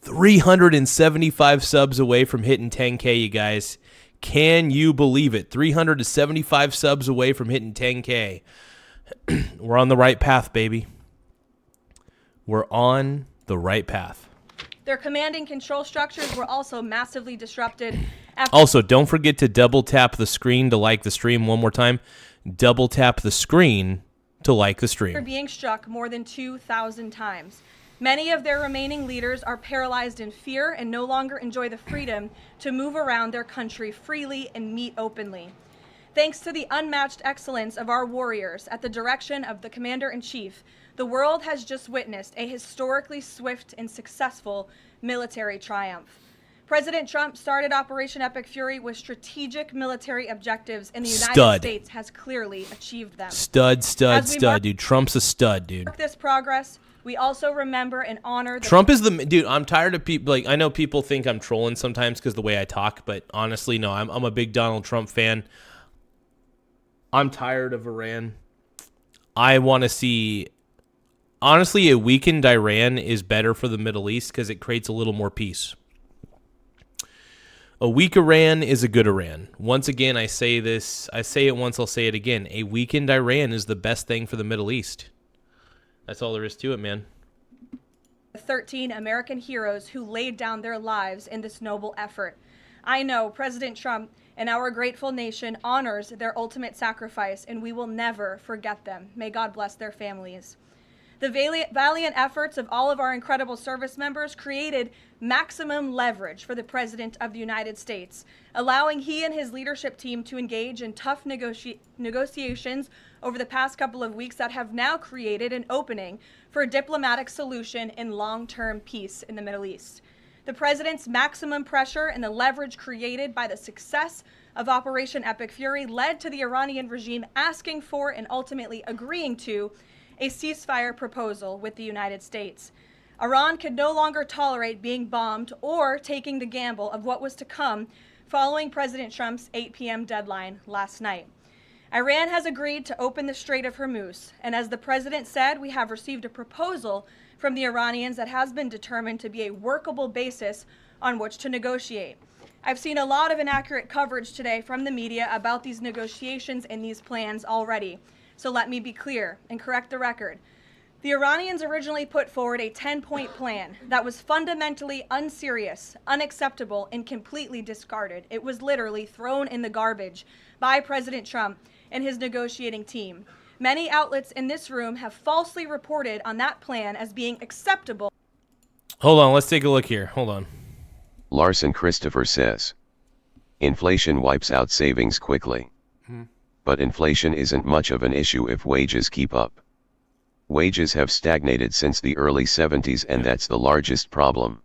Speaker 3: 375 subs away from hitting 10K, you guys. Can you believe it? 375 subs away from hitting 10K. We're on the right path, baby. We're on the right path.
Speaker 14: Their command and control structures were also massively disrupted.
Speaker 3: Also, don't forget to double tap the screen to like the stream one more time. Double tap the screen to like the stream.
Speaker 14: After being struck more than 2,000 times. Many of their remaining leaders are paralyzed in fear and no longer enjoy the freedom to move around their country freely and meet openly. Thanks to the unmatched excellence of our warriors at the direction of the Commander-in-Chief, the world has just witnessed a historically swift and successful military triumph. President Trump started Operation Epic Fury with strategic military objectives, and the United States has clearly achieved them.
Speaker 3: Stud, dude. Trump's a stud, dude.
Speaker 14: This progress, we also remember and honor the
Speaker 3: Trump is the dude. I'm tired of people. Like, I know people think I'm trolling sometimes because the way I talk, but honestly, no. I'm a big Donald Trump fan. I'm tired of Iran. I want to see. Honestly, a weakened Iran is better for the Middle East because it creates a little more peace. A weak Iran is a good Iran. Once again, I say this. I say it once, I'll say it again. A weakened Iran is the best thing for the Middle East. That's all there is to it, man.
Speaker 14: 13 American heroes who laid down their lives in this noble effort. I know President Trump and our grateful nation honors their ultimate sacrifice, and we will never forget them. May God bless their families. The valiant efforts of all of our incredible service members created maximum leverage for the President of the United States, allowing he and his leadership team to engage in tough negotiations over the past couple of weeks that have now created an opening for a diplomatic solution and long-term peace in the Middle East. The President's maximum pressure and the leverage created by the success of Operation Epic Fury led to the Iranian regime asking for and ultimately agreeing to a ceasefire proposal with the United States. Iran could no longer tolerate being bombed or taking the gamble of what was to come following President Trump's 8 p.m. deadline last night. Iran has agreed to open the Strait of Hormuz, and as the President said, we have received a proposal from the Iranians that has been determined to be a workable basis on which to negotiate. I've seen a lot of inaccurate coverage today from the media about these negotiations and these plans already. So let me be clear and correct the record. The Iranians originally put forward a 10-point plan that was fundamentally unserious, unacceptable, and completely discarded. It was literally thrown in the garbage by President Trump and his negotiating team. Many outlets in this room have falsely reported on that plan as being acceptable.
Speaker 3: Hold on, let's take a look here. Hold on.
Speaker 4: Larson Christopher says, inflation wipes out savings quickly. But inflation isn't much of an issue if wages keep up. Wages have stagnated since the early 70s, and that's the largest problem.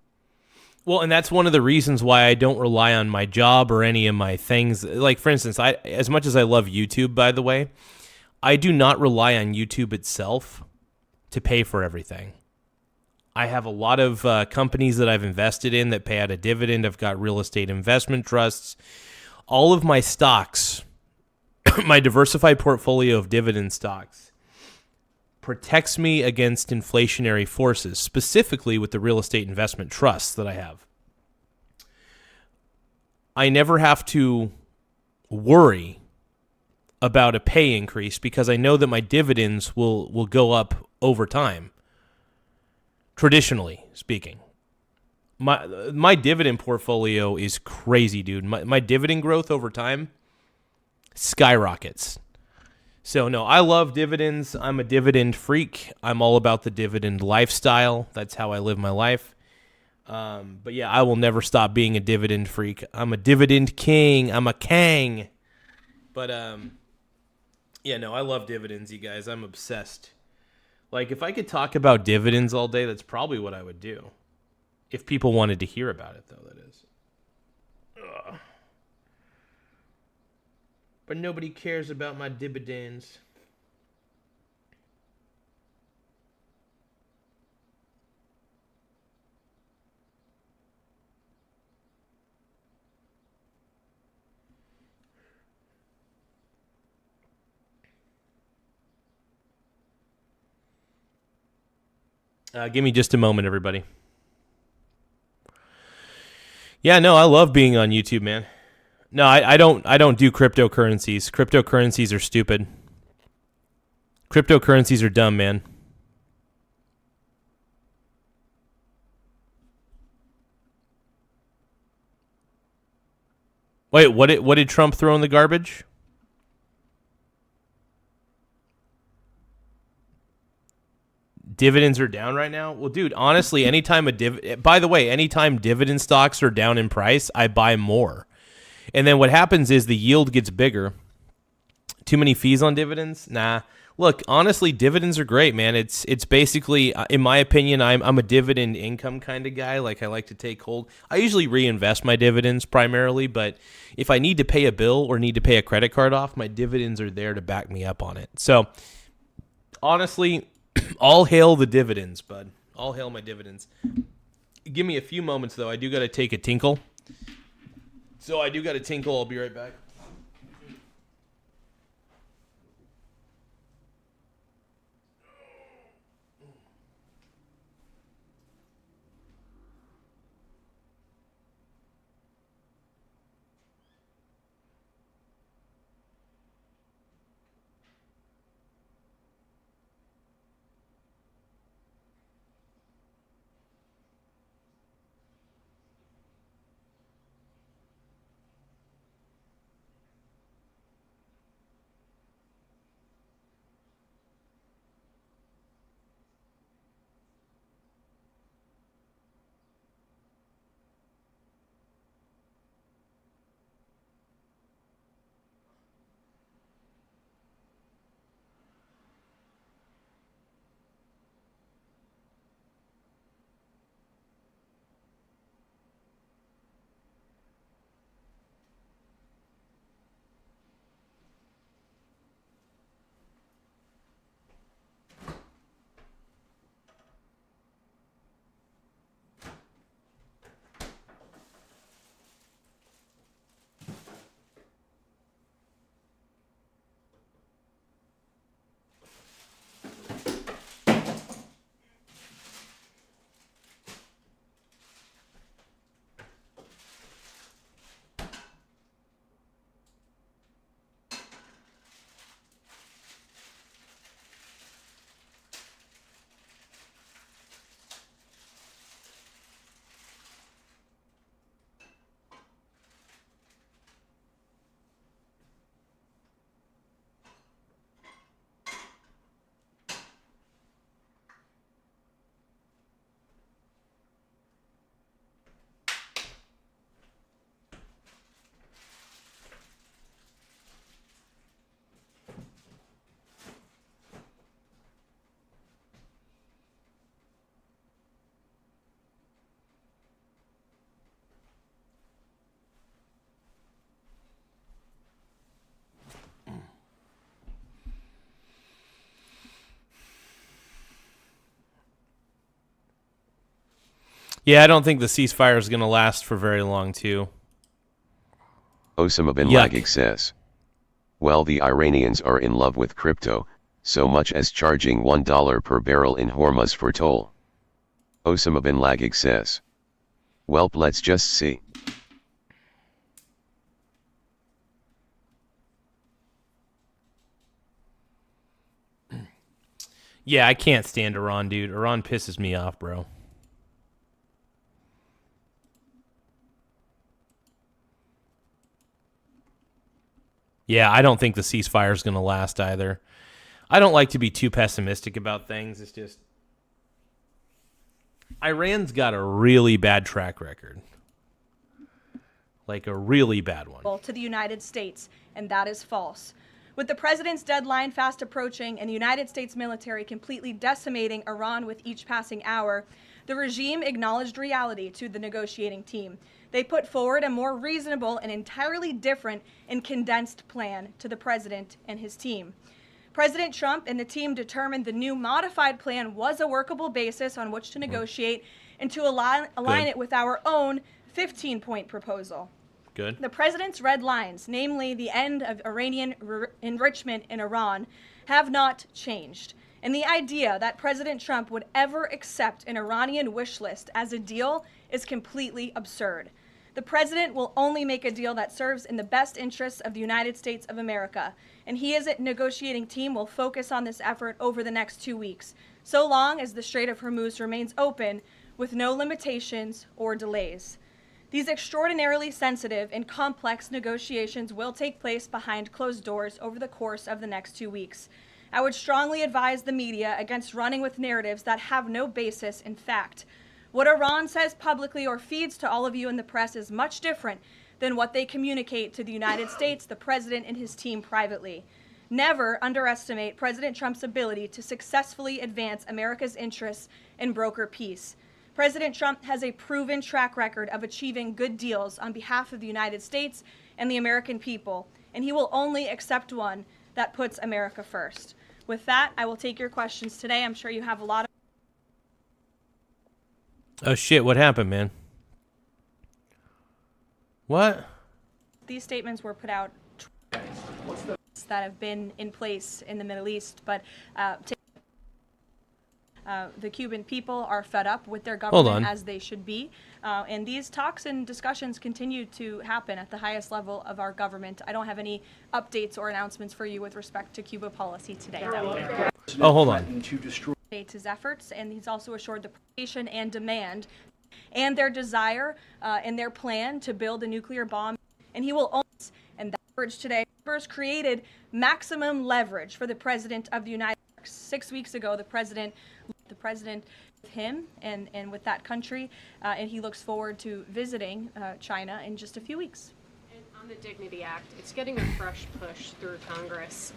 Speaker 3: Well, and that's one of the reasons why I don't rely on my job or any of my things. Like, for instance, as much as I love YouTube, by the way, I do not rely on YouTube itself to pay for everything. I have a lot of companies that I've invested in that pay out a dividend. I've got real estate investment trusts. All of my stocks, my diversified portfolio of dividend stocks, protects me against inflationary forces, specifically with the real estate investment trusts that I have. I never have to worry about a pay increase because I know that my dividends will go up over time. Traditionally speaking, my dividend portfolio is crazy, dude. My dividend growth over time skyrockets. So no, I love dividends. I'm a dividend freak. I'm all about the dividend lifestyle. That's how I live my life. But yeah, I will never stop being a dividend freak. I'm a dividend king. I'm a kang. But yeah, no, I love dividends, you guys. I'm obsessed Like, if I could talk about dividends all day, that's probably what I would do. If people wanted to hear about it, though, that is. Ugh. But nobody cares about my dividends. Give me just a moment, everybody. Yeah, no, I love being on YouTube, man. No, I don't do cryptocurrencies. Cryptocurrencies are stupid. Cryptocurrencies are dumb, man. Wait, what did Trump throw in the garbage? Dividends are down right now? Well, dude, honestly, anytime dividend stocks are down in price, I buy more. And then what happens is the yield gets bigger. Too many fees on dividends? Nah. Look, honestly, dividends are great, man. It's basically, in my opinion, I'm a dividend income kind of guy. Like, I like to take hold. I usually reinvest my dividends primarily, but if I need to pay a bill or need to pay a credit card off, my dividends are there to back me up on it. So, honestly, all hail the dividends, bud. All hail my dividends. Give me a few moments, though. I do got to take a tinkle. I'll be right back. Yeah, I don't think the ceasefire is going to last for very long, too.
Speaker 4: Osama bin Laden says, well, the Iranians are in love with crypto, so much as charging $1 per barrel in Hormuz for toll. Osama bin Laden says, welp, let's just see.
Speaker 3: Yeah, I can't stand Iran, dude. Iran pisses me off, bro. Yeah, I don't think the ceasefire is going to last either. I don't like to be too pessimistic about things. It's just Iran's got a really bad track record. Like a really bad one.
Speaker 14: To the United States, and that is false. With the president's deadline fast approaching and the United States military completely decimating Iran with each passing hour, the regime acknowledged reality to the negotiating team. They put forward a more reasonable and entirely different and condensed plan to the president and his team. President Trump and the team determined the new modified plan was a workable basis on which to negotiate and to align it with our own 15-point proposal.
Speaker 3: Good.
Speaker 14: The president's red lines, namely the end of Iranian enrichment in Iran, have not changed. And the idea that President Trump would ever accept an Iranian wish list as a deal is completely absurd. The president will only make a deal that serves in the best interests of the United States of America, and he as a negotiating team will focus on this effort over the next 2 weeks, so long as the Strait of Hormuz remains open with no limitations or delays. These extraordinarily sensitive and complex negotiations will take place behind closed doors over the course of the next 2 weeks. I would strongly advise the media against running with narratives that have no basis in fact. What Iran says publicly or feeds to all of you in the press is much different than what they communicate to the United States, the president, and his team privately. Never underestimate President Trump's ability to successfully advance America's interests and broker peace. President Trump has a proven track record of achieving good deals on behalf of the United States and the American people, and he will only accept one that puts America first. With that, I will take your questions today. I'm sure you have a lot of...
Speaker 3: Oh shit, what happened, man? What?
Speaker 14: These statements were put out that have been in place in the Middle East, but the Cuban people are fed up with their government, as they should be. And these talks and discussions continue to happen at the highest level of our government. I don't have any updates or announcements for you with respect to Cuba policy today.
Speaker 3: Oh, hold on.
Speaker 14: His efforts, and he's also assured the participation and demand and their desire and their plan to build a nuclear bomb. And he will own this. And that leverage today created maximum leverage for the president of the United States. 6 weeks ago, the president with him and with that country, and he looks forward to visiting China in just a few weeks.
Speaker 10: And on the Dignity Act, it's getting a fresh push through Congress.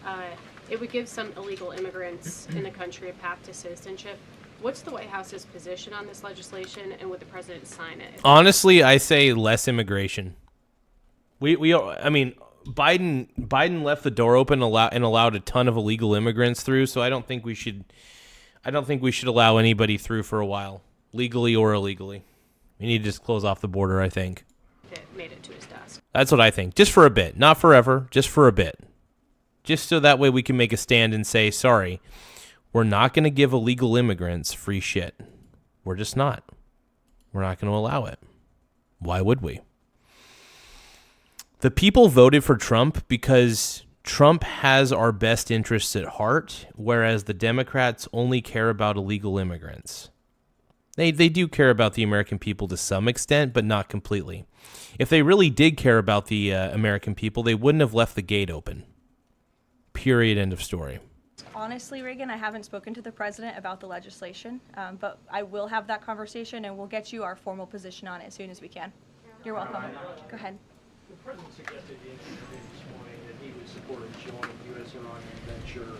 Speaker 10: It would give some illegal immigrants in the country a path to citizenship. What's the White House's position on this legislation, and would the president sign it?
Speaker 3: Honestly, I say less immigration. I mean, Biden left the door open and allowed a ton of illegal immigrants through, so I don't think we should allow anybody through for a while, legally or illegally. We need to just close off the border, I think.
Speaker 10: That made it to his desk.
Speaker 3: That's what I think. Just for a bit, not forever, just for a bit. Just so that way we can make a stand and say, sorry, we're not going to give illegal immigrants free shit. We're just not. We're not going to allow it. Why would we? The people voted for Trump because Trump has our best interests at heart, whereas the Democrats only care about illegal immigrants. They do care about the American people to some extent, but not completely. If they really did care about the American people, they wouldn't have left the gate open. Period. End of story.
Speaker 14: Honestly, Reagan, I haven't spoken to the president about the legislation, but I will have that conversation, and we'll get you our formal position on it as soon as we can. You're welcome. Go ahead.
Speaker 7: The president suggested in an interview this morning that he would support a joint U.S.-Iranian venture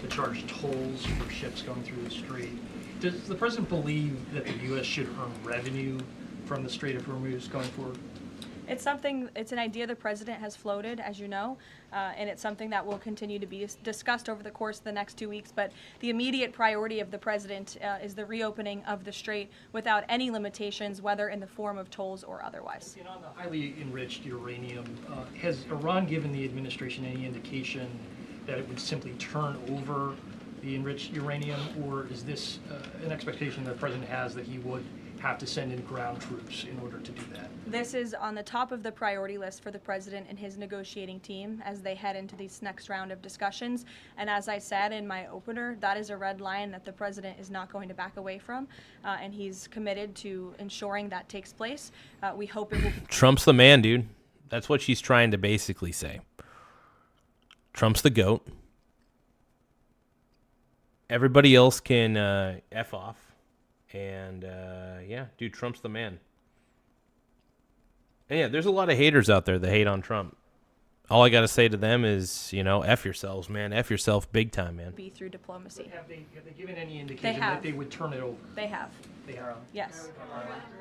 Speaker 7: to charge tolls for ships going through the strait. Does the president believe that the U.S. should earn revenue from the Strait of Hormuz going forward?
Speaker 14: It's an idea the president has floated, as you know, and it's something that will continue to be discussed over the course of the next 2 weeks. But the immediate priority of the president is the reopening of the strait without any limitations, whether in the form of tolls or otherwise.
Speaker 7: And on the highly enriched uranium, has Iran given the administration any indication that it would simply turn over the enriched uranium, or is this an expectation that the president has that he would have to send in ground troops in order to do that?
Speaker 14: This is on the top of the priority list for the president and his negotiating team as they head into this next round of discussions. And as I said in my opener, that is a red line that the president is not going to back away from, and he's committed to ensuring that takes place. We hope it will.
Speaker 3: Trump's the man, dude. That's what she's trying to basically say. Trump's the GOAT. Everybody else can F off. And, yeah, dude, Trump's the man. And, yeah, there's a lot of haters out there that hate on Trump. all I got to say to them is, F yourselves, man. F yourself big time, man.
Speaker 14: Be through diplomacy.
Speaker 15: Have they given any indication that they would turn it over?
Speaker 14: They have.
Speaker 15: They have.
Speaker 14: Yes.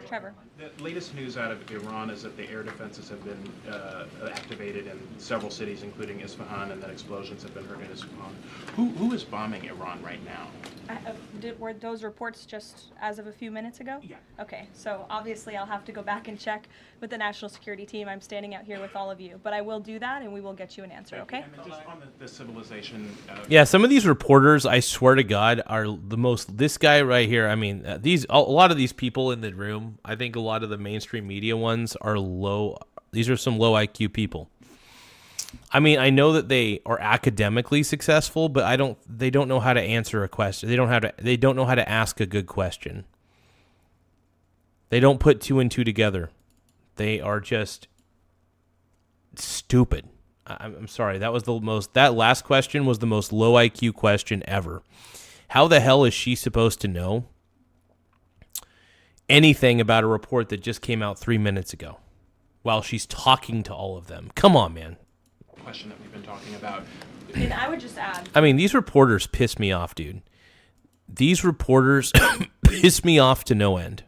Speaker 14: Trevor.
Speaker 16: The latest news out of Iran is that the air defenses have been activated in several cities, including Isfahan, and that explosions have been heard in Isfahan. Who is bombing Iran right now?
Speaker 14: Were those reports just as of a few minutes ago?
Speaker 16: Yeah.
Speaker 14: Okay, so obviously I'll have to go back and check with the national security team. I'm standing out here with all of you, but I will do that, and we will get you an answer, okay?
Speaker 16: And just on the civilization.
Speaker 3: Yeah, some of these reporters, I swear to God, are the most. This guy right here. I mean, a lot of these people in the room. I think a lot of the mainstream media ones are low. These are some low IQ people. I mean, I know that they are academically successful, but they don't know how to answer a question. They don't know how to ask a good question. They don't put two and two together. They are just stupid. I'm sorry. That last question was the most low IQ question ever. How the hell is she supposed to know anything about a report that just came out 3 minutes ago while she's talking to all of them? Come on, man.
Speaker 16: Question that we've been talking about.
Speaker 14: And I would just add.
Speaker 3: I mean, these reporters piss me off, dude. These reporters piss me off to no end.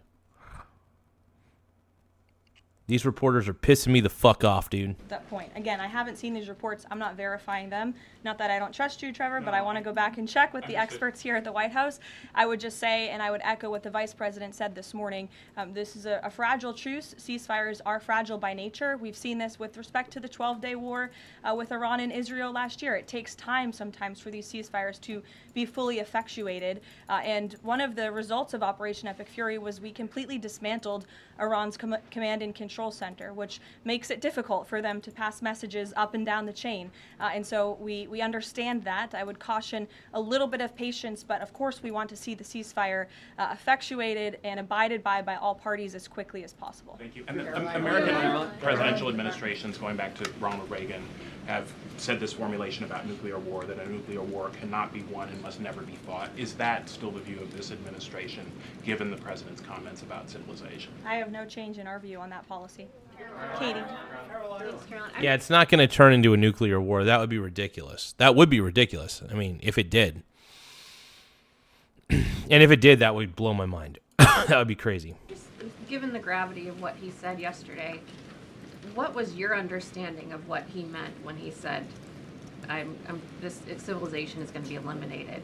Speaker 3: These reporters are pissing me the fuck off, dude.
Speaker 14: That point. Again, I haven't seen these reports. I'm not verifying them. Not that I don't trust you, Trevor, but I want to go back and check with the experts here at the White House. I would just say, and I would echo what the Vice President said this morning, this is a fragile truce. Ceasefires are fragile by nature. We've seen this with respect to the 12-day war with Iran and Israel last year. It takes time sometimes for these ceasefires to be fully effectuated. And one of the results of Operation Epic Fury was we completely dismantled Iran's command and control center, which makes it difficult for them to pass messages up and down the chain. And so we understand that. I would caution a little bit of patience, but of course we want to see the ceasefire effectuated and abided by all parties as quickly as possible.
Speaker 16: Thank you. And the American presidential administrations, going back to Ronald Reagan, have said this formulation about nuclear war, that a nuclear war cannot be won and must never be fought. Is that still the view of this administration, given the president's comments about civilization?
Speaker 14: I have no change in our view on that policy. Katie.
Speaker 3: Yeah, it's not going to turn into a nuclear war. That would be ridiculous. That would be ridiculous. I mean, if it did. And if it did, that would blow my mind. That would be crazy.
Speaker 10: Given the gravity of what he said yesterday, what was your understanding of what he meant when he said, this civilization is going to be eliminated?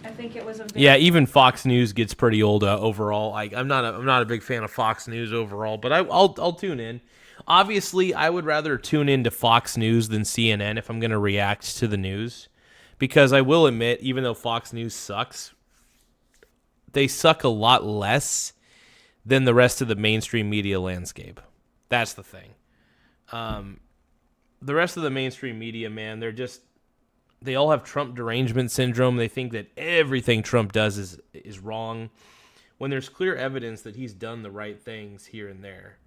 Speaker 14: I think it was a
Speaker 3: yeah. Even Fox News gets pretty old overall. I'm not a big fan of Fox News overall, but I'll tune in. Obviously, I would rather tune into Fox News than CNN if I'm going to react to the news, because I will admit, even though Fox News sucks, they suck a lot less than the rest of the mainstream media landscape. That's the thing. The rest of the mainstream media, man, they all have Trump derangement syndrome. They think that everything Trump does is wrong, when there's clear evidence that he's done the right things here and there.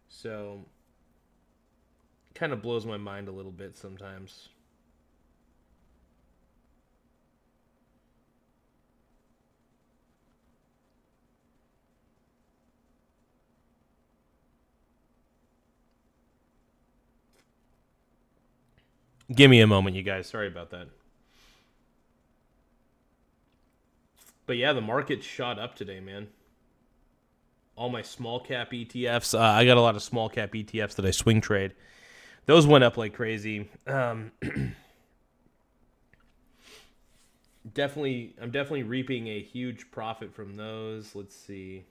Speaker 3: So, it kind of blows my mind a little bit sometimes. Give me a moment, you guys. Sorry about that. But yeah, the market shot up today, man. All my small cap ETFs. I got a lot of small cap ETFs that I swing trade. Those went up like crazy. I'm definitely reaping a huge profit from those. Let's see.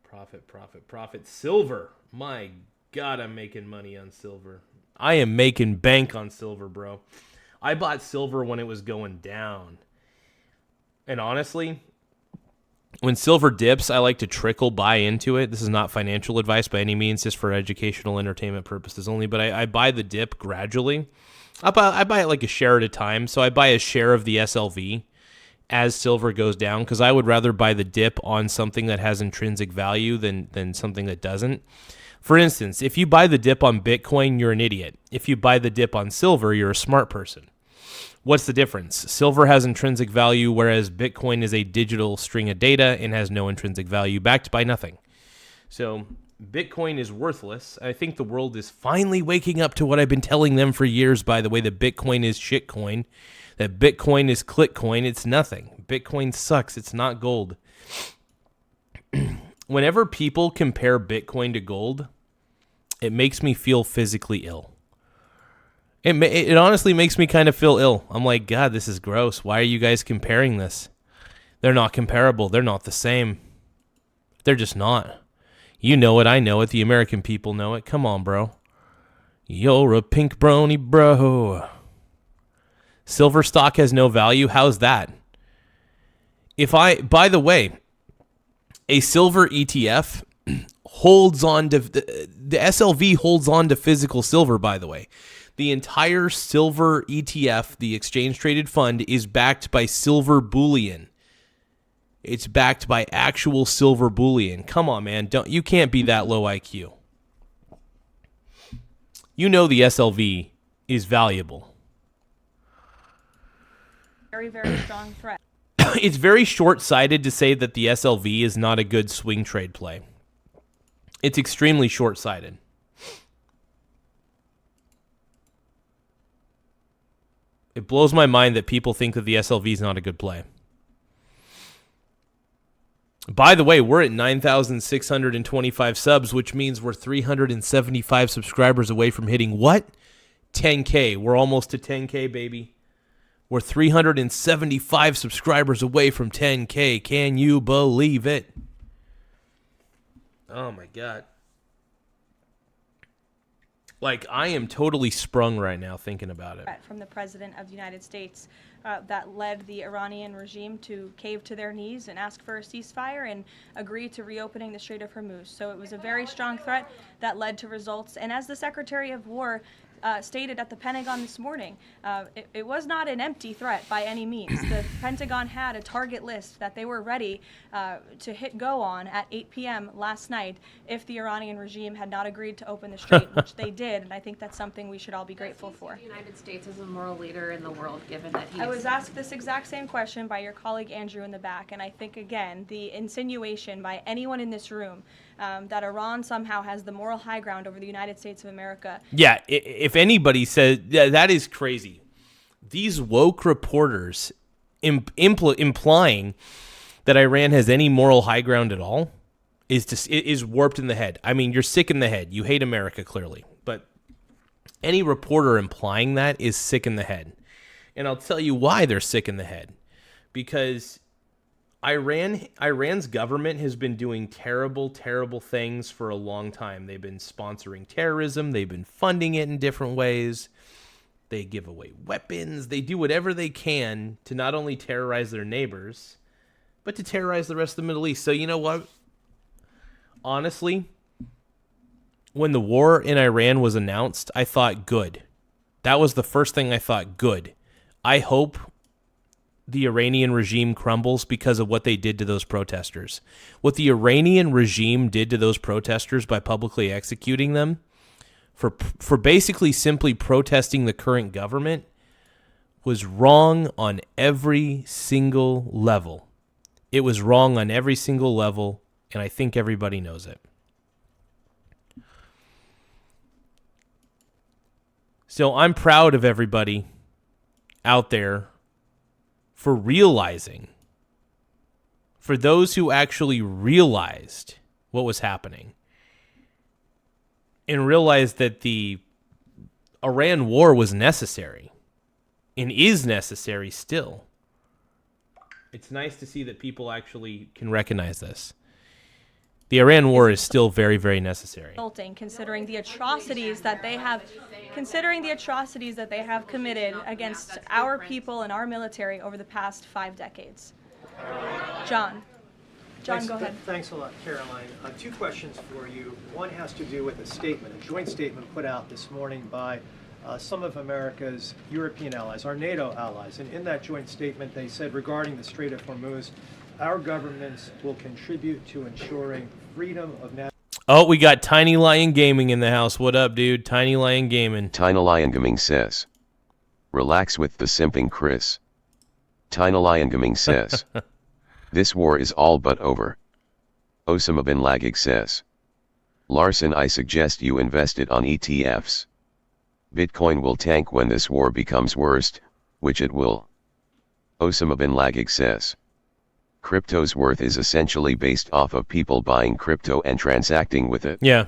Speaker 3: Profit. Silver. My God, I'm making money on silver. I am making bank on silver, bro. I bought silver when it was going down. And honestly, when silver dips, I like to trickle buy into it. This is not financial advice by any means, just for educational entertainment purposes only. But I buy the dip gradually. I buy it like a share at a time. So I buy a share of the SLV as silver goes down, because I would rather buy the dip on something that has intrinsic value than something that doesn't. For instance, if you buy the dip on Bitcoin, you're an idiot. If you buy the dip on silver, you're a smart person. What's the difference? Silver has intrinsic value, whereas Bitcoin is a digital string of data and has no intrinsic value, backed by nothing. So Bitcoin is worthless. I think the world is finally waking up to what I've been telling them for years, by the way, that Bitcoin is shitcoin, that Bitcoin is clickcoin. It's nothing. Bitcoin sucks. It's not gold. Whenever people compare Bitcoin to gold, it makes me feel physically ill. It honestly makes me kind of feel ill. I'm like, God, this is gross. Why are you guys comparing this? They're not comparable. They're not the same. They're just not. You know it. I know it. The American people know it. Come on, bro. You're a pink brony, bro. Silver stock has no value. How's that? By the way, a silver ETF holds on to, the SLV holds on to physical silver, by the way. The entire silver ETF, the exchange traded fund, is backed by silver bullion. It's backed by actual silver bullion. Come on, man. You can't be that low IQ. You know the SLV is valuable.
Speaker 14: Very, very strong threat.
Speaker 3: It's very short-sighted to say that the SLV is not a good swing trade play. It's extremely short-sighted. It blows my mind that people think that the SLV is not a good play. By the way, we're at 9,625 subs, which means we're 375 subscribers away from hitting what? 10K. We're almost to 10K, baby. We're 375 subscribers away from 10K. Can you believe it? Oh, my God. Like, I am totally sprung right now thinking about it.
Speaker 14: From the President of the United States that led the Iranian regime to cave to their knees and ask for a ceasefire and agree to reopening the Strait of Hormuz. So it was a very strong threat that led to results. And as the Secretary of War stated at the Pentagon this morning, it was not an empty threat by any means. The Pentagon had a target list that they were ready to hit go on at 8 p.m. last night if the Iranian regime had not agreed to open the strait, which they did, and I think that's something we should all be grateful for.
Speaker 10: The United States is a moral leader in the world, given that
Speaker 14: I was asked this exact same question by your colleague Andrew in the back, and I think, again, the insinuation by anyone in this room that Iran somehow has the moral high ground over the United States of America.
Speaker 3: Yeah, if anybody says that is crazy. These woke reporters implying that Iran has any moral high ground at all is warped in the head. I mean, you're sick in the head. You hate America, clearly. But any reporter implying that is sick in the head. And I'll tell you why they're sick in the head. Because Iran's government has been doing terrible, terrible things for a long time. They've been sponsoring terrorism. They've been funding it in different ways. They give away weapons. They do whatever they can to not only terrorize their neighbors, but to terrorize the rest of the Middle East. So you know what? Honestly, when the war in Iran was announced, I thought, good. That was the first thing I thought, good. I hope the Iranian regime crumbles because of what they did to those protesters. What the Iranian regime did to those protesters by publicly executing them for basically simply protesting the current government was wrong on every single level. It was wrong on every single level, and I think everybody knows it. So I'm proud of everybody out there for realizing, for those who actually realized what was happening and realized that the Iran war was necessary and is necessary still. It's nice to see that people actually can recognize this. The Iran war is still very, very necessary.
Speaker 14: Considering the atrocities that they have committed against our people and our military over the past 5 decades. John, go ahead.
Speaker 17: Thanks a lot, Caroline. 2 questions for you. One has to do with a statement, a joint statement put out this morning by some of America's European allies, our NATO allies. And in that joint statement, they said regarding the Strait of Hormuz, our governments will contribute to ensuring freedom of national...
Speaker 3: Oh, we got Tiny Lion Gaming in the house. What up, dude? Tiny Lion Gaming.
Speaker 4: Tiny Lion Gaming says, relax with the simping, Chris. Tiny Lion Gaming says, this war is all but over. Osama bin Laden says, Larson, I suggest you invest it on ETFs. Bitcoin will tank when this war becomes worst, which it will. Osama bin Laden says. Crypto's worth is essentially based off of people buying crypto and transacting with it.
Speaker 3: Yeah.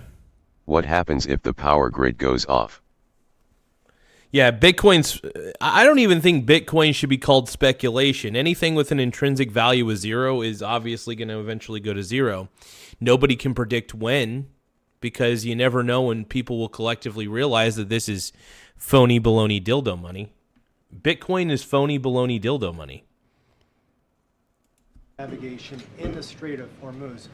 Speaker 4: What happens if the power grid goes off?
Speaker 3: Yeah, Bitcoin's... I don't even think Bitcoin should be called speculation. Anything with an intrinsic value of zero is obviously going to eventually go to zero. Nobody can predict when, because you never know when people will collectively realize that this is phony baloney dildo money. Bitcoin is phony baloney dildo money.
Speaker 17: Navigation in the Strait of Hormuz.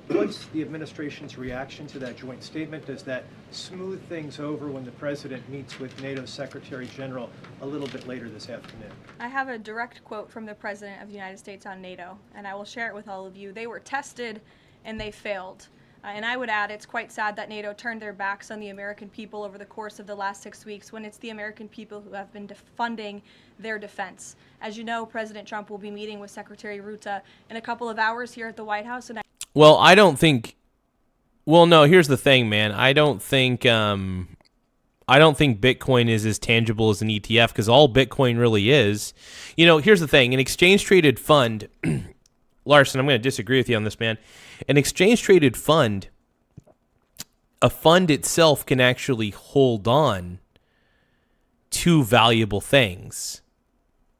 Speaker 17: What's the administration's reaction to that joint statement? Does that smooth things over when the president meets with NATO Secretary General a little bit later this afternoon?
Speaker 14: I have a direct quote from the President of the United States on NATO, and I will share it with all of you. They were tested and they failed. And I would add, it's quite sad that NATO turned their backs on the American people over the course of the last 6 weeks when it's the American people who have been funding their defense. As you know, President Trump will be meeting with Secretary Ruta in a couple of hours here at the White House. And
Speaker 3: Well, I don't think... Well, no, here's the thing, man. I don't think Bitcoin is as tangible as an ETF, because all Bitcoin really is... You know, here's the thing. An exchange-traded fund... Larson, I'm going to disagree with you on this, man. An exchange-traded fund, a fund itself can actually hold on to valuable things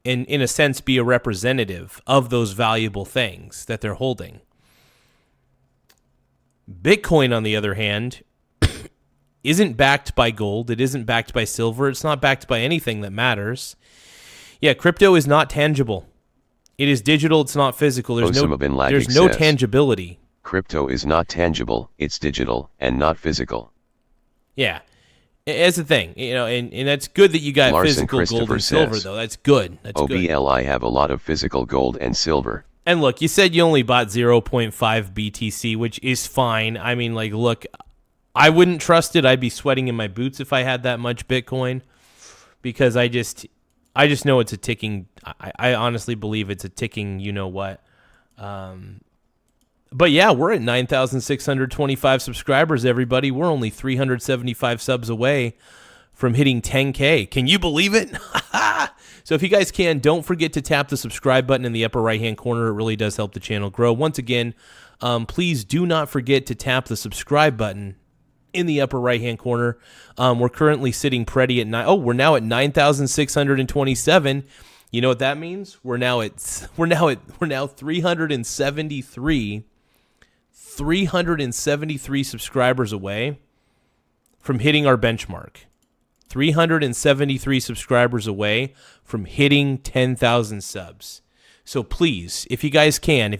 Speaker 3: and, in a sense, be a representative of those valuable things that they're holding. Bitcoin, on the other hand, isn't backed by gold. It isn't backed by silver. It's not backed by anything that matters. Yeah, crypto is not tangible. It is digital. It's not physical. There's no tangibility.
Speaker 4: Crypto is not tangible. It's digital and not physical.
Speaker 3: Yeah, that's the thing. You know, and that's good that you got
Speaker 4: Larson
Speaker 3: physical gold and silver, though. That's good. That's good.
Speaker 4: OBL, I have a lot of physical gold and silver.
Speaker 3: And look, you said you only bought 0.5 BTC, which is fine. I mean, like, look, I wouldn't trust it. I'd be sweating in my boots if I had that much Bitcoin, because I just know it's a ticking. I honestly believe it's a ticking. You know what? But yeah, we're at 9,625 subscribers. Everybody, we're only 375 subs away from hitting 10K. Can you believe it? So if you guys can, don't forget to tap the subscribe button in the upper right-hand corner. It really does help the channel grow. Once again, please do not forget to tap the subscribe button in the upper right-hand corner. We're currently sitting pretty at we're now at 9,627. You know what that means? We're now 373 subscribers away from hitting our benchmark. 373 subscribers away from hitting 10,000 subs. So please, if you guys can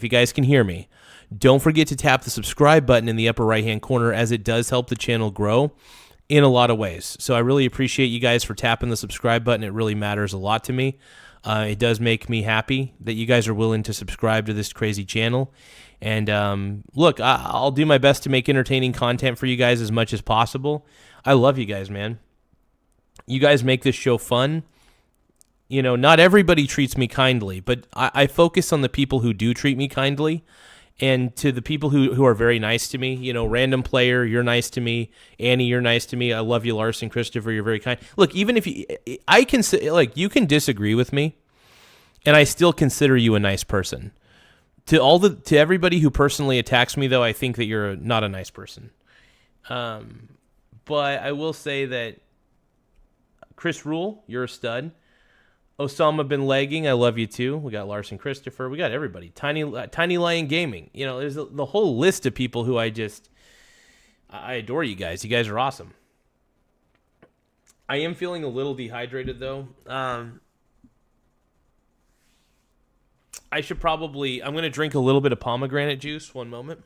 Speaker 3: hear me, don't forget to tap the subscribe button in the upper right-hand corner, as it does help the channel grow in a lot of ways. So I really appreciate you guys for tapping the subscribe button. It really matters a lot to me. It does make me happy that you guys are willing to subscribe to this crazy channel. And look, I'll do my best to make entertaining content for you guys as much as possible. I love you guys, man. You guys make this show fun. You know, not everybody treats me kindly, but I focus on the people who do treat me kindly. And to the people who are very nice to me, you know, Random Player, you're nice to me. Annie, you're nice to me. I love you, Larson, Christopher, you're very kind. Look, even if you can disagree with me, and I still consider you a nice person. To everybody who personally attacks me, though, I think that you're not a nice person. But I will say that Chris Rule, you're a stud. Osama bin Laden, I love you too. We got Larson Christopher. We got everybody. Tiny Lion Gaming. You know, there's the whole list of people who I adore you guys. You guys are awesome. I am feeling a little dehydrated though. I'm going to drink a little bit of pomegranate juice. One moment.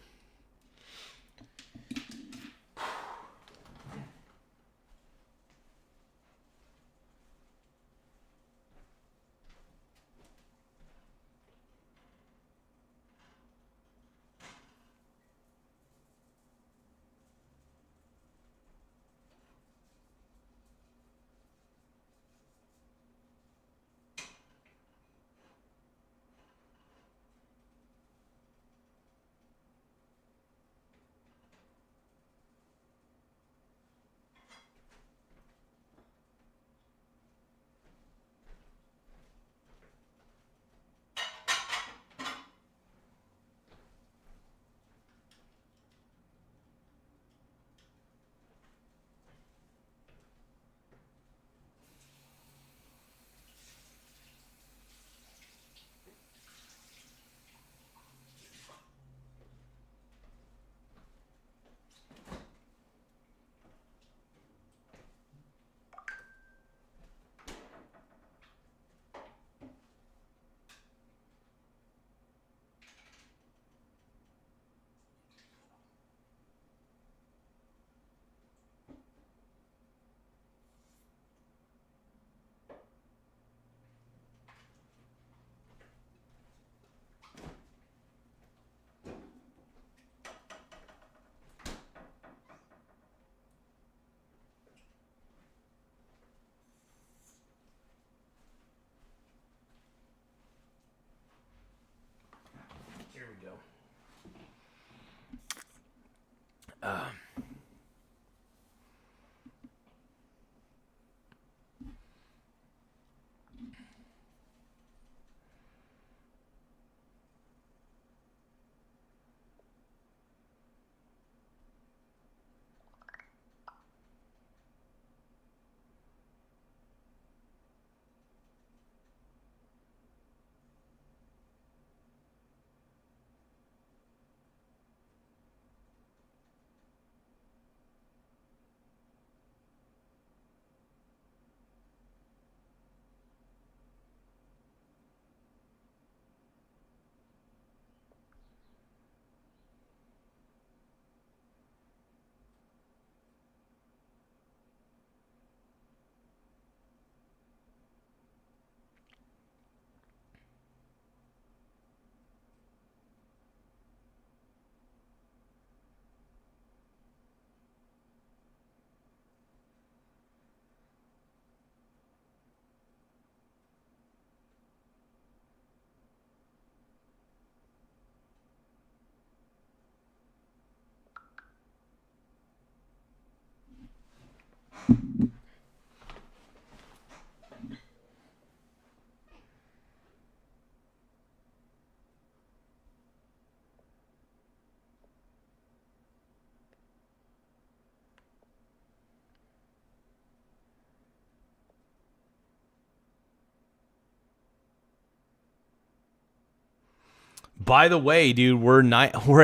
Speaker 3: By the way, dude, we're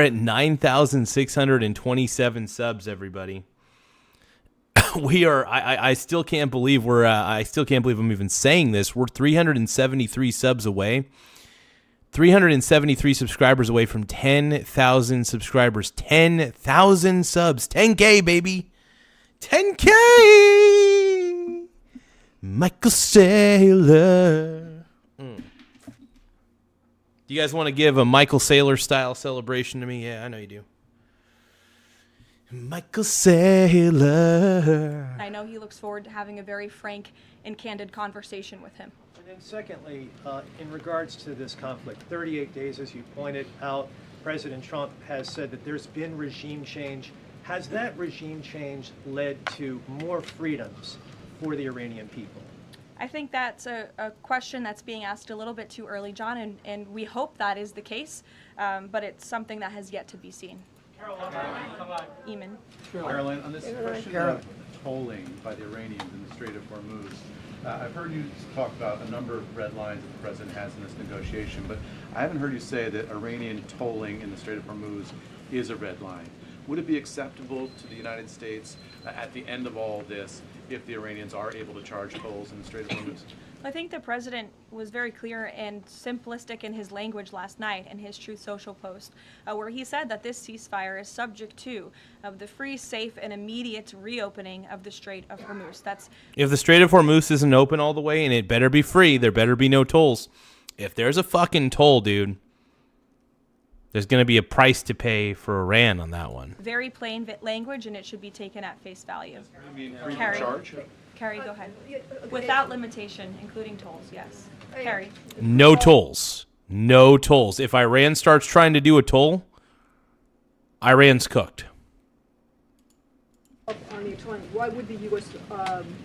Speaker 3: at 9,627 subs, everybody. We are. I still can't believe I still can't believe I'm even saying this. We're 373 subs away. 373 subscribers away from 10,000 subscribers. 10,000 subs. 10K, baby. 10K. Michael Saylor. Do you guys want to give a Michael Saylor style celebration to me? Yeah, I know you do. Michael Saylor.
Speaker 14: I know he looks forward to having a very frank and candid conversation with him.
Speaker 17: And then secondly, in regards to this conflict, 38 days, as you pointed out, President Trump has said that there's been regime change. Has that regime change led to more freedoms for the Iranian people?
Speaker 14: I think that's a question that's being asked a little bit too early, John, and we hope that is the case, but it's something that has yet to be seen. Eamon.
Speaker 18: Caroline, on this question of tolling by the Iranians in the Strait of Hormuz, I've heard you talk about a number of red lines that the president has in this negotiation, but I haven't heard you say that Iranian tolling in the Strait of Hormuz is a red line. Would it be acceptable to the United States at the end of all this if the Iranians are able to charge tolls in the Strait of Hormuz?
Speaker 14: I think the president was very clear and simplistic in his language last night in his Truth Social post, where he said that this ceasefire is subject to the free, safe, and immediate reopening of the Strait of Hormuz.
Speaker 3: If the Strait of Hormuz isn't open all the way, and it better be free, there better be no tolls. If there's a fucking toll, dude, there's going to be a price to pay for Iran on that one.
Speaker 14: Very plain language, and it should be taken at face value.
Speaker 18: You mean free
Speaker 14: Carrie.
Speaker 18: charge?
Speaker 14: Carrie, go ahead. Without limitation, including tolls, yes. Carrie.
Speaker 3: No tolls. No tolls. If Iran starts trying to do a toll, Iran's cooked.
Speaker 19: On the tolling, why would the U.S.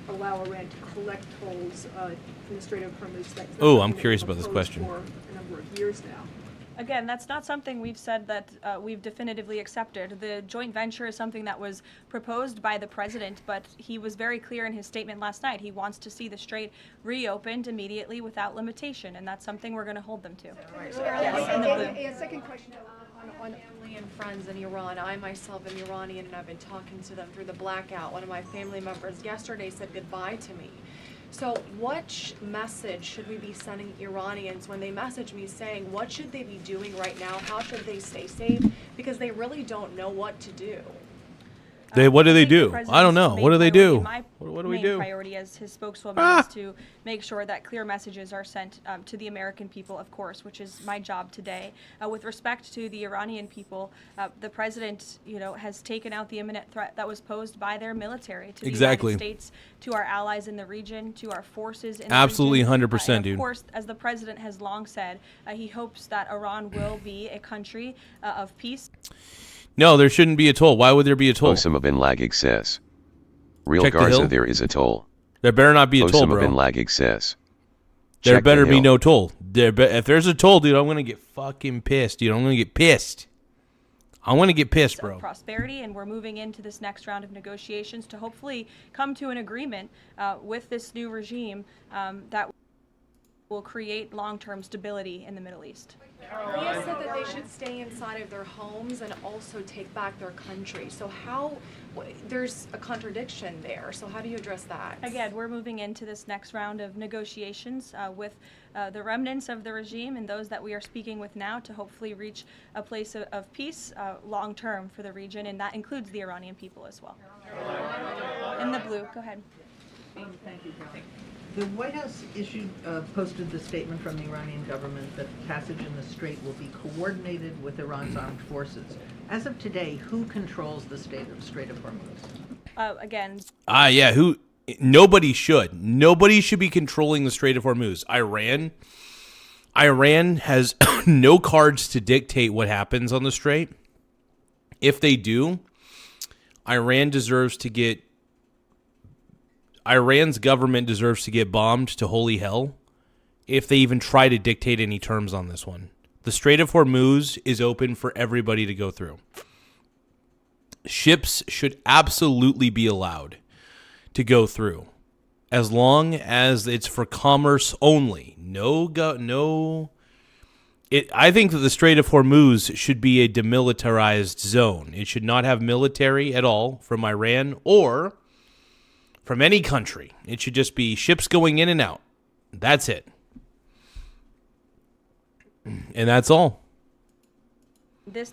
Speaker 19: allow Iran to collect tolls in the Strait of Hormuz?
Speaker 3: Oh, I'm curious about this question.
Speaker 19: For a number of years now.
Speaker 14: Again, that's not something we've said that we've definitively accepted. The joint venture is something that was proposed by the president, but he was very clear in his statement last night. He wants to see the strait reopened immediately without limitation, and that's something we're going to hold them to.
Speaker 19: Yes, in the blue. A second question
Speaker 20: on family and friends in Iran. I myself am Iranian, and I've been talking to them through the blackout. One of my family members yesterday said goodbye to me. So what message should we be sending Iranians when they message me saying what should they be doing right now? How should they stay safe? Because they really don't know what to do.
Speaker 3: What do they do? I don't know. What do they do? What do we do?
Speaker 14: My priority as his spokeswoman is to make sure that clear messages are sent to the American people, of course, which is my job today. With respect to the Iranian people, the president, has taken out the imminent threat that was posed by their military to the United States, to our allies in the region, to our forces in the
Speaker 3: Absolutely,
Speaker 14: region.
Speaker 3: 100%, dude.
Speaker 14: Of course, as the president has long said, he hopes that Iran will be a country of peace.
Speaker 3: No, there shouldn't be a toll. Why would there be a toll?
Speaker 4: Osama bin Laden says. Real
Speaker 3: Check the
Speaker 4: Garza,
Speaker 3: hill.
Speaker 4: there is a toll.
Speaker 3: There better not be a toll,
Speaker 4: Osama
Speaker 3: bro.
Speaker 4: bin Laden says.
Speaker 3: There
Speaker 4: Check
Speaker 3: better
Speaker 4: the
Speaker 3: be
Speaker 4: hill.
Speaker 3: no toll. If there's a toll, dude, I'm going to get fucking pissed, dude. I'm going to get pissed. I'm going to get pissed, bro.
Speaker 14: Prosperity, and we're moving into this next round of negotiations to hopefully come to an agreement with this new regime that will create long-term stability in the Middle East.
Speaker 20: He has said that they should stay inside of their homes and also take back their country. So there's a contradiction there. So how do you address that?
Speaker 14: Again, we're moving into this next round of negotiations with the remnants of the regime and those that we are speaking with now to hopefully reach a place of peace long-term for the region, and that includes the Iranian people as well. In the blue, go ahead.
Speaker 21: Thank you, Kelly. The White House posted the statement from the Iranian government that passage in the strait will be coordinated with Iran's armed forces. As of today, who controls the Strait of Hormuz?
Speaker 14: Again.
Speaker 3: Yeah, nobody should. Nobody should be controlling the Strait of Hormuz. Iran has no cards to dictate what happens on the strait. If they do, Iran's government deserves to get bombed to holy hell if they even try to dictate any terms on this one. The Strait of Hormuz is open for everybody to go through. Ships should absolutely be allowed to go through as long as it's for commerce only. No I think that the Strait of Hormuz should be a demilitarized zone. It should not have military at all from Iran or from any country. It should just be ships going in and out. That's it. And that's all.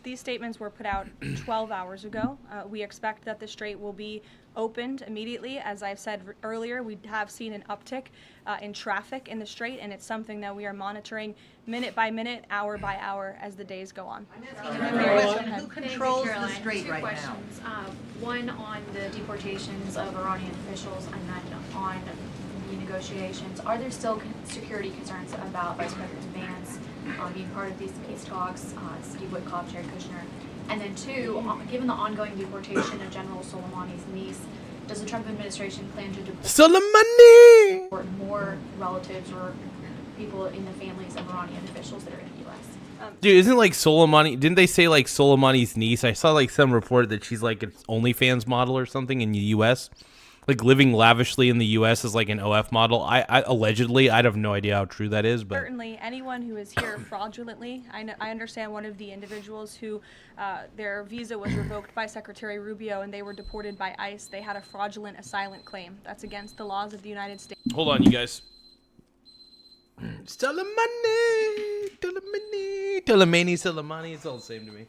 Speaker 14: These statements were put out 12 hours ago. We expect that the strait will be opened immediately. As I've said earlier, we have seen an uptick in traffic in the strait, and it's something that we are monitoring minute by minute, hour by hour as the days go on.
Speaker 21: Who controls the strait
Speaker 10: Two
Speaker 21: right
Speaker 10: questions. One on the deportations of Iranian officials, and then on the negotiations. Are there still security concerns about Vice President Vance being part of these peace talks, Steve Witkoff, Jared Kushner? And then two, given the ongoing deportation of General Soleimani's niece, does the Trump administration plan to deport more relatives or people in the families of Iranian officials that are in the U.S.?
Speaker 3: Dude, isn't like Soleimani, didn't they say like Soleimani's niece? I saw like some report that she's like an OnlyFans model or something in the U.S., like living lavishly in the U.S. as like an OF model. I allegedly, I have no idea how true that is, but
Speaker 14: Certainly, anyone who is here fraudulently, I understand one of the individuals who their visa was revoked by Secretary Rubio and they were deported by ICE. They had a fraudulent asylum claim. That's against the laws of the United States.
Speaker 3: hold on, you guys. Soleimani, it's all the same to me.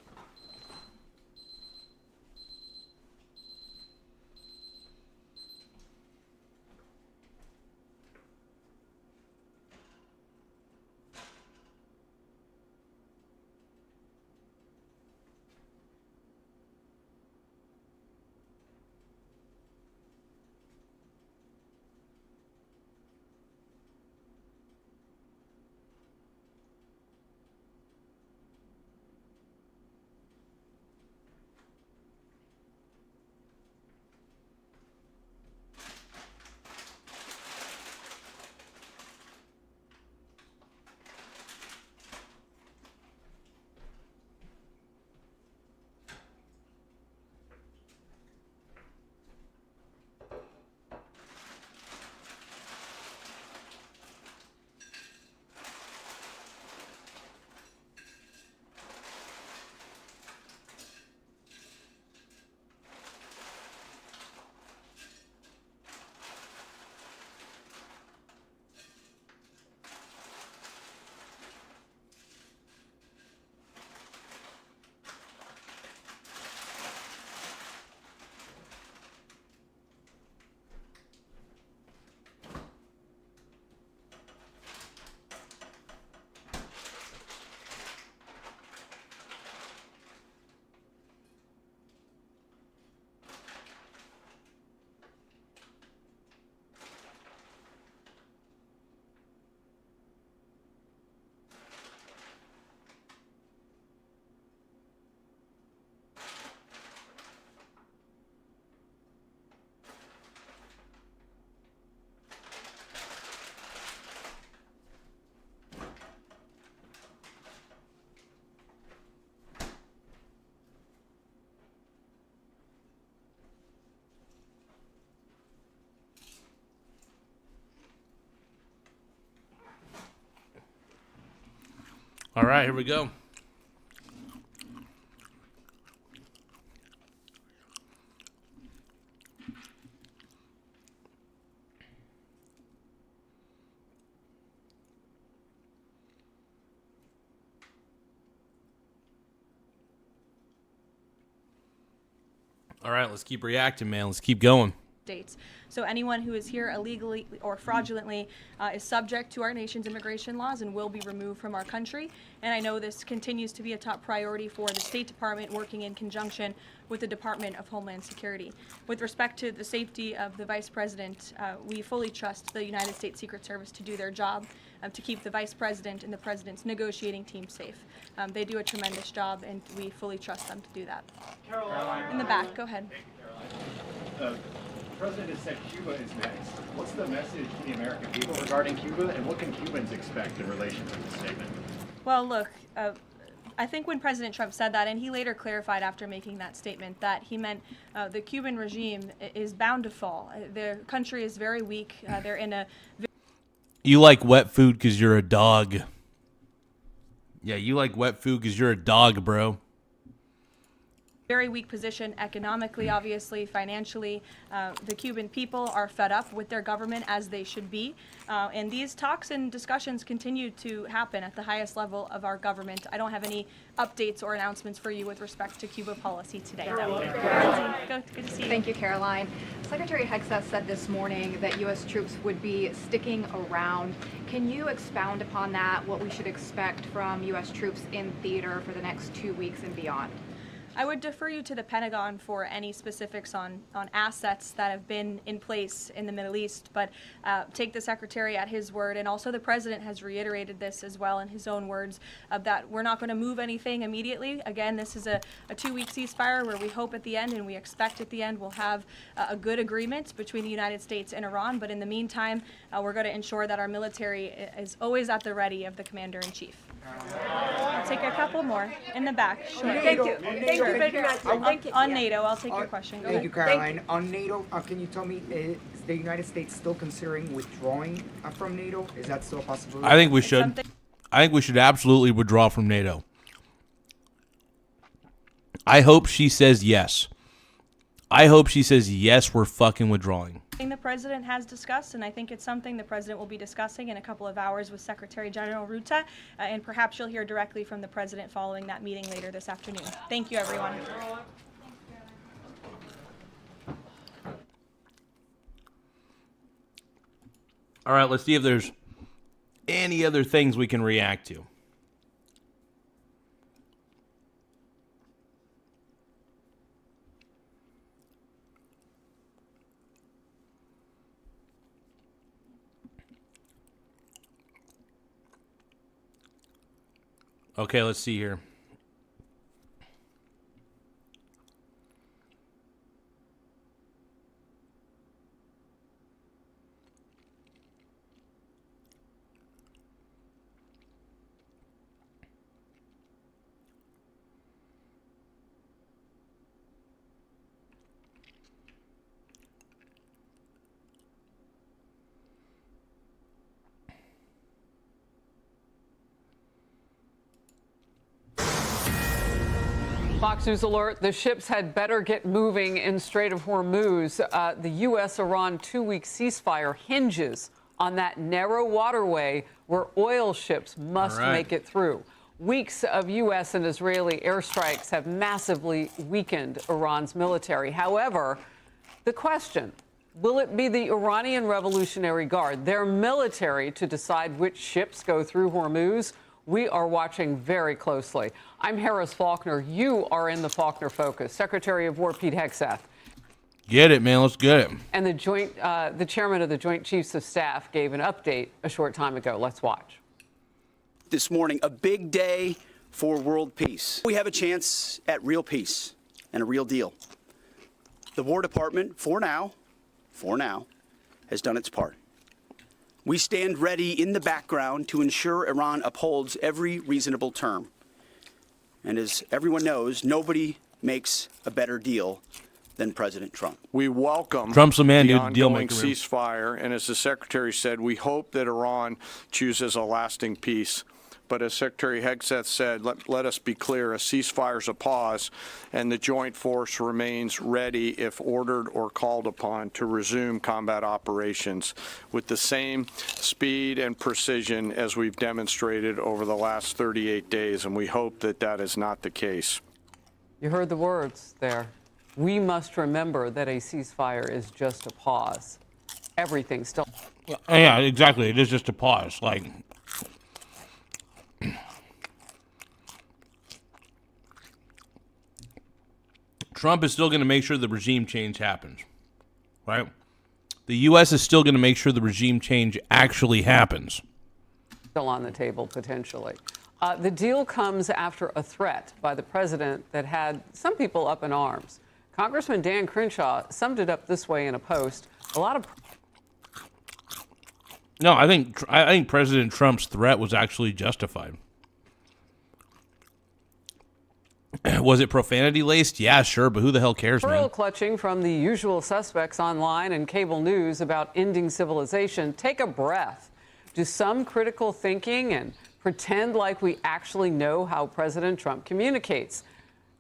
Speaker 3: All right, here we go. All right, let's keep reacting, man. Let's keep going.
Speaker 14: States. So anyone who is here illegally or fraudulently is subject to our nation's immigration laws and will be removed from our country. And I know this continues to be a top priority for the State Department, working in conjunction with the Department of Homeland Security. With respect to the safety of the Vice President, we fully trust the United States Secret Service to do their job, to keep the Vice President and the President's negotiating team safe. They do a tremendous job, and we fully trust them to do that.
Speaker 6: Caroline.
Speaker 14: In the back, go ahead.
Speaker 6: The President has said Cuba is next. What's the message to the American people regarding Cuba, and what can Cubans expect in relation to this statement?
Speaker 14: Well, look, I think when President Trump said that, and he later clarified after making that statement, that he meant the Cuban regime is bound to fall. Their country is very weak. They're in a...
Speaker 3: You like wet food because you're a dog. Yeah, you like wet food because you're a dog, bro.
Speaker 14: Very weak position economically, obviously, financially. The Cuban people are fed up with their government, as they should be. And these talks and discussions continue to happen at the highest level of our government. I don't have any updates or announcements for you with respect to Cuba policy today. Good to see you.
Speaker 1: Thank you, Caroline. Secretary Hegseth said this morning that U.S. troops would be sticking around. Can you expound upon that, what we should expect from U.S. troops in theater for the next 2 weeks and beyond?
Speaker 14: I would defer you to the Pentagon for any specifics on assets that have been in place in the Middle East, but take the Secretary at his word, and also the President has reiterated this as well in his own words, that we're not going to move anything immediately. Again, this is a 2-week ceasefire where we hope at the end, and we expect at the end, we'll have a good agreement between the United States and Iran, but in the meantime, we're going to ensure that our military is always at the ready of the Commander-in-Chief. I'll take a couple more in the back. Sure.
Speaker 22: Thank you. Thank you.
Speaker 14: On NATO, I'll take your question.
Speaker 22: Thank you, Caroline. On NATO, can you tell me, is the United States still considering withdrawing from NATO? Is that still a possibility?
Speaker 3: I think we should. I think we should absolutely withdraw from NATO. I hope she says yes. I hope she says yes, we're fucking withdrawing.
Speaker 14: The President has discussed, and I think it's something the President will be discussing in a couple of hours with Secretary General Ruta, and perhaps you'll hear directly from the President following that meeting later this afternoon. Thank you, everyone.
Speaker 3: All right, let's see if there's any other things we can react to. Okay, let's see here.
Speaker 23: Fox News alert, the ships had better get moving in Strait of Hormuz. The U.S.-Iran 2-week ceasefire hinges on that narrow waterway where oil ships must make it through. Weeks of U.S. and Israeli airstrikes have massively weakened Iran's military. However, the question, will it be the Iranian Revolutionary Guard, their military, to decide which ships go through Hormuz? We are watching very closely. I'm Harris Faulkner. You are in the Faulkner Focus. Secretary of War Pete Hegseth.
Speaker 3: Get it, man. Let's get it.
Speaker 23: And the chairman of the Joint Chiefs of Staff gave an update a short time ago. Let's watch.
Speaker 2: This morning, a big day for world peace. We have a chance at real peace and a real deal. The War Department, for now, has done its part. We stand ready in the background to ensure Iran upholds every reasonable term. And as everyone knows, nobody makes a better deal than President Trump.
Speaker 5: We welcome
Speaker 3: Trump's the man,
Speaker 5: the
Speaker 3: dude, deal
Speaker 5: ongoing
Speaker 3: maker.
Speaker 5: ceasefire, and as the Secretary said, we hope that Iran chooses a lasting peace. But as Secretary Hegseth said, let us be clear, a ceasefire is a pause, and the joint force remains ready, if ordered or called upon, to resume combat operations with the same speed and precision as we've demonstrated over the last 38 days, and we hope that that is not the case.
Speaker 23: You heard the words there. We must remember that a ceasefire is just a pause. Everything's still...
Speaker 3: Yeah, exactly. It is just a pause. Like... Trump is still going to make sure the regime change happens, right? The U.S. is still going to make sure the regime change actually happens.
Speaker 23: Still on the table, potentially. The deal comes after a threat by the president that had some people up in arms. Congressman Dan Crenshaw summed it up this way in a post.
Speaker 3: No, I think President Trump's threat was actually justified. Was it profanity laced? Yeah, sure, but who the hell cares, man?
Speaker 23: Pearl clutching from the usual suspects online and cable news about ending civilization. Take a breath. Do some critical thinking and pretend like we actually know how President Trump communicates.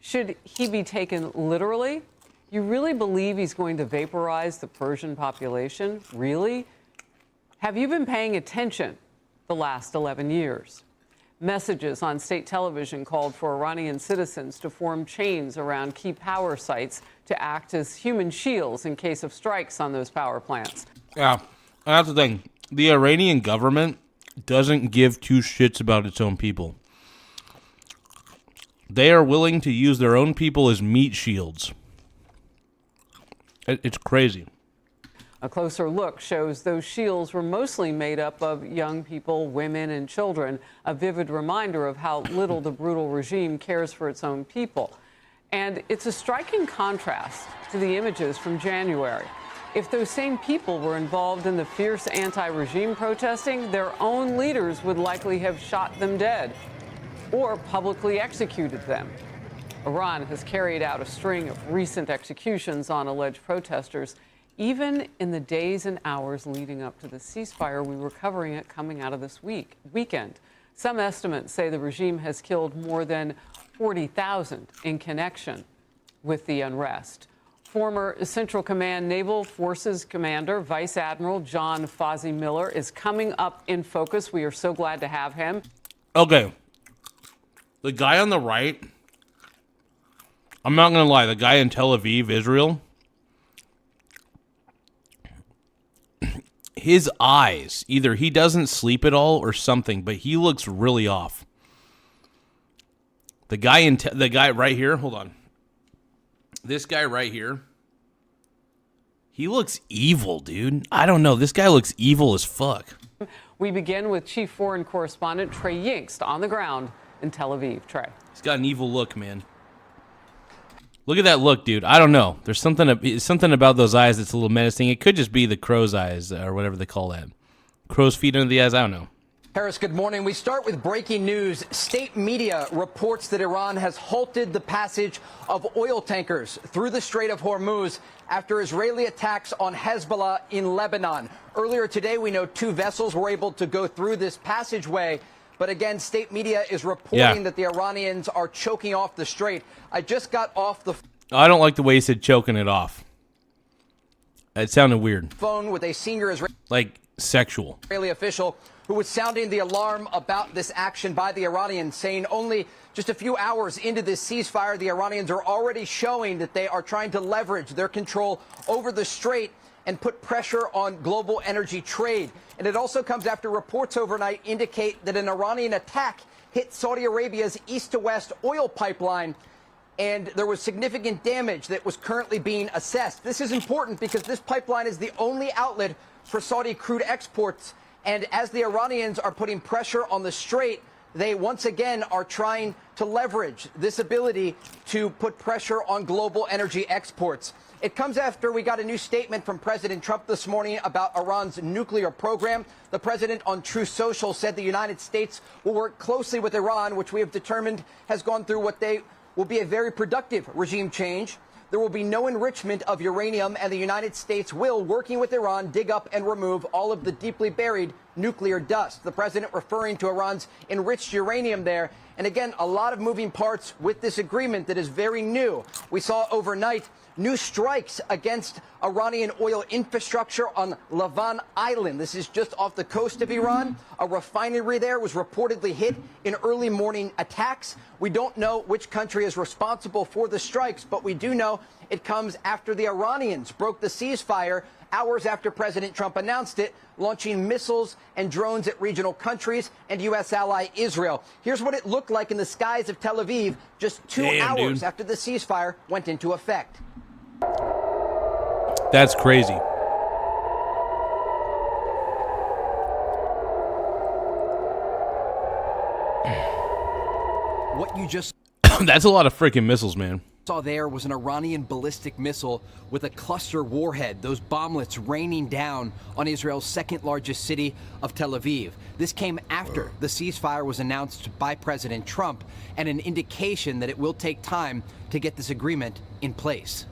Speaker 23: Should he be taken literally? You really believe he's going to vaporize the Persian population? Really? Have you been paying attention the last 11 years? Messages on state television called for Iranian citizens to form chains around key power sites to act as human shields in case of strikes on those power plants.
Speaker 3: Yeah, that's the thing. The Iranian government doesn't give two shits about its own people. They are willing to use their own people as meat shields. It's crazy.
Speaker 23: A closer look shows those shields were mostly made up of young people, women, and children, a vivid reminder of how little the brutal regime cares for its own people. And it's a striking contrast to the images from January. If those same people were involved in the fierce anti-regime protesting, their own leaders would likely have shot them dead or publicly executed them. Iran has carried out a string of recent executions on alleged protesters, even in the days and hours leading up to the ceasefire we were covering it coming out of this weekend. Some estimates say the regime has killed more than 40,000 in connection with the unrest. Former Central Command Naval Forces Commander, Vice Admiral John Fozzie Miller, is coming up in focus. We are so glad to have him.
Speaker 3: Okay. The guy on the right, I'm not going to lie, the guy in Tel Aviv, Israel, his eyes, either he doesn't sleep at all or something, but he looks really off. The guy right here, hold on. This guy right here, he looks evil, dude. I don't know. This guy looks evil as fuck.
Speaker 23: We begin with Chief Foreign Correspondent Trey Yingst on the ground in Tel Aviv. Trey.
Speaker 3: He's got an evil look, man. Look at that look, dude. I don't know. There's something about those eyes that's a little menacing. It could just be the crow's eyes or whatever they call that. Crow's feet under the eyes. I don't know.
Speaker 8: Harris, good morning. We start with breaking news. State media reports that Iran has halted the passage of oil tankers through the Strait of Hormuz after Israeli attacks on Hezbollah in Lebanon. Earlier today, we know 2 vessels were able to go through this passageway. But again, state media is reporting that the Iranians are choking off the strait. I just got off the
Speaker 3: I don't like the way he said choking it off. It sounded weird.
Speaker 8: phone with a senior
Speaker 3: Like sexual.
Speaker 8: Israeli official who was sounding the alarm about this action by the Iranians, saying only just a few hours into this ceasefire, the Iranians are already showing that they are trying to leverage their control over the strait and put pressure on global energy trade. And it also comes after reports overnight indicate that an Iranian attack hit Saudi Arabia's east-to-west oil pipeline, and there was significant damage that was currently being assessed. This is important because this pipeline is the only outlet for Saudi crude exports. And as the Iranians are putting pressure on the strait, they once again are trying to leverage this ability to put pressure on global energy exports. It comes after we got a new statement from President Trump this morning about Iran's nuclear program. The president on Truth Social said the United States will work closely with Iran, which we have determined has gone through what they will be a very productive regime change. There will be no enrichment of uranium, and the United States will, working with Iran, dig up and remove all of the deeply buried nuclear dust. The president referring to Iran's enriched uranium there. And again, a lot of moving parts with this agreement that is very new. We saw overnight new strikes against Iranian oil infrastructure on Lavan Island. This is just off the coast of Iran. A refinery there was reportedly hit in early morning attacks. We don't know which country is responsible for the strikes, but we do know it comes after the Iranians broke the ceasefire hours after President Trump announced it, launching missiles and drones at regional countries and U.S. ally Israel. Here's what it looked like in the skies of Tel Aviv just 2 hours after the ceasefire went into effect.
Speaker 3: That's crazy.
Speaker 9: What you just
Speaker 3: That's a lot of freaking missiles, man.
Speaker 9: saw there was an Iranian ballistic missile with a cluster warhead, those bomblets raining down on Israel's second largest city of Tel Aviv. This came after the ceasefire was announced by President Trump and an indication that it will take time to get this agreement in place.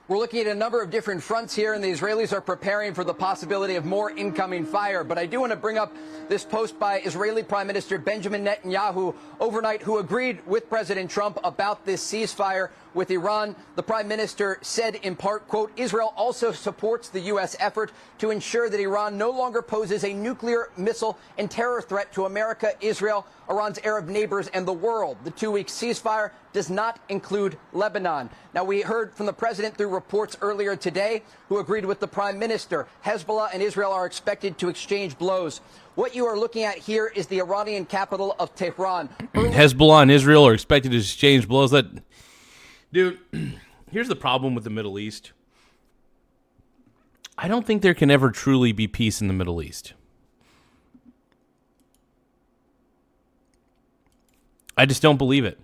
Speaker 8: We're looking at a number of different fronts here, and the Israelis are preparing for the possibility of more incoming fire. But I do want to bring up this post by Israeli Prime Minister Benjamin Netanyahu overnight, who agreed with President Trump about this ceasefire with Iran. The Prime Minister said in part, quote, Israel also supports the U.S. effort to ensure that Iran no longer poses a nuclear, missile, and terror threat to America, Israel, Iran's Arab neighbors, and the world. The 2-week ceasefire does not include Lebanon. Now, we heard from the president through reports earlier today who agreed with the prime minister. Hezbollah and Israel are expected to exchange blows. What you are looking at here is the Iranian capital of Tehran.
Speaker 3: Hezbollah and Israel are expected to exchange blows. Dude, here's the problem with the Middle East. I don't think there can ever truly be peace in the Middle East. I just don't believe it.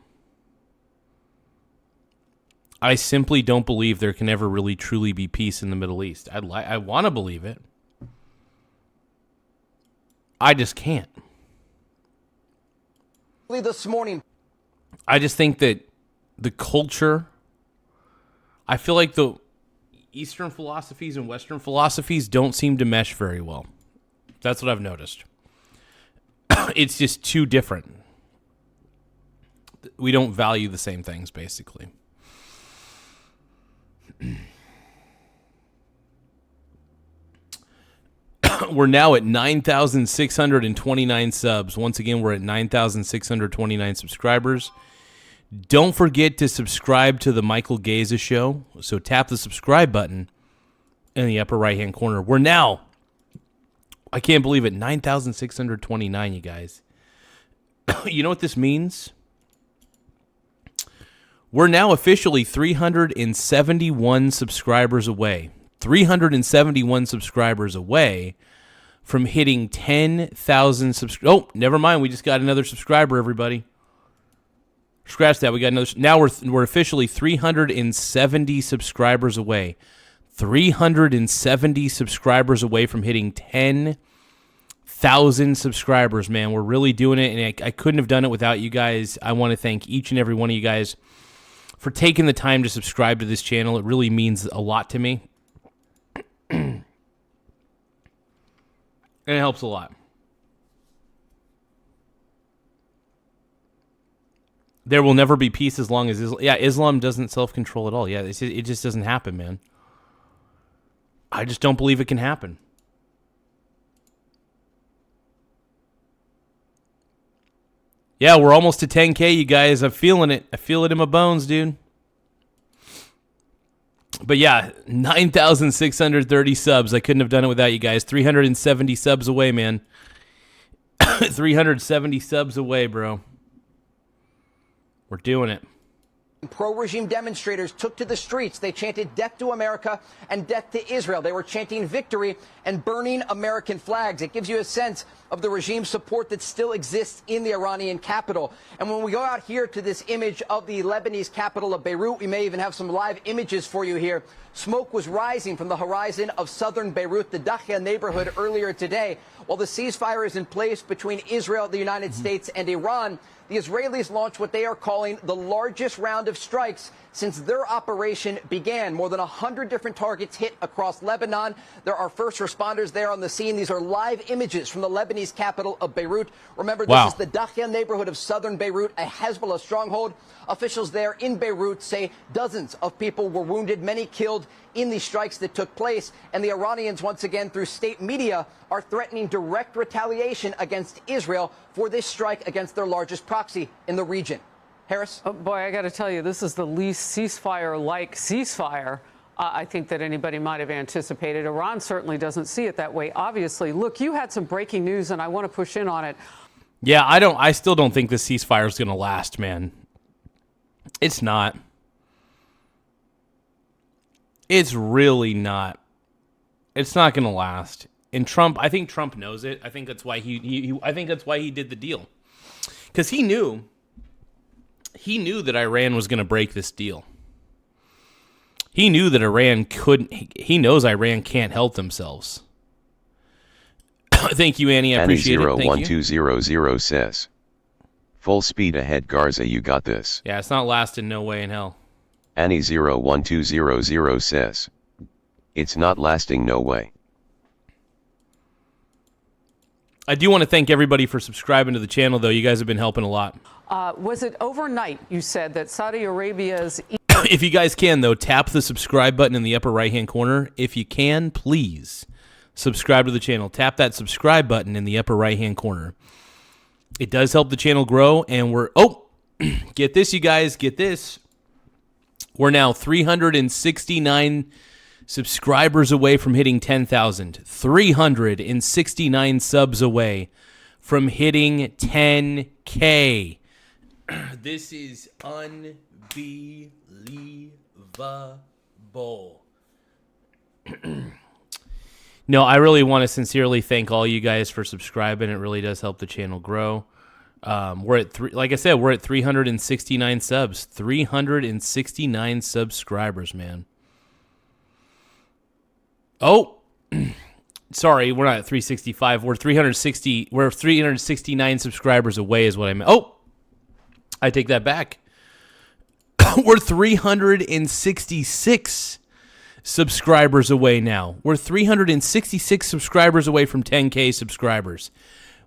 Speaker 3: I simply don't believe there can ever really truly be peace in the Middle East. I want to believe it. I just can't.
Speaker 8: This morning,
Speaker 3: I just think that the culture, I feel like the Eastern philosophies and Western philosophies don't seem to mesh very well. That's what I've noticed. It's just too different. We don't value the same things, basically. We're now at 9,629 subs. Once again, we're at 9,629 subscribers. Don't forget to subscribe to the Michael Garza Show. So tap the subscribe button in the upper right-hand corner. We're now, I can't believe it, 9,629, you guys. You know what this means? We're now officially 371 subscribers away. 371 subscribers away from hitting 10,000 subscribers. Oh, never mind. We just got another subscriber, everybody. Scratch that. We got another. Now we're officially 370 subscribers away. 370 subscribers away from hitting 10,000 subscribers, man. We're really doing it, and I couldn't have done it without you guys. I want to thank each and every one of you guys for taking the time to subscribe to this channel. It really means a lot to me. And it helps a lot. There will never be peace as long as Islam doesn't self-control at all. Yeah, it just doesn't happen, man. I just don't believe it can happen. Yeah, we're almost to 10K, you guys. I'm feeling it. I feel it in my bones, dude. But yeah, 9,630 subs. I couldn't have done it without you guys. 370 subs away, man. 370 subs away, bro. We're doing it.
Speaker 8: Pro-regime demonstrators took to the streets. They chanted death to America and death to Israel. They were chanting victory and burning American flags. It gives you a sense of the regime support that still exists in the Iranian capital. And when we go out here to this image of the Lebanese capital of Beirut, we may even have some live images for you here. Smoke was rising from the horizon of southern Beirut, the Dakhia neighborhood, earlier today. While the ceasefire is in place between Israel, the United States, and Iran, the Israelis launched what they are calling the largest round of strikes since their operation began. More than 100 different targets hit across Lebanon. There are first responders there on the scene. These are live images from the Lebanese capital of Beirut. Remember, this is the Dakhia neighborhood of southern Beirut, a Hezbollah stronghold. Officials there in Beirut say dozens of people were wounded, many killed in these strikes that took place. And the Iranians, once again, through state media, are threatening direct retaliation against Israel for this strike against their largest proxy in the region. Harris?
Speaker 23: Oh, boy, I got to tell you, this is the least ceasefire-like ceasefire I think that anybody might have anticipated. Iran certainly doesn't see it that way, obviously. Look, you had some breaking news, and I want to push in on it.
Speaker 3: Yeah, I still don't think this ceasefire is going to last, man. It's not. It's really not. It's not going to last. And Trump, I think Trump knows it. I think that's why I think that's why he did the deal. Because he knew that Iran was going to break this deal. He knew that Iran couldn't. He knows Iran can't help themselves. Thank you, Annie. I appreciate it. Thank you.
Speaker 4: 01200 says, "Full speed ahead, Garza. You got this."
Speaker 3: Yeah, it's not lasting. No way in hell.
Speaker 4: Annie01200 says. It's not lasting, no way.
Speaker 3: I do want to thank everybody for subscribing to the channel, though. You guys have been helping a lot.
Speaker 23: Was it overnight, you said, that Saudi Arabia's...
Speaker 3: If you guys can, though, tap the subscribe button in the upper right-hand corner. If you can, please subscribe to the channel. Tap that subscribe button in the upper right-hand corner. It does help the channel grow, and we're... Oh, get this, you guys. Get this. We're now 369 subscribers away from hitting 10,000. 369 subs away from hitting 10K. This is unbelievable. No, I really want to sincerely thank all you guys for subscribing. It really does help the channel grow. We're at like I said, we're at 369 subs. 369 subscribers, man. Oh, sorry, we're not at 365. We're 360. We're 369 subscribers away, is what I meant. Oh, I take that back. We're 366 subscribers away now. We're 366 subscribers away from 10K subscribers.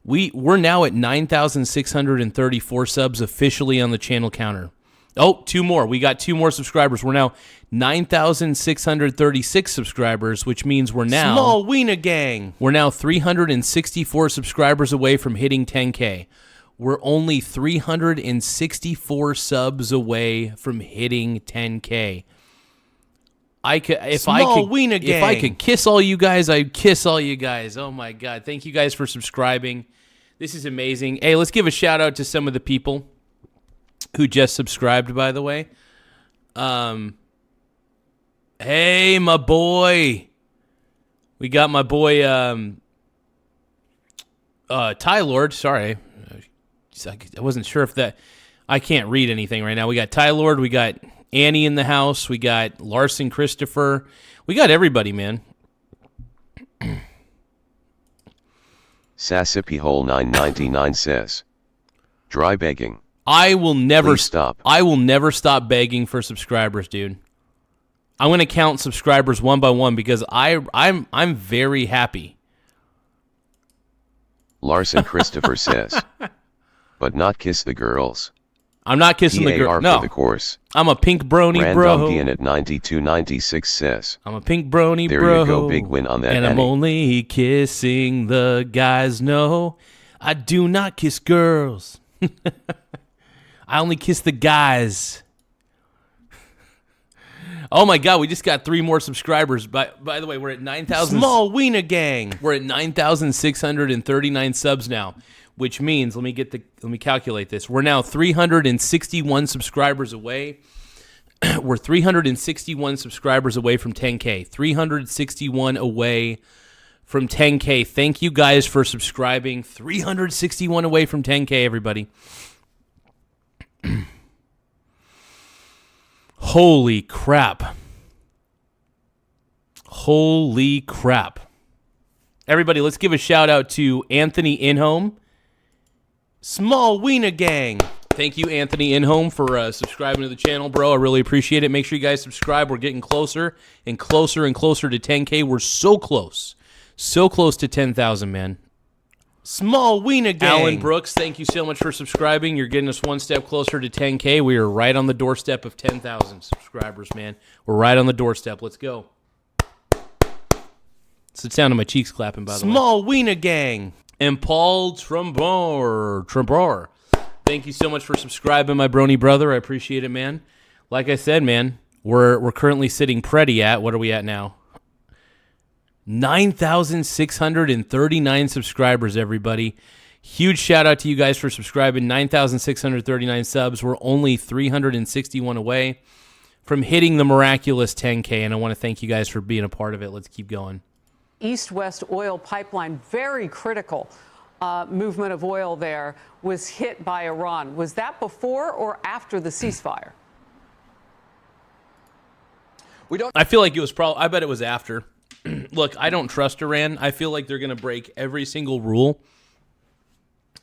Speaker 3: We're now at 9,634 subs officially on the channel counter. Oh, two more. We got two more subscribers. We're now 9,636 subscribers, which means we're now... Small Wiener Gang. We're now 364 subscribers away from hitting 10K. We're only 364 subs away from hitting 10K. If I could kiss all you guys, I'd kiss all you guys. Oh my God. Thank you guys for subscribing. This is amazing. Hey, let's give a shout out to some of the people who just subscribed, by the way. Hey, my boy. We got my boy Ty Lord. Sorry. I wasn't sure if that... I can't read anything right now. We got Ty Lord. We got Annie in the house. We got Larson Christopher. We got everybody, man.
Speaker 4: Sassipi Hole 999 says. Dry begging.
Speaker 3: I will never
Speaker 4: stop.
Speaker 3: I will never stop begging for subscribers, dude. I'm going to count subscribers one by one because I'm very happy.
Speaker 4: Larson Christopher says. But not kiss the girls.
Speaker 3: I'm not kissing the girl. No.
Speaker 4: For the course.
Speaker 3: I'm a pink brony, bro.
Speaker 4: Random at 9296 says.
Speaker 3: I'm a pink brony,
Speaker 4: there
Speaker 3: bro.
Speaker 4: There you go, big win on that.
Speaker 3: And I'm only kissing the guys. No, I do not kiss girls. I only kiss the guys. Oh my God, we just got 3 more subscribers. By the way, we're at 9,000. Small Wiener Gang. We're at 9,639 subs now. Which means, let me calculate this. We're now 361 subscribers away. We're 361 subscribers away from 10K. 361 away from 10K. Thank you guys for subscribing. 361 away from 10K, everybody. Holy crap. Holy crap. Everybody, let's give a shout out to Anthony Inhome. Small Wiener Gang. Thank you, Anthony Inhome, for subscribing to the channel, bro. I really appreciate it. Make sure you guys subscribe. We're getting closer and closer and closer to 10K. We're so close. So close to 10,000, man. Small Wiener Gang. Alan Brooks, thank you so much for subscribing. You're getting us one step closer to 10K. We are right on the doorstep of 10,000 subscribers, man. We're right on the doorstep. Let's go. It's the sound of my cheeks clapping, by the way. Small Wiener Gang. And Paul Trembor. Thank you so much for subscribing, my brony brother. I appreciate it, man. Like I said, man, we're currently sitting pretty at, what are we at now? 9,639 subscribers, everybody. Huge shout out to you guys for subscribing. 9,639 subs. We're only 361 away from hitting the miraculous 10K, and I want to thank you guys for being a part of it. Let's keep going.
Speaker 23: East-west oil pipeline, very critical movement of oil there, was hit by Iran. Was that before or after the ceasefire?
Speaker 3: I feel like it was I bet it was after. Look, I don't trust Iran. I feel like they're going to break every single rule.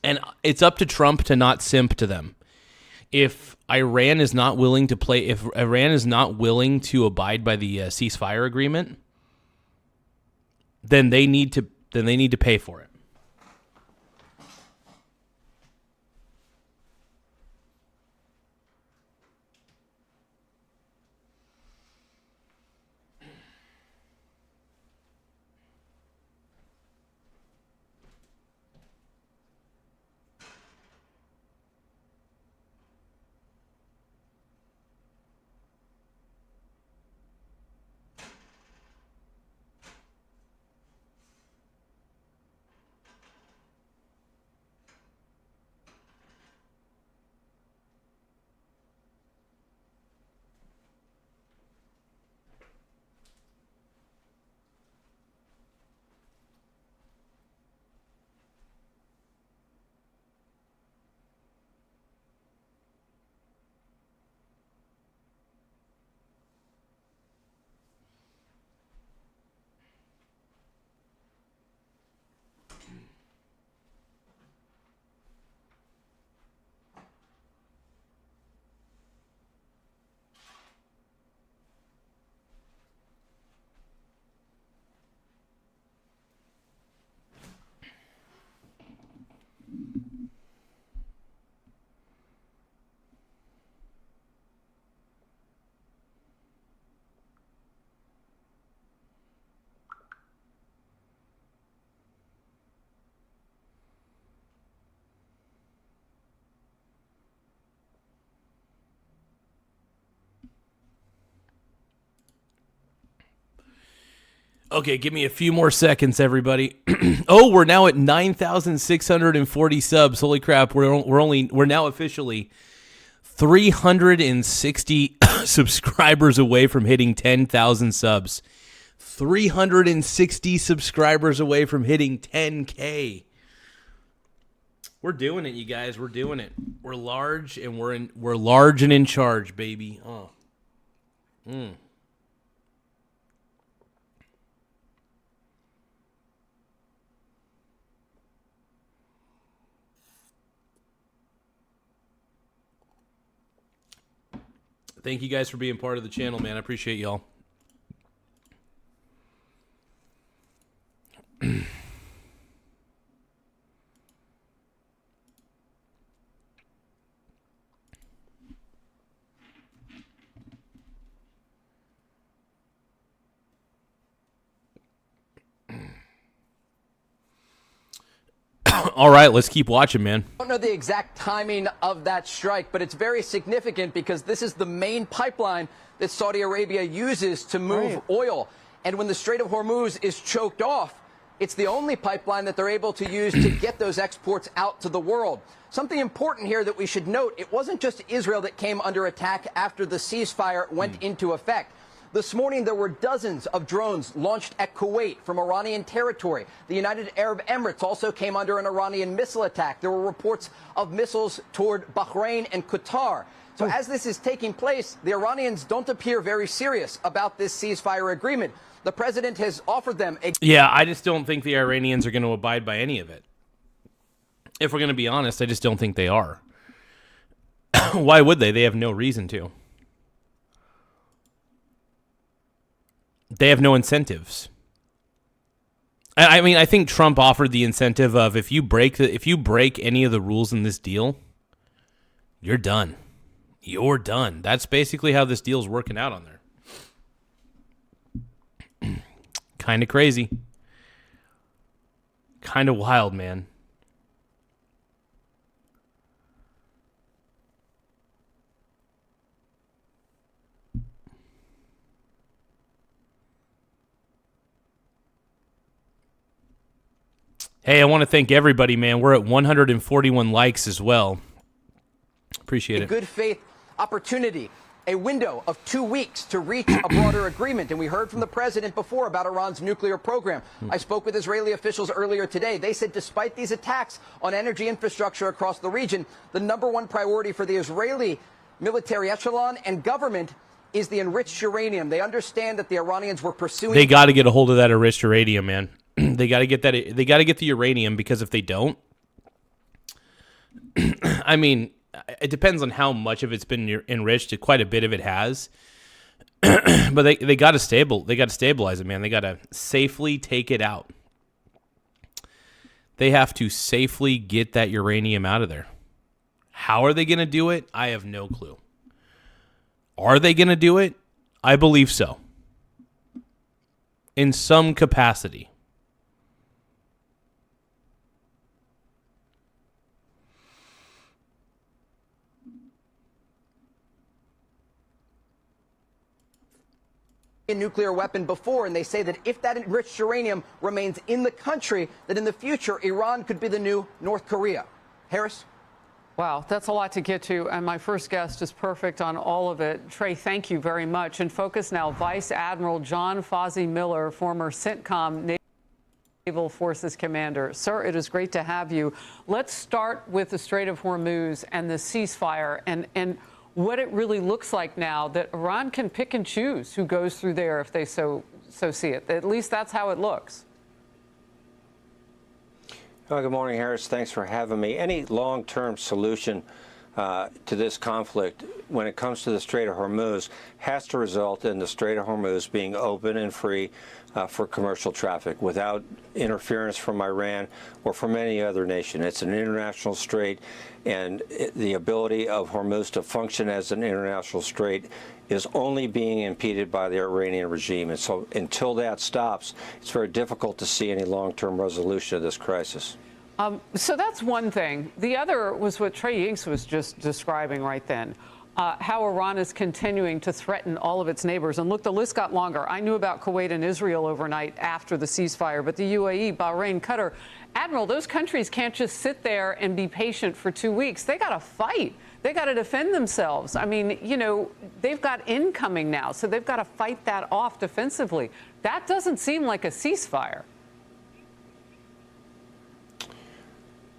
Speaker 3: And it's up to Trump to not simp to them. if Iran is not willing to if Iran is not willing to abide by the ceasefire agreement, then they need to pay for it. Okay, give me a few more seconds, everybody. Oh, we're now at 9,640 subs. Holy crap! We're now officially 360 subscribers away from hitting 10,000 subs. 360 subscribers away from hitting 10K. We're doing it, you guys. We're doing it. We're large and we're large and in charge, baby. Oh. Thank you guys for being part of the channel, man. I appreciate y'all. All right, let's keep watching, man.
Speaker 8: I don't know the exact timing of that strike, but it's very significant because this is the main pipeline that Saudi Arabia uses to move oil. And when the Strait of Hormuz is choked off, it's the only pipeline that they're able to use to get those exports out to the world. Something important here that we should note, it wasn't just Israel that came under attack after the ceasefire went into effect. This morning, there were dozens of drones launched at Kuwait from Iranian territory. The United Arab Emirates also came under an Iranian missile attack. There were reports of missiles toward Bahrain and Qatar. So as this is taking place, the Iranians don't appear very serious about this ceasefire agreement. The president has offered them a...
Speaker 3: Yeah, I just don't think the Iranians are going to abide by any of it. If we're going to be honest, I just don't think they are. Why would they? They have no reason to. They have no incentives. I mean, I think Trump offered the incentive of if you break any of the rules in this deal, you're done. You're done. That's basically how this deal's working out on there. Kind of crazy. Kind of wild, man. Hey, I want to thank everybody, man. We're at 141 likes as well. Appreciate it.
Speaker 8: A good faith opportunity, a window of 2 weeks to reach a broader agreement. And we heard from the president before about Iran's nuclear program. I spoke with Israeli officials earlier today. They said despite these attacks on energy infrastructure across the region, the #1 priority for the Israeli military echelon and government is the enriched uranium. They understand that the Iranians were pursuing...
Speaker 3: They got to get a hold of that enriched uranium, man. They got to get that. They got to get the uranium, because if they don't, I mean, it depends on how much of it's been enriched. Quite a bit of it has. But they got to stabilize it, man. They got to safely take it out. They have to safely get that uranium out of there. How are they going to do it? I have no clue. Are they going to do it? I believe so. In some capacity.
Speaker 8: A nuclear weapon before, and they say that if that enriched uranium remains in the country, that in the future Iran could be the new North Korea. Harris?
Speaker 23: Wow, that's a lot to get to, and my first guest is perfect on all of it. Trey, thank you very much. And focus now, Vice Admiral John Fozzie Miller, former CENTCOM Naval Forces Commander. Sir, it is great to have you. Let's start with the Strait of Hormuz and the ceasefire and what it really looks like now that Iran can pick and choose who goes through there if they so see it. At least that's how it looks.
Speaker 11: Well, good morning, Harris. Thanks for having me. Any long-term solution to this conflict when it comes to the Strait of Hormuz has to result in the Strait of Hormuz being open and free for commercial traffic without interference from Iran or from any other nation. It's an international strait, and the ability of Hormuz to function as an international strait is only being impeded by the Iranian regime. And so until that stops, it's very difficult to see any long-term resolution of this crisis.
Speaker 23: So that's one thing. The other was what Trey Yingst was just describing right then. How Iran is continuing to threaten all of its neighbors. And look, the list got longer. I knew about Kuwait and Israel overnight after the ceasefire, but the UAE, Bahrain, Qatar. Admiral, those countries can't just sit there and be patient for 2 weeks. They got to fight. They got to defend themselves. I mean, you know, they've got incoming now, so they've got to fight that off defensively. That doesn't seem like a ceasefire.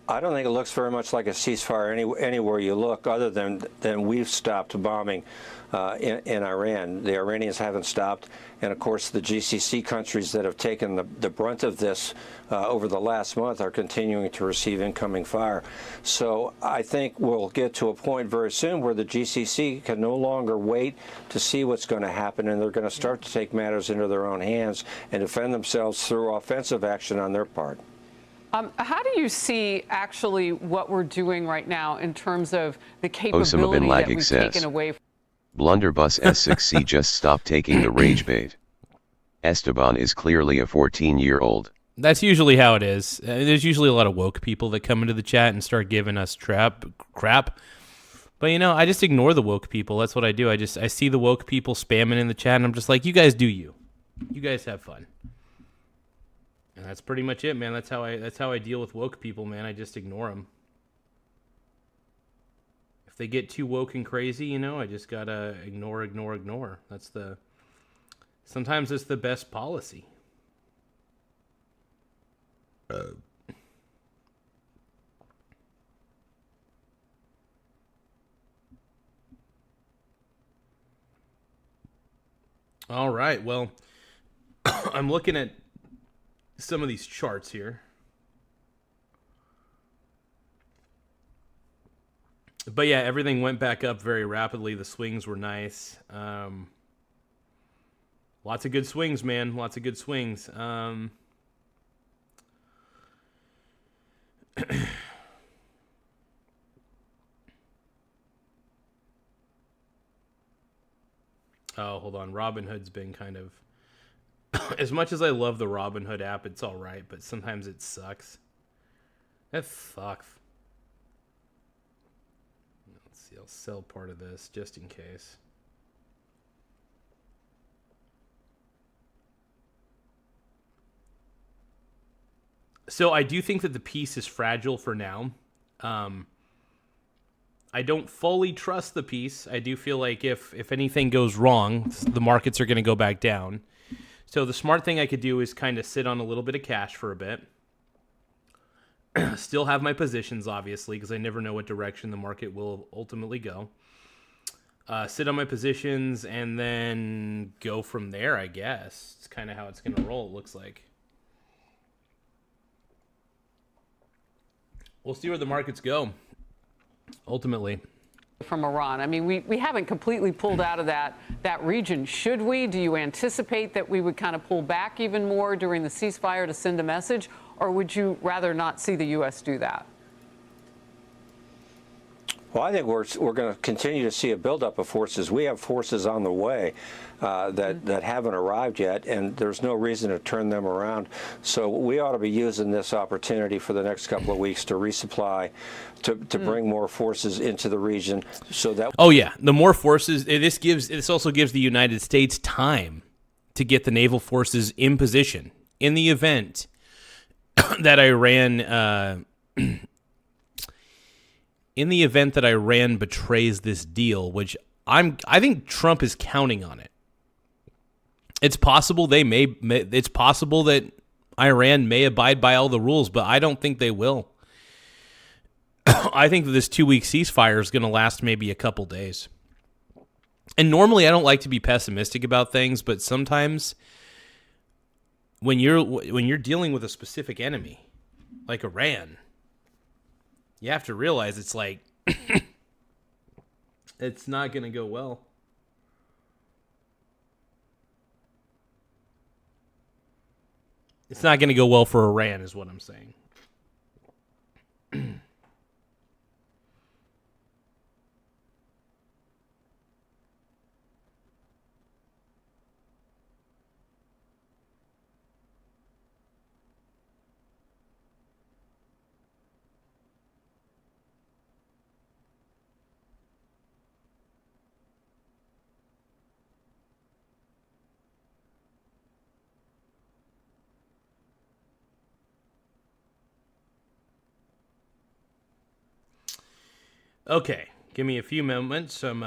Speaker 11: I don't think it looks very much like a ceasefire anywhere you look, other than we've stopped bombing in Iran. The Iranians haven't stopped, and of course the GCC countries that have taken the brunt of this over the last month are continuing to receive incoming fire. So I think we'll get to a point very soon where the GCC can no longer wait to see what's going to happen, and they're going to start to take matters into their own hands and defend themselves through offensive action on their part.
Speaker 23: How do you see actually what we're doing right now in terms of the capability
Speaker 4: Osama bin
Speaker 23: that
Speaker 4: Laden
Speaker 23: we've
Speaker 4: says,
Speaker 23: taken away?
Speaker 4: Blunderbuss S6C just stop taking the rage bait. Esteban is clearly a 14-year-old.
Speaker 3: That's usually how it is. There's usually a lot of woke people that come into the chat and start giving us crap. But, you know, I just ignore the woke people. That's what I do. I see the woke people spamming in the chat, and I'm just like, you guys do you. You guys have fun. And that's pretty much it, man. That's how I deal with woke people, man. I just ignore them. If they get too woke and crazy, you know, I just gotta ignore. Sometimes it's the best policy. All right, well, I'm looking at some of these charts here. But yeah, everything went back up very rapidly. The swings were nice. Lots of good swings, man. Lots of good swings. Oh, hold on. Robinhood's been kind of... As much as I love the Robinhood app, it's all right, but sometimes it sucks. That sucks. Let's see, I'll sell part of this just in case. So I do think that the piece is fragile for now. I don't fully trust the piece. I do feel like if anything goes wrong, the markets are going to go back down. So the smart thing I could do is kind of sit on a little bit of cash for a bit. Still have my positions, obviously, because I never know what direction the market will ultimately go. Sit on my positions and then go from there, I guess. It's kind of how it's going to roll, it looks like. We'll see where the markets go. Ultimately.
Speaker 23: From Iran. I mean, we haven't completely pulled out of that region. Should we? Do you anticipate that we would kind of pull back even more during the ceasefire to send a message, or would you rather not see the U.S. do that?
Speaker 11: Well, I think we're going to continue to see a buildup of forces. We have forces on the way that haven't arrived yet, and there's no reason to turn them around. So we ought to be using this opportunity for the next couple of weeks to resupply, to bring more forces into the region, so that.
Speaker 3: Oh yeah, the more forces. This also gives the United States time to get the naval forces in position in the event that Iran. In the event that Iran betrays this deal, which I think Trump is counting on it. It's possible it's possible that Iran may abide by all the rules, but I don't think they will. I think that this 2-week ceasefire is going to last maybe a couple days. And normally I don't like to be pessimistic about things, but sometimes when you're dealing with a specific enemy like Iran, you have to realize it's like it's not going to go well. It's not going to go well for Iran is what I'm saying. Okay, give me a few moments. I'm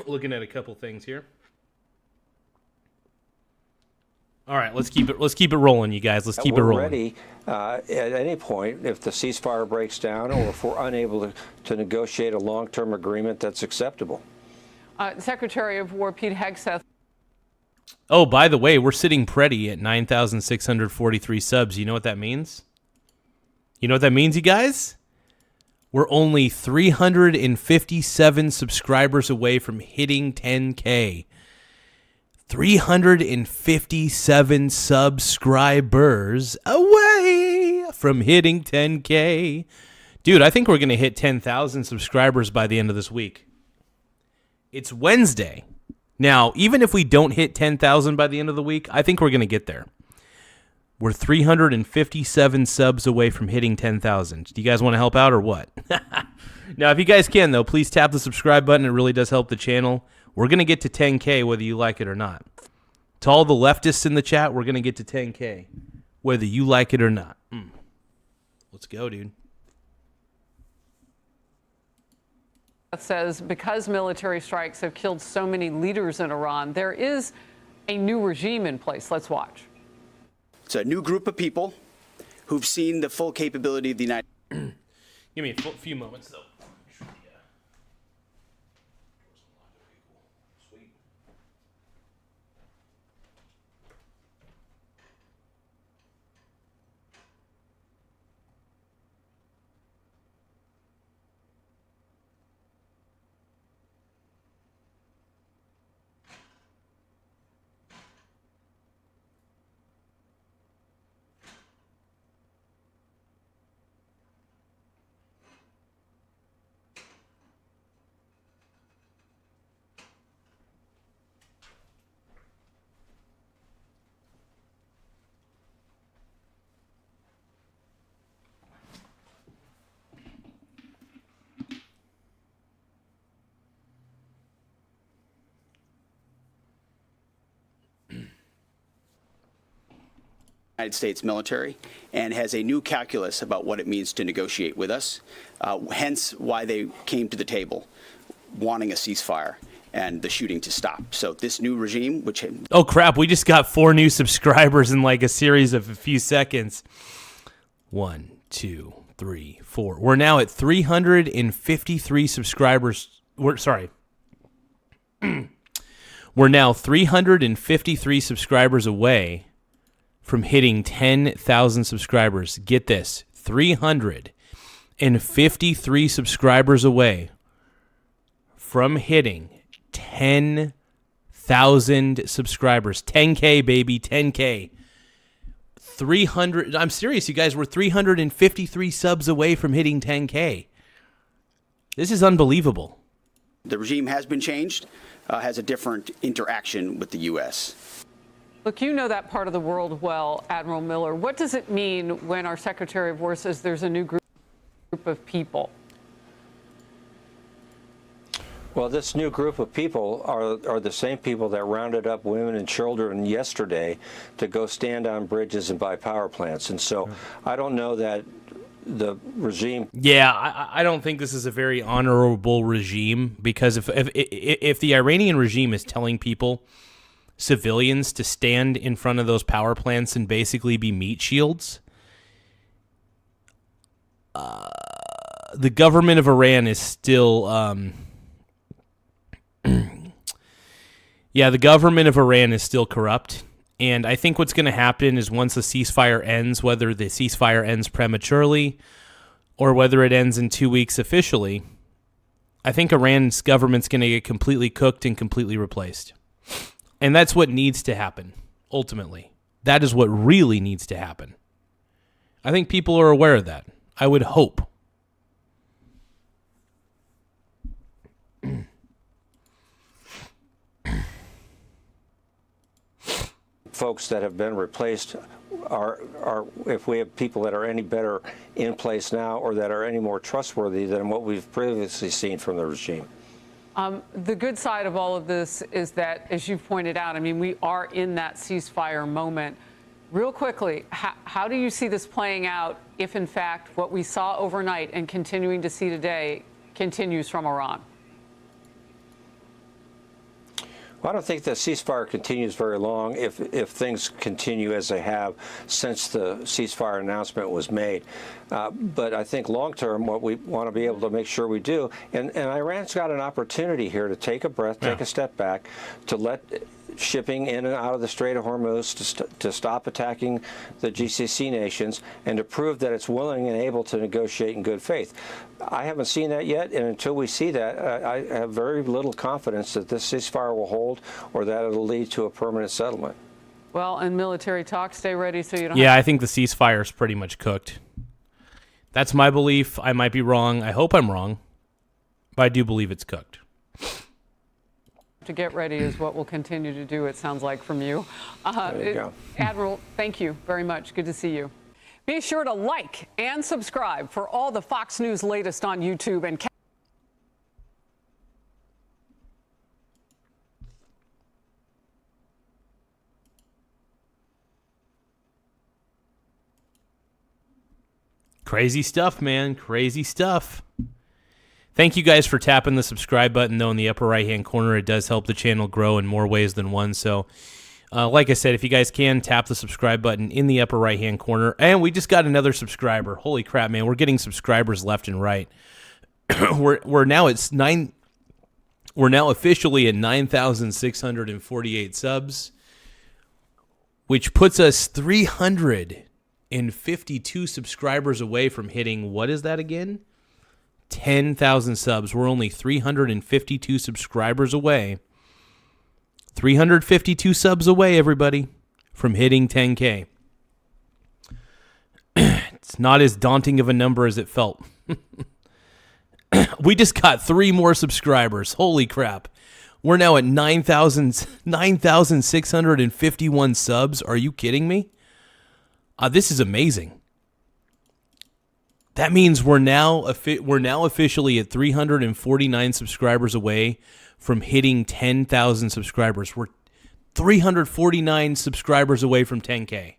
Speaker 3: looking at a couple things here. All right, let's keep it rolling, you guys. Let's keep it rolling.
Speaker 11: We're ready at any point if the ceasefire breaks down, or if we're unable to negotiate a long-term agreement that's acceptable.
Speaker 23: Secretary of War Pete Hegseth.
Speaker 3: Oh, by the way, we're sitting pretty at 9,643 subs. You know what that means? You know what that means, you guys? We're only 357 subscribers away from hitting 10K. 357 subscribers away from hitting 10K. Dude, I think we're going to hit 10,000 subscribers by the end of this week. It's Wednesday. Now, even if we don't hit 10,000 by the end of the week, I think we're going to get there. We're 357 subs away from hitting 10,000. Do you guys want to help out or what? Now, if you guys can, though, please tap the subscribe button. It really does help the channel. We're going to get to 10K whether you like it or not. To all the leftists in the chat, we're going to get to 10K whether you like it or not. Let's go, dude.
Speaker 23: That says because military strikes have killed so many leaders in Iran, there is a new regime in place. Let's watch.
Speaker 2: It's a new group of people who've seen the full capability of the United
Speaker 3: Give me a few moments, though.
Speaker 2: United States military and has a new calculus about what it means to negotiate with us, hence why they came to the table wanting a ceasefire and the shooting to stop. So this new regime, which...
Speaker 3: Oh, crap. We just got 4 new subscribers in like a series of a few seconds. 1, 2, 3, 4. We're now at 353 subscribers. We're now 353 subscribers away from hitting 10,000 subscribers. Get this, 353 353 subscribers away from hitting 10,000 subscribers. 10K, baby, 10K. 300, I'm serious, you guys, we're 353 subs away from hitting 10K. This is unbelievable.
Speaker 2: The regime has been changed, has a different interaction with the U.S.
Speaker 23: Look, you know that part of the world well, Admiral Miller. What does it mean when our Secretary of War says there's a new group of people?
Speaker 11: Well, this new group of people are the same people that rounded up women and children yesterday to go stand on bridges and buy power plants. And so I don't know that the regime...
Speaker 3: Yeah, I don't think this is a very honorable regime, because if the Iranian regime is telling people, civilians, to stand in front of those power plants and basically be meat shields, the government of Iran is still... the government of Iran is still corrupt. And I think what's going to happen is once the ceasefire ends, whether the ceasefire ends prematurely or whether it ends in 2 weeks officially, I think Iran's government's going to get completely cooked and completely replaced. And that's what needs to happen, ultimately. That is what really needs to happen. I think people are aware of that. I would hope.
Speaker 11: Folks that have been replaced are if we have people that are any better in place now or that are any more trustworthy than what we've previously seen from the regime.
Speaker 23: The good side of all of this is that, as you've pointed out, I mean, we are in that ceasefire moment. Real quickly, how do you see this playing out if, in fact, what we saw overnight and continuing to see today continues from Iran?
Speaker 11: Well, I don't think the ceasefire continues very long if things continue as they have since the ceasefire announcement was made. But I think long term, what we want to be able to make sure we do, and Iran's got an opportunity here to take a breath, take a step back, to let shipping in and out of the Strait of Hormuz, to stop attacking the GCC nations, and to prove that it's willing and able to negotiate in good faith. I haven't seen that yet, and until we see that, I have very little confidence that this ceasefire will hold or that it'll lead to a permanent settlement.
Speaker 23: Well, and military talk, stay ready so you don't
Speaker 3: I think the ceasefire is pretty much cooked. That's my belief. I might be wrong. I hope I'm wrong, but I do believe it's cooked.
Speaker 23: To get ready is what we'll continue to do, it sounds like, from you.
Speaker 11: There you go.
Speaker 23: Admiral, thank you very much. Good to see you. Be sure to like and subscribe for all the Fox News latest on YouTube and
Speaker 3: Crazy stuff, man. Crazy stuff. Thank you guys for tapping the subscribe button, though, in the upper right-hand corner. It does help the channel grow in more ways than one. So, like I said, if you guys can, tap the subscribe button in the upper right-hand corner. And we just got another subscriber. Holy crap, man. We're getting subscribers left and right. We're now at We're now officially at 9,648 subs, which puts us 352 subscribers away from hitting, what is that again? 10,000 subs. We're only 352 subscribers away. 352 subs away, everybody, from hitting 10K. It's not as daunting of a number as it felt. We just got 3 more subscribers. Holy crap. We're now at 9,651 subs. Are you kidding me? This is amazing. That means we're now officially at 349 subscribers away from hitting 10,000 subscribers. We're 349 subscribers away from 10K.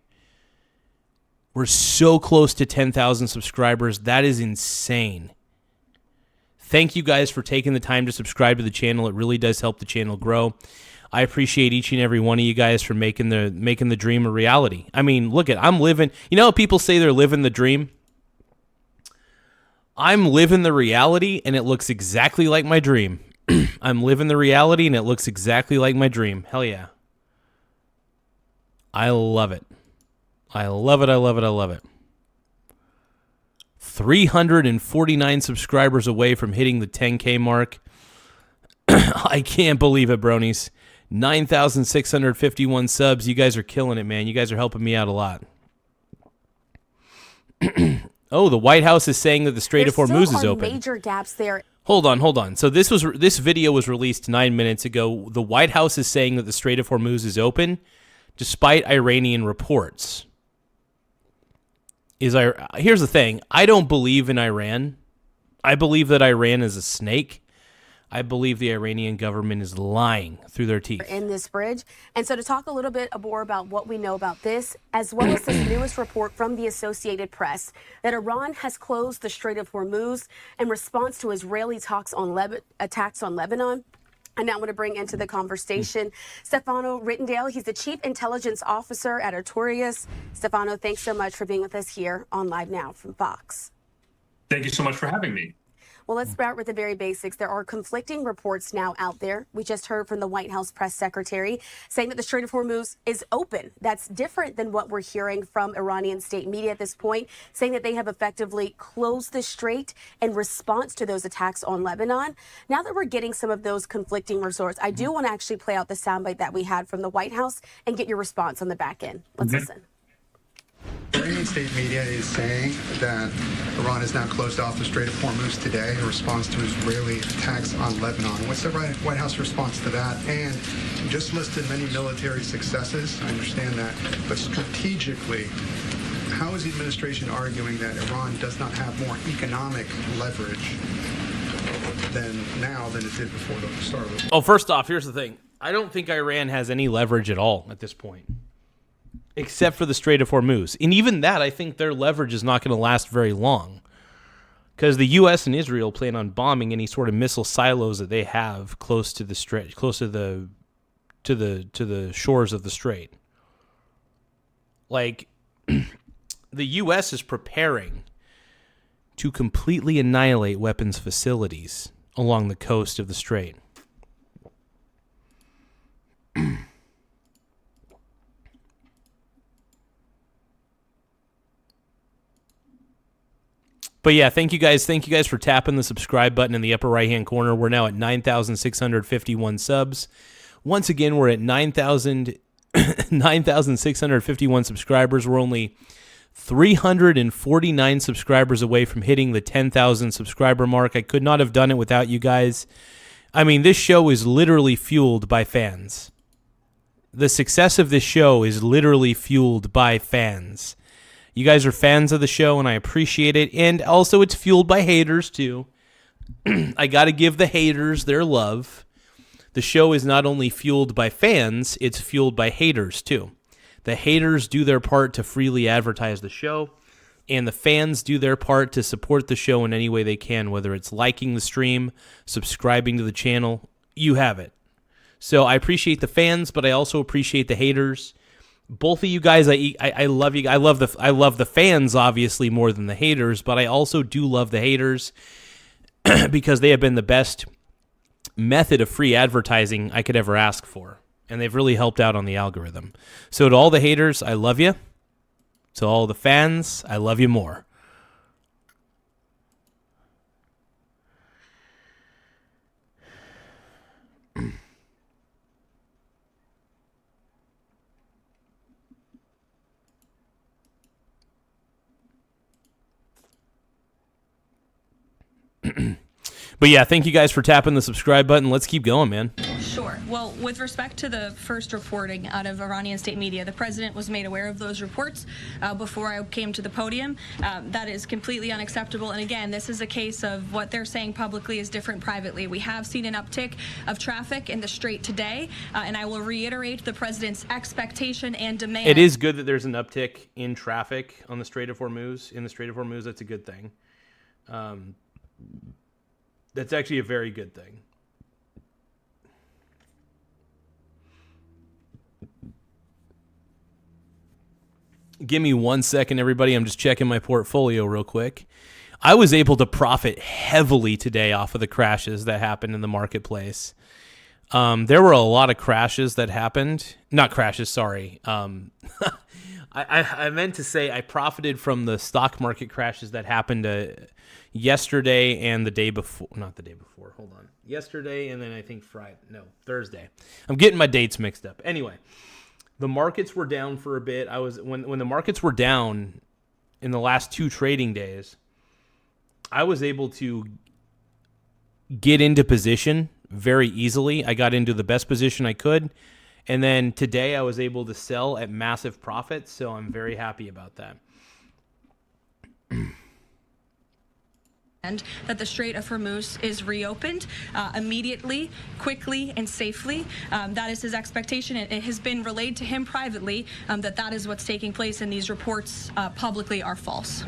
Speaker 3: We're so close to 10,000 subscribers. That is insane. Thank you guys for taking the time to subscribe to the channel. It really does help the channel grow. I appreciate each and every one of you guys for making the dream a reality. I mean, look I'm living. You know how people say they're living the dream? I'm living the reality, and it looks exactly like my dream. I'm living the reality, and it looks exactly like my dream. Hell yeah. I love it. I love it, I love it, I love it. 349 subscribers away from hitting the 10K mark. I can't believe it, bronies. 9,651 subs. You guys are killing it, man. You guys are helping me out a lot. Oh, the White House is saying that the Strait of Hormuz is open.
Speaker 7: Major gaps there.
Speaker 3: Hold on. So this video was released 9 minutes ago. The White House is saying that the Strait of Hormuz is open, despite Iranian reports. Here's the thing. I don't believe in Iran. I believe that Iran is a snake. I believe the Iranian government is lying through their teeth.
Speaker 7: In this bridge. And so to talk a little bit more about what we know about this, as well as this newest report from the Associated Press, that Iran has closed the Strait of Hormuz in response to Israeli attacks on Lebanon. I now want to bring into the conversation Stefano Rittendale. He's the Chief Intelligence Officer at Artorias. Stefano, thanks so much for being with us here on Live Now from Fox.
Speaker 12: Thank you so much for having me.
Speaker 7: Well, let's start with the very basics. There are conflicting reports now out there. We just heard from the White House press secretary saying that the Strait of Hormuz is open. That's different than what we're hearing from Iranian state media at this point, saying that they have effectively closed the strait in response to those attacks on Lebanon. Now that we're getting some of those conflicting reports, I do want to actually play out the soundbite that we had from the White House and get your response on the back end. Let's listen.
Speaker 13: Iranian state media is saying that Iran has now closed off the Strait of Hormuz today in response to Israeli attacks on Lebanon. What's the White House response to that? And you just listed many military successes. I understand that. But strategically, how is the administration arguing that Iran does not have more economic leverage than it did before the start of the war?
Speaker 3: Oh, first off, here's the thing. I don't think Iran has any leverage at all at this point, except for the Strait of Hormuz. And even that, I think their leverage is not going to last very long, because the U.S. and Israel plan on bombing any sort of missile silos that they have close to the strait, close to the shores of the strait. Like, the U.S. is preparing to completely annihilate weapons facilities along the coast of the strait. But yeah, thank you guys for tapping the subscribe button in the upper right-hand corner. We're now at 9,651 subs. Once again, we're at 9,651 subscribers. We're only 349 subscribers away from hitting the 10,000 subscriber mark. I could not have done it without you guys. I mean, this show is literally fueled by fans. The success of this show is literally fueled by fans. You guys are fans of the show, and I appreciate it. And also, it's fueled by haters, too. I got to give the haters their love. The show is not only fueled by fans, it's fueled by haters, too. The haters do their part to freely advertise the show, and the fans do their part to support the show in any way they can, whether it's liking the stream, subscribing to the channel. You have it. So I appreciate the fans, but I also appreciate the haters. Both of you guys, I love you. I love the fans obviously more than the haters, but I also do love the haters because they have been the best method of free advertising I could ever ask for, and they've really helped out on the algorithm. So to all the haters, I love you. To all the fans, I love you more. But yeah, thank you guys for tapping the subscribe button. Let's keep going, man.
Speaker 14: Sure. Well, with respect to the first reporting out of Iranian state media, the president was made aware of those reports before I came to the podium. That is completely unacceptable. And again, this is a case of what they're saying publicly is different privately. We have seen an uptick of traffic in the strait today, and I will reiterate the president's expectation and demand.
Speaker 3: It is good that there's an uptick in traffic on the Strait of Hormuz. In the Strait of Hormuz, that's a good thing. That's actually a very good thing. Give me 1 second, everybody. I'm just checking my portfolio real quick. I was able to profit heavily today off of the crashes that happened in the marketplace. There were a lot of crashes that happened. Not crashes, sorry. I meant to say I profited from the stock market crashes that happened yesterday and the day before. Not the day before. Hold on. Yesterday and then I think Thursday. I'm getting my dates mixed up. Anyway, the markets were down for a bit. When the markets were down in the last 2 trading days, I was able to get into position very easily. I got into the best position I could. And then today I was able to sell at massive profits, so I'm very happy about that.
Speaker 14: And that the Strait of Hormuz is reopened immediately, quickly, and safely. That is his expectation. It has been relayed to him privately that is what's taking place, and these reports publicly are false.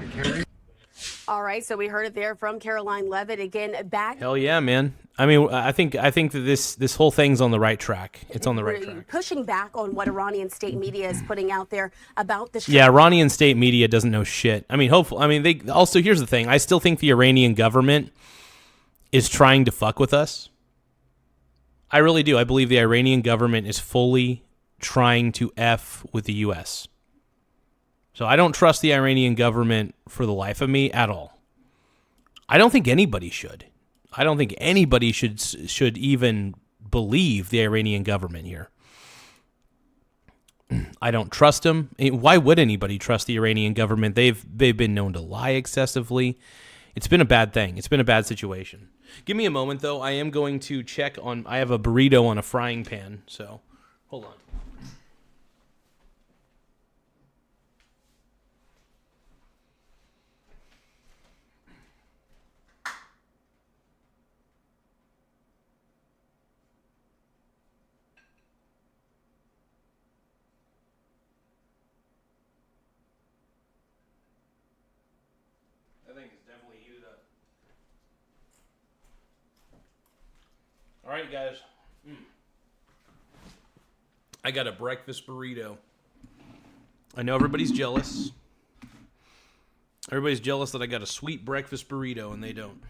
Speaker 7: All right, so we heard it there from Caroline Levitt again. Back.
Speaker 3: Hell yeah, man. I mean, I think that this whole thing's on the right track. It's on the right track.
Speaker 7: Pushing back on what Iranian state media is putting out there about the.
Speaker 3: Yeah, Iranian state media doesn't know shit. I mean, they also, here's the thing. I still think the Iranian government is trying to fuck with us. I really do. I believe the Iranian government is fully trying to F with the U.S. So I don't trust the Iranian government for the life of me at all. I don't think anybody should. I don't think anybody should even believe the Iranian government here. I don't trust them. Why would anybody trust the Iranian government? They've been known to lie excessively. It's been a bad thing. It's been a bad situation. Give me a moment, though. I am going to check on... I have a burrito on a frying pan, so hold on. All right, guys. I got a breakfast burrito. I know everybody's jealous. Everybody's jealous that I got a sweet breakfast burrito, and they don't.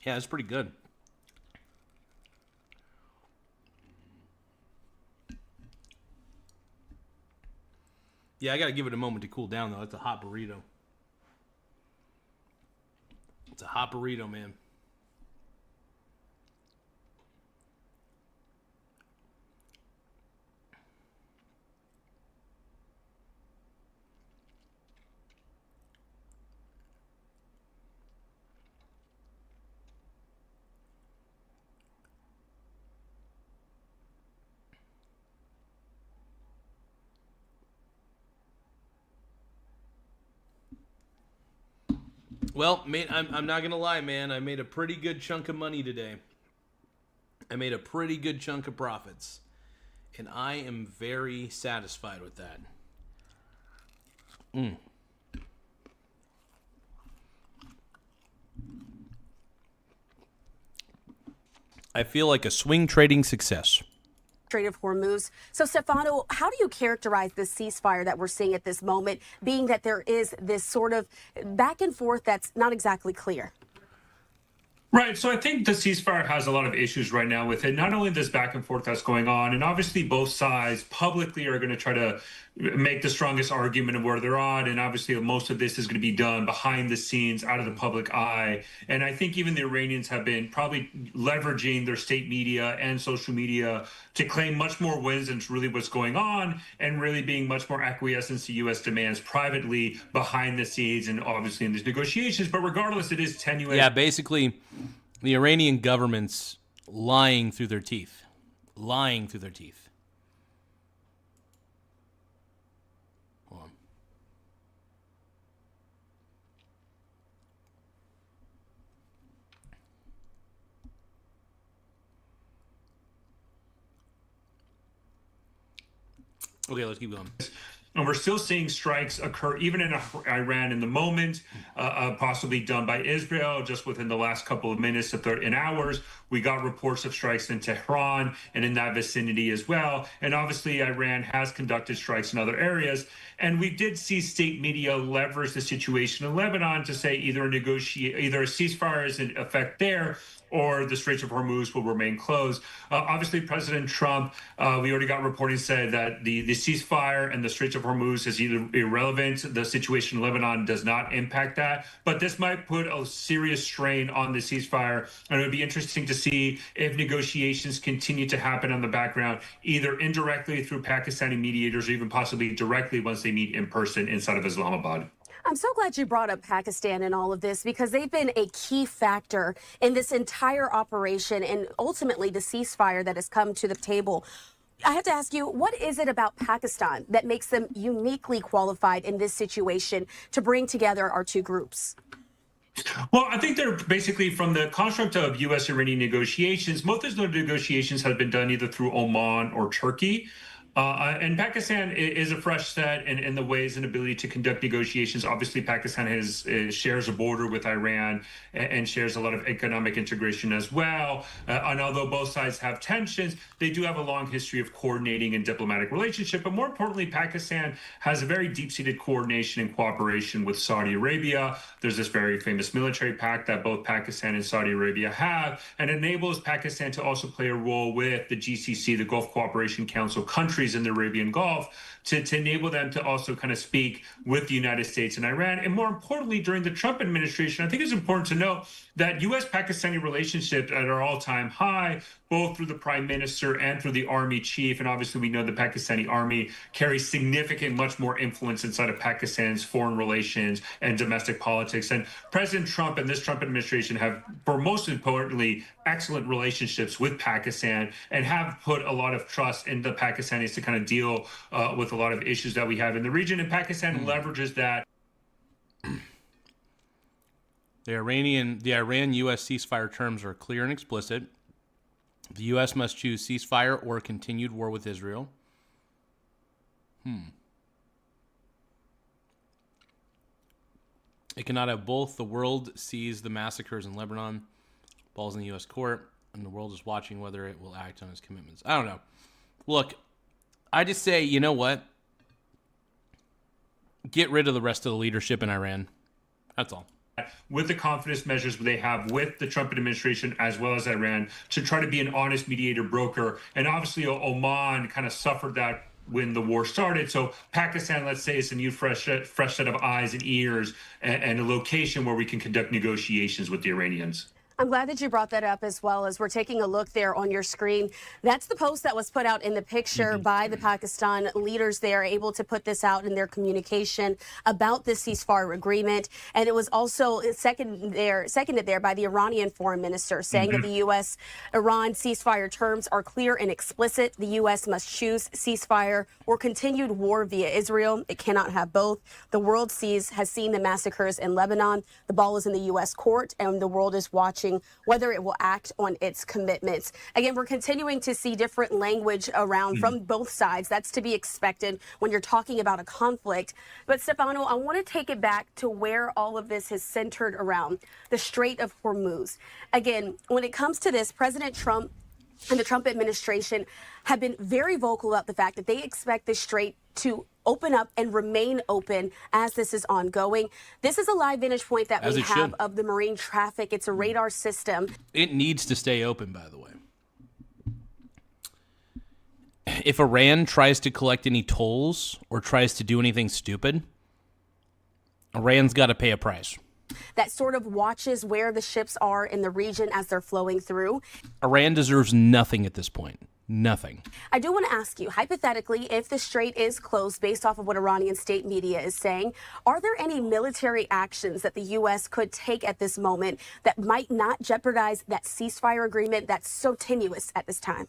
Speaker 3: Yeah, it's pretty good. Yeah, I got to give it a moment to cool down, though. It's a hot burrito. It's a hot burrito, man. Well, man, I'm not going to lie, man. I made a pretty good chunk of money today. I made a pretty good chunk of profits. And I am very satisfied with that. I feel like a swing trading success.
Speaker 7: Strait of Hormuz. So, Stefano, how do you characterize this ceasefire that we're seeing at this moment, being that there is this sort of back and forth that's not exactly clear?
Speaker 12: Right. So I think the ceasefire has a lot of issues right now with it. Not only this back and forth that's going on, and obviously both sides publicly are going to try to make the strongest argument of where they're on. And obviously most of this is going to be done behind the scenes, out of the public eye. And I think even the Iranians have been probably leveraging their state media and social media to claim much more wins than really what's going on, and really being much more acquiescence to U.S. demands privately behind the scenes and obviously in these negotiations. But regardless, it is tenuous.
Speaker 3: Yeah, basically, the Iranian government's lying through their teeth. Lying through their teeth. Hold on. Okay, let's keep going.
Speaker 12: And we're still seeing strikes occur even in Iran in the moment, possibly done by Israel just within the last couple of minutes in hours. We got reports of strikes in Tehran and in that vicinity as well. And obviously, Iran has conducted strikes in other areas. And we did see state media leverage the situation in Lebanon to say either a ceasefire is in effect there, or the Strait of Hormuz will remain closed. Obviously, President Trump, we already got reporting said that the ceasefire and the Strait of Hormuz is either irrelevant. The situation in Lebanon does not impact that. But this might put a serious strain on the ceasefire. And it would be interesting to see if negotiations continue to happen on the background, either indirectly through Pakistani mediators or even possibly directly once they meet in person inside of Islamabad.
Speaker 7: I'm so glad you brought up Pakistan in all of this, because they've been a key factor in this entire operation and ultimately the ceasefire that has come to the table. I have to ask you, what is it about Pakistan that makes them uniquely qualified in this situation to bring together our two groups?
Speaker 12: Well, I think they're basically from the construct of U.S.-Iranian negotiations. Most of those negotiations have been done either through Oman or Turkey. And Pakistan is a fresh set in the ways and ability to conduct negotiations. Obviously, Pakistan shares a border with Iran and shares a lot of economic integration as well. And although both sides have tensions, they do have a long history of coordinating and diplomatic relationship. But more importantly, Pakistan has a very deep-seated coordination and cooperation with Saudi Arabia. There's this very famous military pact that both Pakistan and Saudi Arabia have, and enables Pakistan to also play a role with the GCC, the Gulf Cooperation Council countries in the Arabian Gulf, to enable them to also kind of speak with the United States and Iran. And more importantly, during the Trump administration, I think it's important to note that U.S.-Pakistani relationships at our all-time high, both through the prime minister and through the army chief. And obviously, we know the Pakistani army carries significant, much more influence inside of Pakistan's foreign relations and domestic politics. And President Trump and this Trump administration have, for most importantly, excellent relationships with Pakistan and have put a lot of trust in the Pakistanis to kind of deal with a lot of issues that we have in the region. And Pakistan leverages that.
Speaker 15: The Iran-U.S. ceasefire terms are clear and explicit. The U.S. must choose ceasefire or a continued war with Israel. It cannot have both. The world sees the massacres in Lebanon, balls in the U.S. court, and the world is watching whether it will act on its commitments. I don't know. Look, I just say, you know what? Get rid of the rest of the leadership in Iran. That's all.
Speaker 12: With the confidence measures they have with the Trump administration as well as Iran to try to be an honest mediator broker. And obviously Oman kind of suffered that when the war started. So Pakistan, let's say, is a new fresh set of eyes and ears and a location where we can conduct negotiations with the Iranians.
Speaker 7: I'm glad that you brought that up, as well as we're taking a look there on your screen. That's the post that was put out in the picture by the Pakistan leaders. They are able to put this out in their communication about the ceasefire agreement. And it was also seconded there by the Iranian foreign minister, saying that the U.S.-Iran ceasefire terms are clear and explicit. The U.S. must choose ceasefire or continued war via Israel. It cannot have both. The world has seen the massacres in Lebanon. The ball is in the U.S. court, and the world is watching whether it will act on its commitments. Again, we're continuing to see different language around from both sides. That's to be expected when you're talking about a conflict. But Stefano, I want to take it back to where all of this is centered around, the Strait of Hormuz. Again, when it comes to this, President Trump and the Trump administration have been very vocal about the fact that they expect the strait to open up and remain open as this is ongoing. This is a live vantage point that we have of the marine traffic. It's a radar system.
Speaker 15: It needs to stay open, by the way. If Iran tries to collect any tolls or tries to do anything stupid, Iran's got to pay a price.
Speaker 7: That sort of watches where the ships are in the region as they're flowing through.
Speaker 15: Iran deserves nothing at this point. Nothing.
Speaker 7: I do want to ask you, hypothetically, if the strait is closed based off of what Iranian state media is saying, are there any military actions that the U.S. could take at this moment that might not jeopardize that ceasefire agreement that's so tenuous at this time?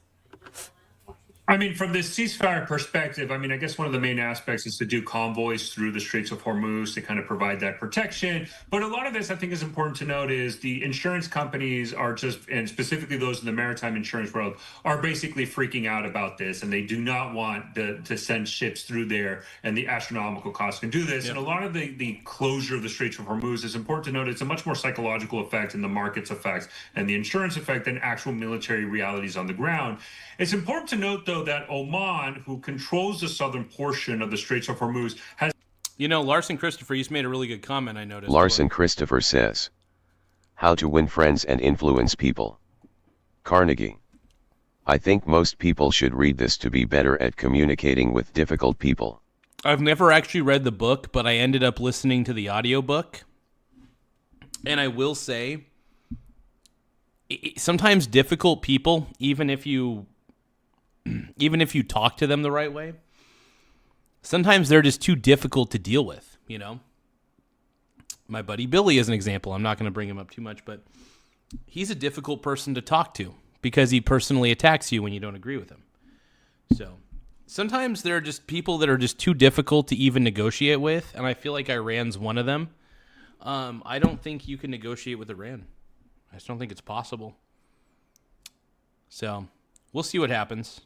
Speaker 12: I mean, from this ceasefire perspective, I mean, I guess one of the main aspects is to do convoys through the Straits of Hormuz to kind of provide that protection. But a lot of this, I think, is important to note is the insurance companies are just, and specifically those in the maritime insurance world, are basically freaking out about this. And they do not want to send ships through there and the astronomical costs can do this.
Speaker 15: Yep.
Speaker 12: And a lot of the closure of the Straits of Hormuz is important to note. It's a much more psychological effect and the market's effects and the insurance effect than actual military realities on the ground. It's important to note, though, that Oman, who controls the southern portion of the Straits of Hormuz, has...
Speaker 15: You know, Larson Christopher, you made a really good comment, I noticed.
Speaker 4: Larson Christopher says, how to win friends and influence people. Carnegie. I think most people should read this to be better at communicating with difficult people.
Speaker 15: I've never actually read the book, but I ended up listening to the audiobook. And I will say, sometimes difficult people, even if you talk to them the right way, sometimes they're just too difficult to deal with, you know? My buddy Billy is an example. I'm not going to bring him up too much, but he's a difficult person to talk to because he personally attacks you when you don't agree with him. So sometimes there are just people that are just too difficult to even negotiate with, and I feel like Iran's one of them. I don't think you can negotiate with Iran. I just don't think it's possible. So we'll see what happens.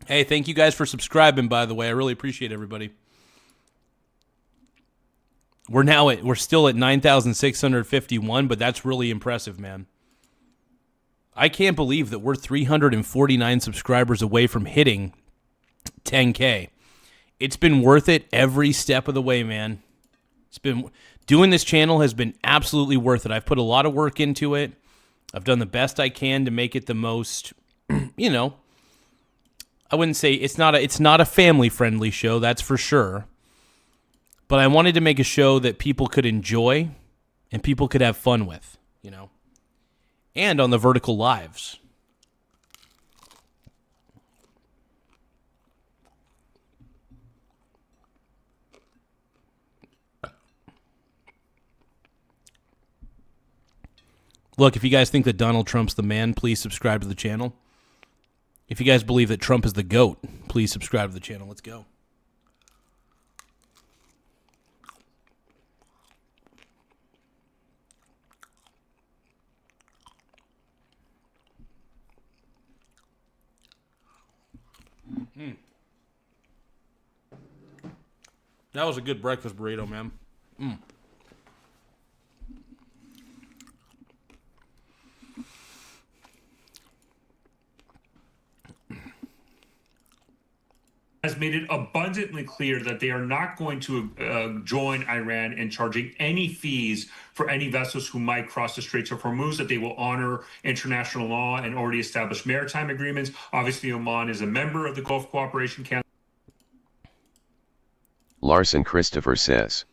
Speaker 15: Hey, thank you guys for subscribing, by the way. I really appreciate everybody. We're still at 9,651, but that's really impressive, man. I can't believe that we're 349 subscribers away from hitting 10K. It's been worth it every step of the way, man. Doing this channel has been absolutely worth it. I've put a lot of work into it. I've done the best I can to make it the most, you know, I wouldn't say it's not a family-friendly show, that's for sure. But I wanted to make a show that people could enjoy and people could have fun with, you know. And on the vertical lives. Look, if you guys think that Donald Trump's the man, please subscribe to the channel. If you guys believe that Trump is the GOAT, please subscribe to the channel. Let's go. That was a good breakfast burrito, man.
Speaker 12: Has made it abundantly clear that they are not going to join Iran in charging any fees for any vessels who might cross the Straits of Hormuz, that they will honor international law and already established maritime agreements. Obviously, Oman is a member of the Gulf Cooperation Council.
Speaker 4: Larson Christopher says,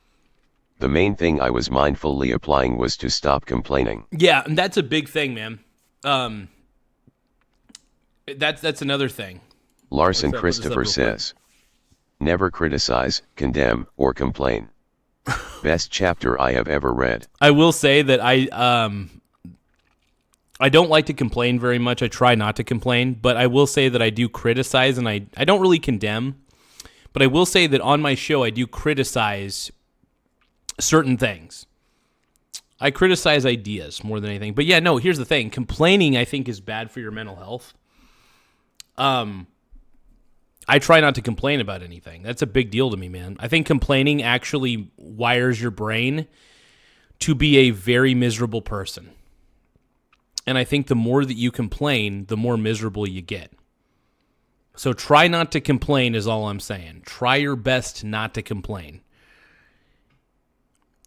Speaker 4: the main thing I was mindfully applying was to stop complaining.
Speaker 15: Yeah, and that's a big thing, man. That's another thing.
Speaker 4: Larson Christopher says, never criticize, condemn, or complain. Best chapter I have ever read.
Speaker 15: I will say that I don't like to complain very much. I try not to complain, but I will say that I do criticize, and I don't really condemn. But I will say that on my show, I do criticize certain things. I criticize ideas more than anything. But yeah, no, here's the thing. Complaining, I think, is bad for your mental health. I try not to complain about anything. That's a big deal to me, man. I think complaining actually wires your brain to be a very miserable person. And I think the more that you complain, the more miserable you get. So try not to complain is all I'm saying. Try your best not to complain.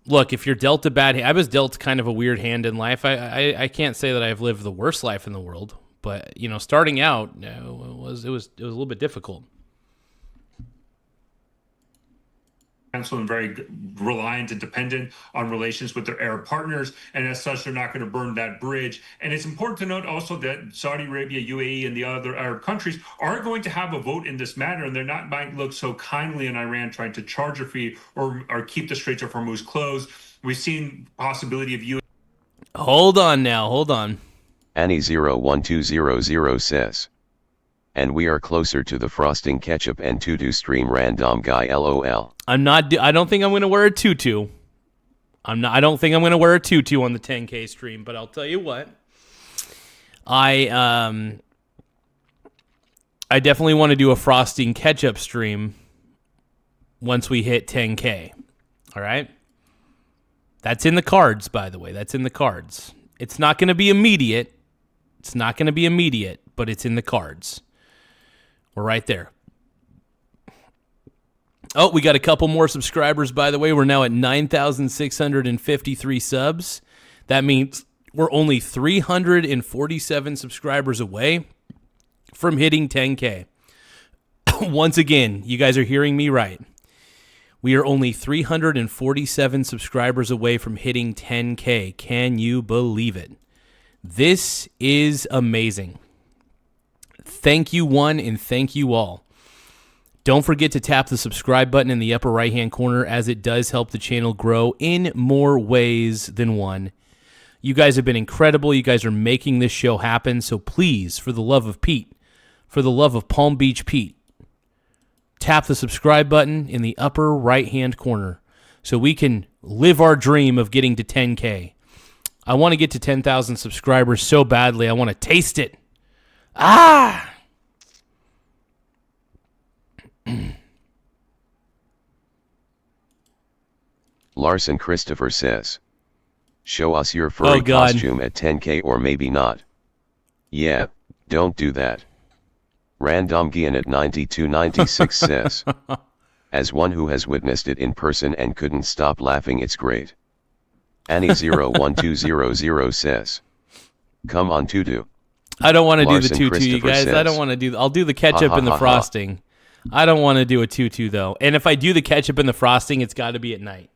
Speaker 15: Look, if you're dealt a bad hand, I was dealt kind of a weird hand in life. I can't say that I've lived the worst life in the world, but you know, starting out, it was a little bit difficult.
Speaker 12: and very reliant and dependent on relations with their Arab partners, and as such, they're not going to burn that bridge. And it's important to note also that Saudi Arabia, UAE, and the other Arab countries are going to have a vote in this matter, and they're not might look so kindly on Iran trying to charge a fee or keep the Straits of Hormuz closed. We've seen possibility of UAE.
Speaker 15: Hold on now, hold on.
Speaker 4: Annie01200 says. And we are closer to the frosting ketchup and tutu stream random guy LOL.
Speaker 15: I don't think I'm going to wear a tutu. I don't think I'm going to wear a tutu on the 10K stream, but I'll tell you what. I definitely want to do a frosting ketchup stream once we hit 10K. All right? That's in the cards, by the way. That's in the cards. It's not going to be immediate. It's not going to be immediate, but it's in the cards. We're right there. Oh, we got a couple more subscribers, by the way. We're now at 9,653 subs. That means we're only 347 subscribers away from hitting 10K. Once again, you guys are hearing me right. We are only 347 subscribers away from hitting 10K. Can you believe it? This is amazing. Thank you, one, and thank you all. Don't forget to tap the subscribe button in the upper right-hand corner, as it does help the channel grow in more ways than one. You guys have been incredible. You guys are making this show happen. So please, for the love of Pete, for the love of Palm Beach Pete, tap the subscribe button in the upper right-hand corner so we can live our dream of getting to 10K. I want to get to 10,000 subscribers so badly. I want to taste it. Ah!
Speaker 4: Larson Christopher says. Show us your furry costume at 10K or maybe not. Yeah, don't do that. Random Gian at 9296 says. As one who has witnessed it in person and couldn't stop laughing, it's great. Annie01200 says. Come on tutu.
Speaker 15: I don't want to do the tutu, you guys. Says, I don't want to do. I'll do the ketchup and the frosting. I don't want to do a tutu though. And if I do the ketchup and the frosting, it's got to be at night.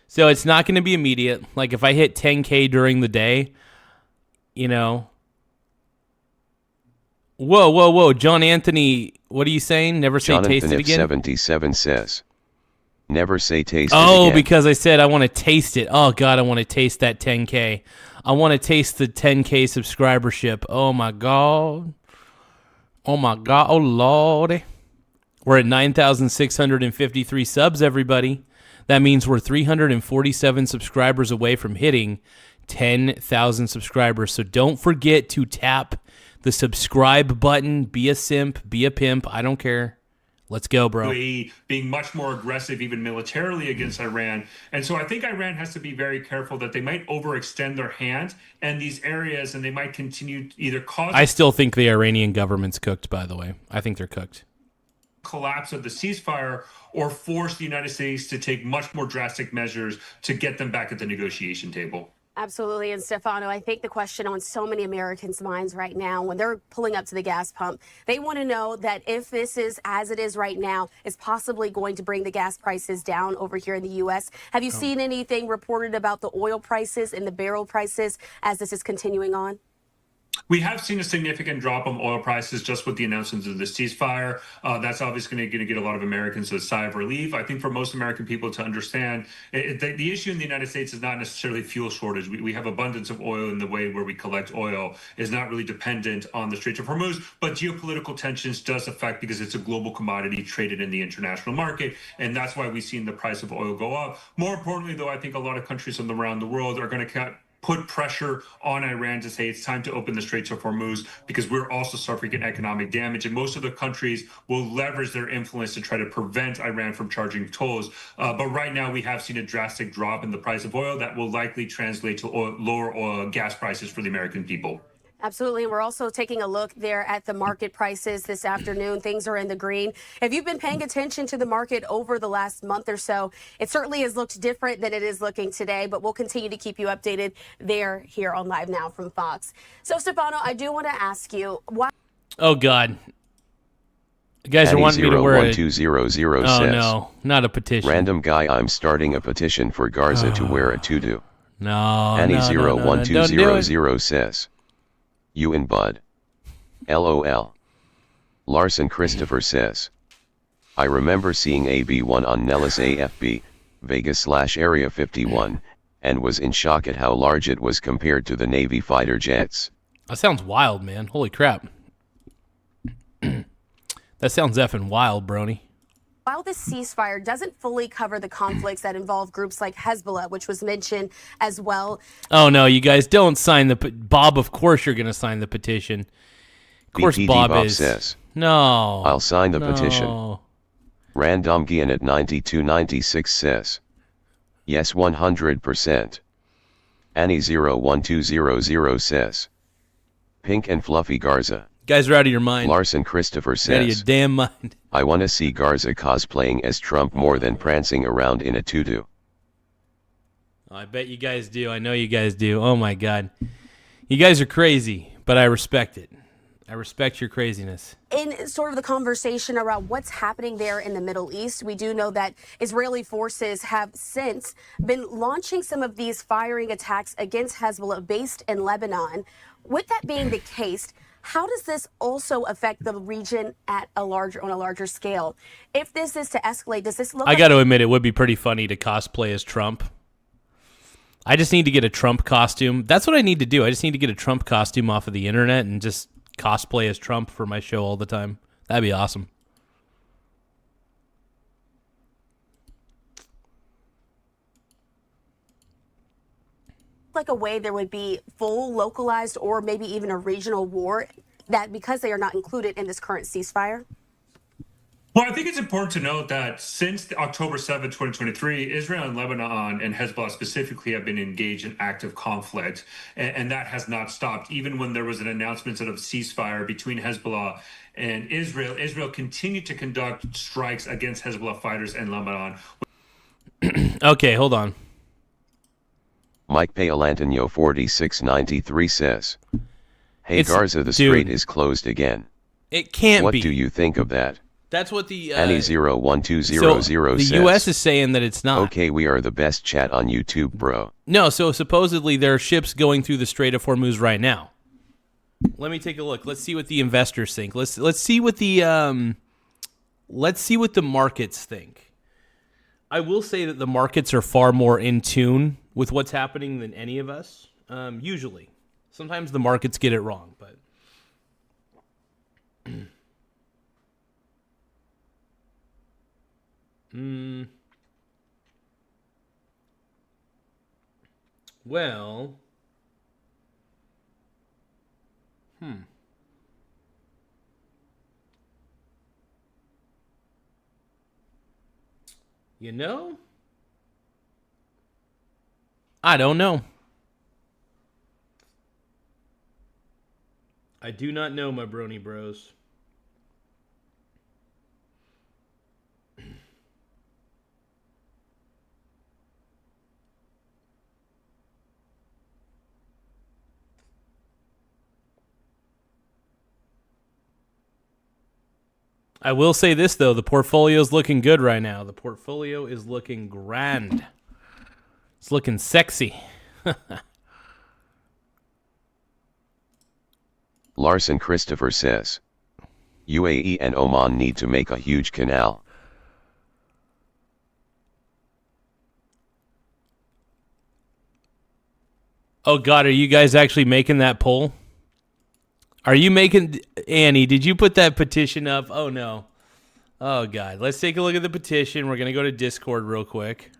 Speaker 15: So it's not going to be immediate. Like if I hit 10K during the day, you know. Whoa. John Anthony, what are you saying? Never say taste it again?
Speaker 4: 77 says. Never say taste it
Speaker 15: again.
Speaker 4: Oh,
Speaker 15: because I said I want to taste it. Oh, God, I want to taste that 10K. I want to taste the 10K subscribership. Oh, my God. Oh, my God. Oh, Lordy. We're at 9,653 subs, everybody. That means we're 347 subscribers away from hitting 10,000 subscribers. So don't forget to tap the subscribe button. Be a simp, be a pimp. I don't care. Let's go, bro.
Speaker 12: Being much more aggressive, even militarily, against Iran. And so I think Iran has to be very careful that they might overextend their hand in these areas, and they might continue to either cause...
Speaker 15: I still think the Iranian government's cooked, by the way. I think they're cooked.
Speaker 12: Collapse of the ceasefire, or force the United States to take much more drastic measures to get them back at the negotiation table.
Speaker 7: Absolutely. And Stefano, I think the question on so many Americans' minds right now, when they're pulling up to the gas pump, they want to know that if this is as it is right now, is possibly going to bring the gas prices down over here in the U.S. Have you seen anything reported about the oil prices and the barrel prices as this is continuing on?
Speaker 12: We have seen a significant drop in oil prices just with the announcements of the ceasefire. That's obviously going to get a lot of Americans a sigh of relief. I think for most American people to understand, the issue in the United States is not necessarily fuel shortage. We have abundance of oil in the way where we collect oil is not really dependent on the Strait of Hormuz, but geopolitical tensions does affect because it's a global commodity traded in the international market, and that's why we've seen the price of oil go up. More importantly, though, I think a lot of countries around the world are going to put pressure on Iran to say it's time to open the Straits of Hormuz because we're also suffering economic damage. And most of the countries will leverage their influence to try to prevent Iran from charging tolls. But right now we have seen a drastic drop in the price of oil that will likely translate to lower oil gas prices for the American people.
Speaker 7: Absolutely. And we're also taking a look there at the market prices this afternoon. Things are in the green. If you've been paying attention to the market over the last month or so, it certainly has looked different than it is looking today, but we'll continue to keep you updated there here on Live Now from Fox. So, Stefano, I do want to ask you why.
Speaker 15: Oh, God. You guys are wanting me to wear a...
Speaker 4: 01200
Speaker 15: Oh,
Speaker 4: says,
Speaker 15: no. Not a petition.
Speaker 4: Random guy, I'm starting a petition for Garza to wear a tutu.
Speaker 15: No,
Speaker 4: Annie
Speaker 15: no, no, no, no, don't do
Speaker 4: 01200 says, you and Bud. LOL. Larson Christopher says, I remember seeing AB1 on Nellis AFB, Vegas/Area 51, and was in shock at how large it was compared to the Navy fighter jets.
Speaker 15: That sounds wild, man. Holy crap. That sounds effing wild, Brony.
Speaker 7: While this ceasefire doesn't fully cover the conflicts that involve groups like Hezbollah, which was mentioned as well.
Speaker 15: Oh, no, you guys don't sign the... Bob, of course you're going to sign the petition. Of course
Speaker 4: BPD
Speaker 15: Bob is.
Speaker 4: Says,
Speaker 15: no.
Speaker 4: I'll sign the
Speaker 15: no.
Speaker 4: petition. Random Gian at 9296 says, yes 100%. Annie 01200 says, Pink and Fluffy Garza.
Speaker 15: You guys are out of your mind.
Speaker 4: Larson Christopher says,
Speaker 15: out of your damn mind.
Speaker 4: I want to see Garza cosplaying as Trump more than prancing around in a tutu.
Speaker 15: Oh, I bet you guys do. I know you guys do. Oh, my God. You guys are crazy, but I respect it. I respect your craziness.
Speaker 7: In sort of the conversation around what's happening there in the Middle East, we do know that Israeli forces have since been launching some of these firing attacks against Hezbollah based in Lebanon. With that being the case, how does this also affect the region on a larger scale? If this is to escalate, does this look
Speaker 15: I got to admit, it would be pretty funny to cosplay as Trump. I just need to get a Trump costume. That's what I need to do. I just need to get a Trump costume off of the internet and just cosplay as Trump for my show all the time. That'd be awesome.
Speaker 7: like a way there would be full localized or maybe even a regional war that because they are not included in this current ceasefire?
Speaker 12: Well, I think it's important to note that since October 7, 2023, Israel and Lebanon and Hezbollah specifically have been engaged in active conflict, and that has not stopped. Even when there was an announcement of ceasefire between Hezbollah and Israel, Israel continued to conduct strikes against Hezbollah fighters in Lebanon.
Speaker 15: Okay, hold on.
Speaker 4: Mike Paolantonio 4693 says, Hey Garza, the
Speaker 15: dude,
Speaker 4: strait is closed again.
Speaker 15: It can't
Speaker 4: What
Speaker 15: be.
Speaker 4: do you think of that?
Speaker 15: That's what the
Speaker 4: Annie 01200
Speaker 15: so
Speaker 4: says.
Speaker 15: the U.S. is saying that it's not.
Speaker 4: Okay, we are the best chat on YouTube, bro.
Speaker 15: No, so supposedly there are ships going through the Strait of Hormuz right now. Let me take a look. Let's see what the investors think. Let's see what the markets think. I will say that the markets are far more in tune with what's happening than any of us. Usually, sometimes the markets get it wrong, but. Well, you know, I don't know. I do not know, my brony bros. I will say this, though. The portfolio is looking good right now. The portfolio is looking grand. It's looking sexy.
Speaker 4: Larson Christopher says, UAE and Oman need to make a huge canal.
Speaker 15: Oh, God, are you guys actually making that poll? Are you making... Annie, did you put that petition up? Oh, no. Oh, God. Let's take a look at the petition. We're going to go to Discord real quick.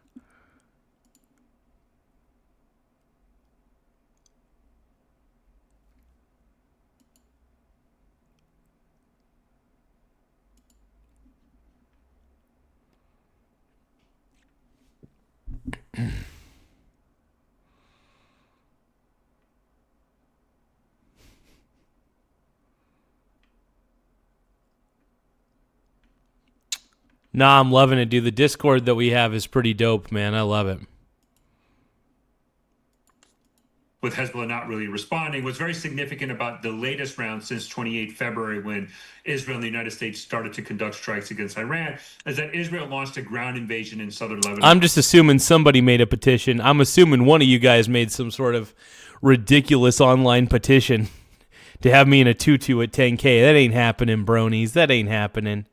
Speaker 15: Nah, I'm loving it, dude. The Discord that we have is pretty dope, man. I love it.
Speaker 12: with Hezbollah not really responding. What's very significant about the latest round since 28 February, when Israel and the United States started to conduct strikes against Iran, is that Israel launched a ground invasion in southern Lebanon.
Speaker 15: I'm just assuming somebody made a petition. I'm assuming one of you guys made some sort of ridiculous online petition to have me in a tutu at 10K. That ain't happening, bronies. That ain't happening.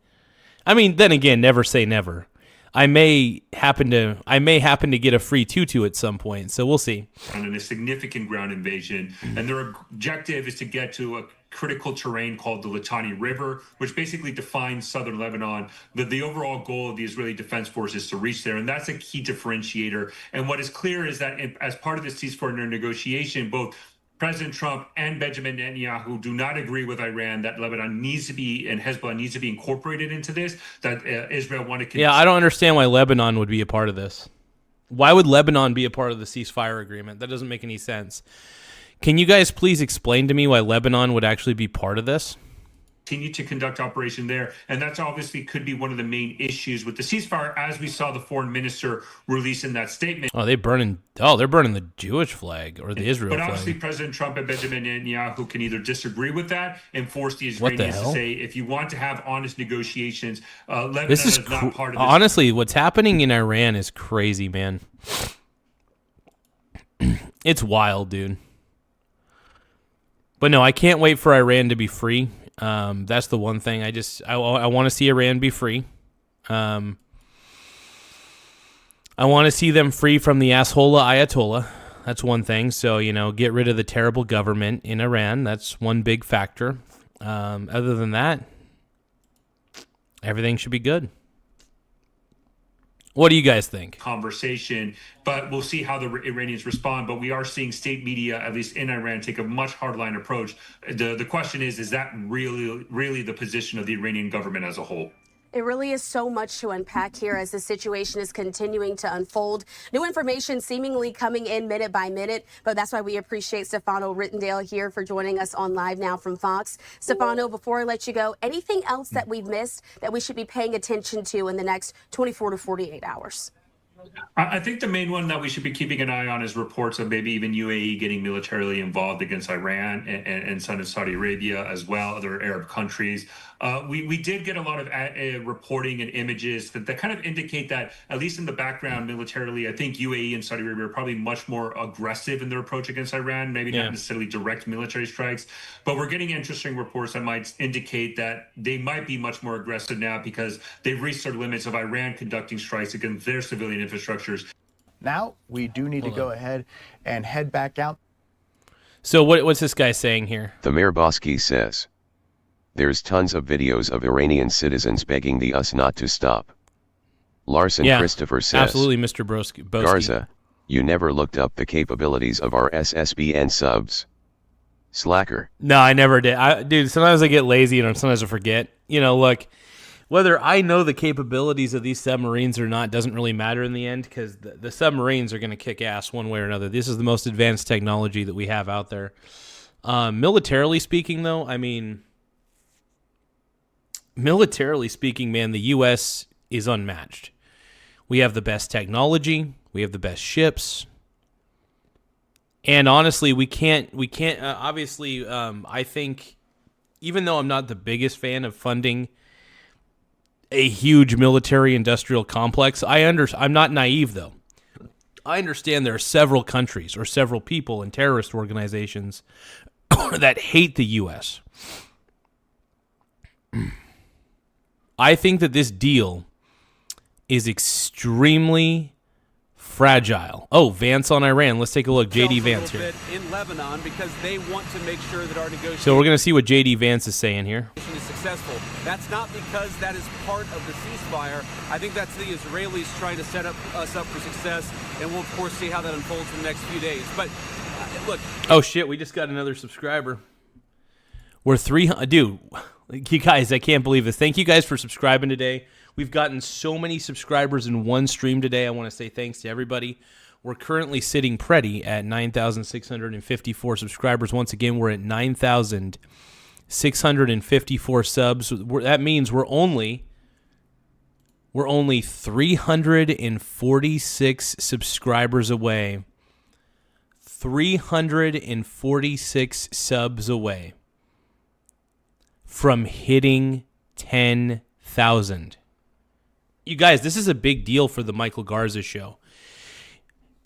Speaker 15: I mean, then again, never say never. I may happen to get a free tutu at some point, so we'll see.
Speaker 12: And a significant ground invasion, and their objective is to get to a critical terrain called the Litani River, which basically defines southern Lebanon. The overall goal of the Israeli Defense Force is to reach there, and that's a key differentiator. And what is clear is that as part of the ceasefire negotiation, both President Trump and Benjamin Netanyahu do not agree with Iran that Lebanon needs to be, and Hezbollah needs to be incorporated into this, that Israel wanted to...
Speaker 15: Yeah, I don't understand why Lebanon would be a part of this. Why would Lebanon be a part of the ceasefire agreement? That doesn't make any sense. Can you guys please explain to me why Lebanon would actually be part of this?
Speaker 12: Continue to conduct operation there, and that's obviously could be one of the main issues with the ceasefire, as we saw the foreign minister release in that statement.
Speaker 15: They're burning the Jewish flag or the Israel
Speaker 12: But
Speaker 15: flag.
Speaker 12: obviously, President Trump and Benjamin Netanyahu can either disagree with that and force the Israelis to say, if you want to have honest negotiations, Lebanon is not part of this.
Speaker 15: Honestly, what's happening in Iran is crazy, man. It's wild, dude. But no, I can't wait for Iran to be free. That's the one thing. I want to see Iran be free. I want to see them free from the Ayatollah. That's one thing. So, get rid of the terrible government in Iran. That's one big factor. Other than that, everything should be good. What do you guys think?
Speaker 12: Conversation, but we'll see how the Iranians respond. But we are seeing state media, at least in Iran, take a much hardline approach. The question is that really the position of the Iranian government as a whole?
Speaker 7: It really is so much to unpack here as the situation is continuing to unfold. New information seemingly coming in minute by minute, but that's why we appreciate Stefano Rittendale here for joining us on Live Now from Fox. Stefano, before I let you go, anything else that we've missed that we should be paying attention to in the next 24 to 48 hours?
Speaker 12: I think the main one that we should be keeping an eye on is reports of maybe even UAE getting militarily involved against Iran and Saudi Arabia as well, other Arab countries. We did get a lot of reporting and images that kind of indicate that, at least in the background militarily, I think UAE and Saudi Arabia are probably much more aggressive in their approach against Iran, maybe not necessarily direct military strikes, but we're getting interesting reports that might indicate that they might be much more aggressive now because they've reached their limits of Iran conducting strikes against their civilian infrastructures.
Speaker 6: Now we do need to go ahead and head back out.
Speaker 15: So what's this guy saying here?
Speaker 4: The Mayor Bosky says, there's tons of videos of Iranian citizens begging the US not to stop. Larson Christopher says,
Speaker 15: absolutely, Mr. Broski.
Speaker 4: Garza, you never looked up the capabilities of our SSBN subs. Slacker.
Speaker 15: No, I never did. Dude, sometimes I get lazy and sometimes I forget. Look, whether I know the capabilities of these submarines or not doesn't really matter in the end, because the submarines are going to kick ass one way or another. This is the most advanced technology that we have out there. Militarily speaking, though, militarily speaking, man, the U.S. is unmatched. We have the best technology. We have the best ships. And honestly, we can't obviously, I think, even though I'm not the biggest fan of funding a huge military-industrial complex, I'm not naive, though. I understand there are several countries or several people and terrorist organizations that hate the U.S. I think that this deal is extremely fragile. Oh, Vance on Iran. Let's take a look. JD Vance here.
Speaker 16: In Lebanon, because they want to make sure that our negotiations.
Speaker 15: So we're going to see what JD Vance is saying here.
Speaker 16: Is successful. That's not because that is part of the ceasefire. I think that's the Israelis trying to set us up for success, and we'll of course see how that unfolds in the next few days. But look.
Speaker 15: Oh shit! We just got another subscriber. We're 300. Dude, you guys, I can't believe this. Thank you guys for subscribing today. We've gotten so many subscribers in one stream today. I want to say thanks to everybody. We're currently sitting pretty at 9,654 subscribers. Once again, we're at 9,654 subs. That means we're only 346 subscribers away. 346 subs away from hitting 10,000. You guys, this is a big deal for the Michael Garza show.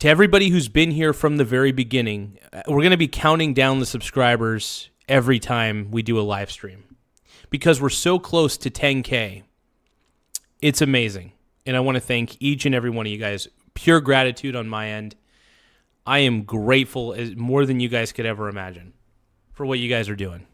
Speaker 15: To everybody who's been here from the very beginning, we're going to be counting down the subscribers every time we do a live stream because we're so close to 10K. It's amazing. And I want to thank each and every one of you guys. Pure gratitude on my end. I am grateful as more than you guys could ever imagine for what you guys are doing.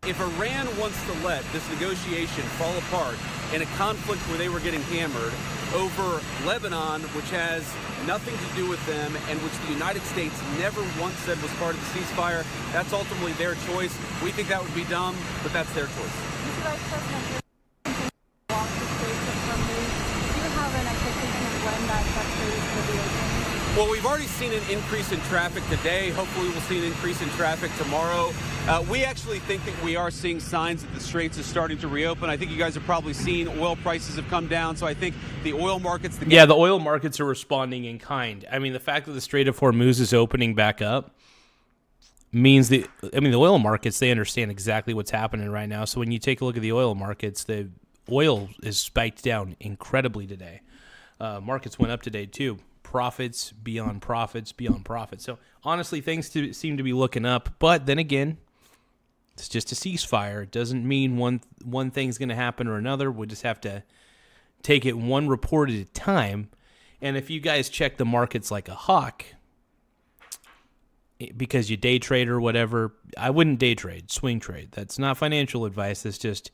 Speaker 16: If Iran wants to let this negotiation fall apart in a conflict where they were getting hammered over Lebanon, which has nothing to do with them and which the United States never once said was part of the ceasefire, that's ultimately their choice. We think that would be dumb, but that's their choice.
Speaker 17: Mr. Vice President, walk the Strait of Hormuz. Do you have an expectation of when that strait is going to be open?
Speaker 16: Well, we've already seen an increase in traffic today. Hopefully we'll see an increase in traffic tomorrow. We actually think that we are seeing signs that the straits is starting to reopen. I think you guys have probably seen oil prices have come down, so I think the oil markets...
Speaker 15: Yeah, the oil markets are responding in kind. I mean, the fact that the Strait of Hormuz is opening back up means that, I mean, the oil markets, they understand exactly what's happening right now. So when you take a look at the oil markets, the oil is spiked down incredibly today. Markets went up today, too. Profits beyond profits beyond profits. So honestly, things seem to be looking up. But then again, it's just a ceasefire. It doesn't mean one thing's going to happen or another. We'll just have to take it one report at a time. And if you guys check the markets like a hawk, because you day trade or whatever, I wouldn't day trade, swing trade. That's not financial advice. That's just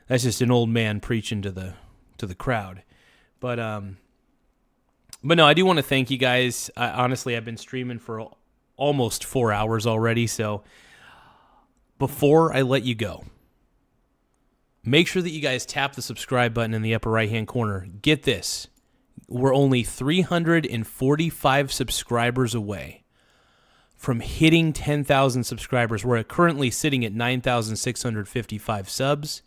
Speaker 15: an old man preaching to the crowd. But no, I do want to thank you guys. Honestly, I've been streaming for almost 4 hours already. So before I let you go, make sure that you guys tap the subscribe button in the upper right-hand corner. Get this. We're only 345 subscribers away from hitting 10,000 subscribers. We're currently sitting at 9,655 subs.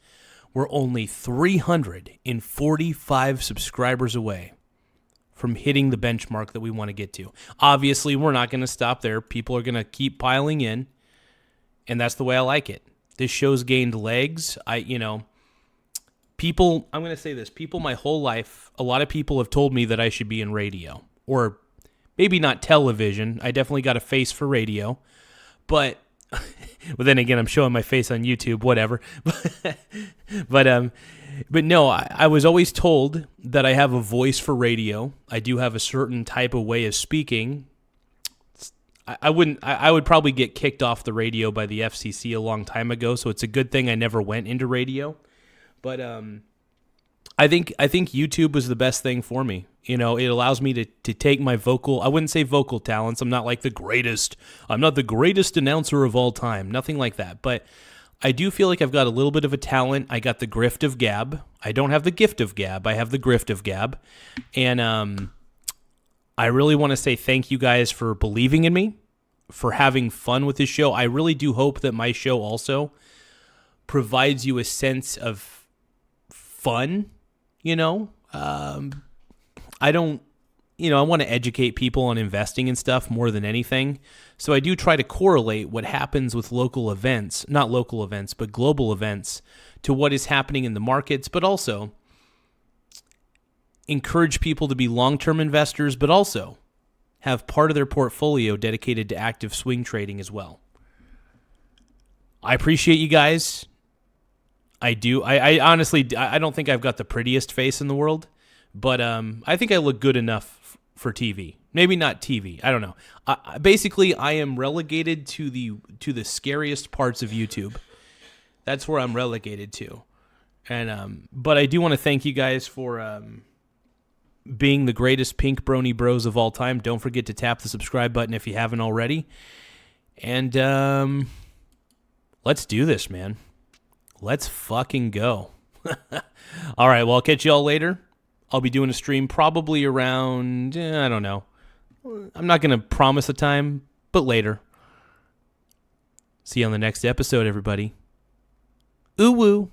Speaker 15: We're only 345 subscribers away from hitting the benchmark that we want to get to. Obviously, we're not going to stop there. People are going to keep piling in, and that's the way I like it. This show's gained legs. People, I'm going to say this, people my whole life, a lot of people have told me that I should be in radio, or maybe not television. I definitely got a face for radio, but well, then again, I'm showing my face on YouTube, whatever. But no, I was always told that I have a voice for radio. I do have a certain type of way of speaking. I would probably get kicked off the radio by the FCC a long time ago, so it's a good thing I never went into radio. But I think YouTube was the best thing for me. It allows me to take my vocal, I wouldn't say vocal talents. I'm not like the greatest. I'm not the greatest announcer of all time. Nothing like that. But I do feel like I've got a little bit of a talent. I got the grift of gab. I don't have the gift of gab. I have the grift of gab. And I really want to say thank you guys for believing in me, for having fun with this show. I really do hope that my show also provides you a sense of fun, I want to educate people on investing and stuff more than anything. So I do try to correlate what happens with local events, not local events, but global events, to what is happening in the markets, but also encourage people to be long-term investors, but also have part of their portfolio dedicated to active swing trading as well. I appreciate you guys. I do. I honestly, I don't think I've got the prettiest face in the world, but I think I look good enough for TV. Maybe not TV. I don't know. Basically, I am relegated to the scariest parts of YouTube. That's where I'm relegated to. And but I do want to thank you guys for being the greatest pink brony bros of all time. Don't forget to tap the subscribe button if you haven't already. And let's do this, man. Let's fucking go. All right, well, I'll catch you all later. I'll be doing a stream probably around, I don't know. I'm not going to promise a time, but later. See you on the next episode, everybody. Ooh woo.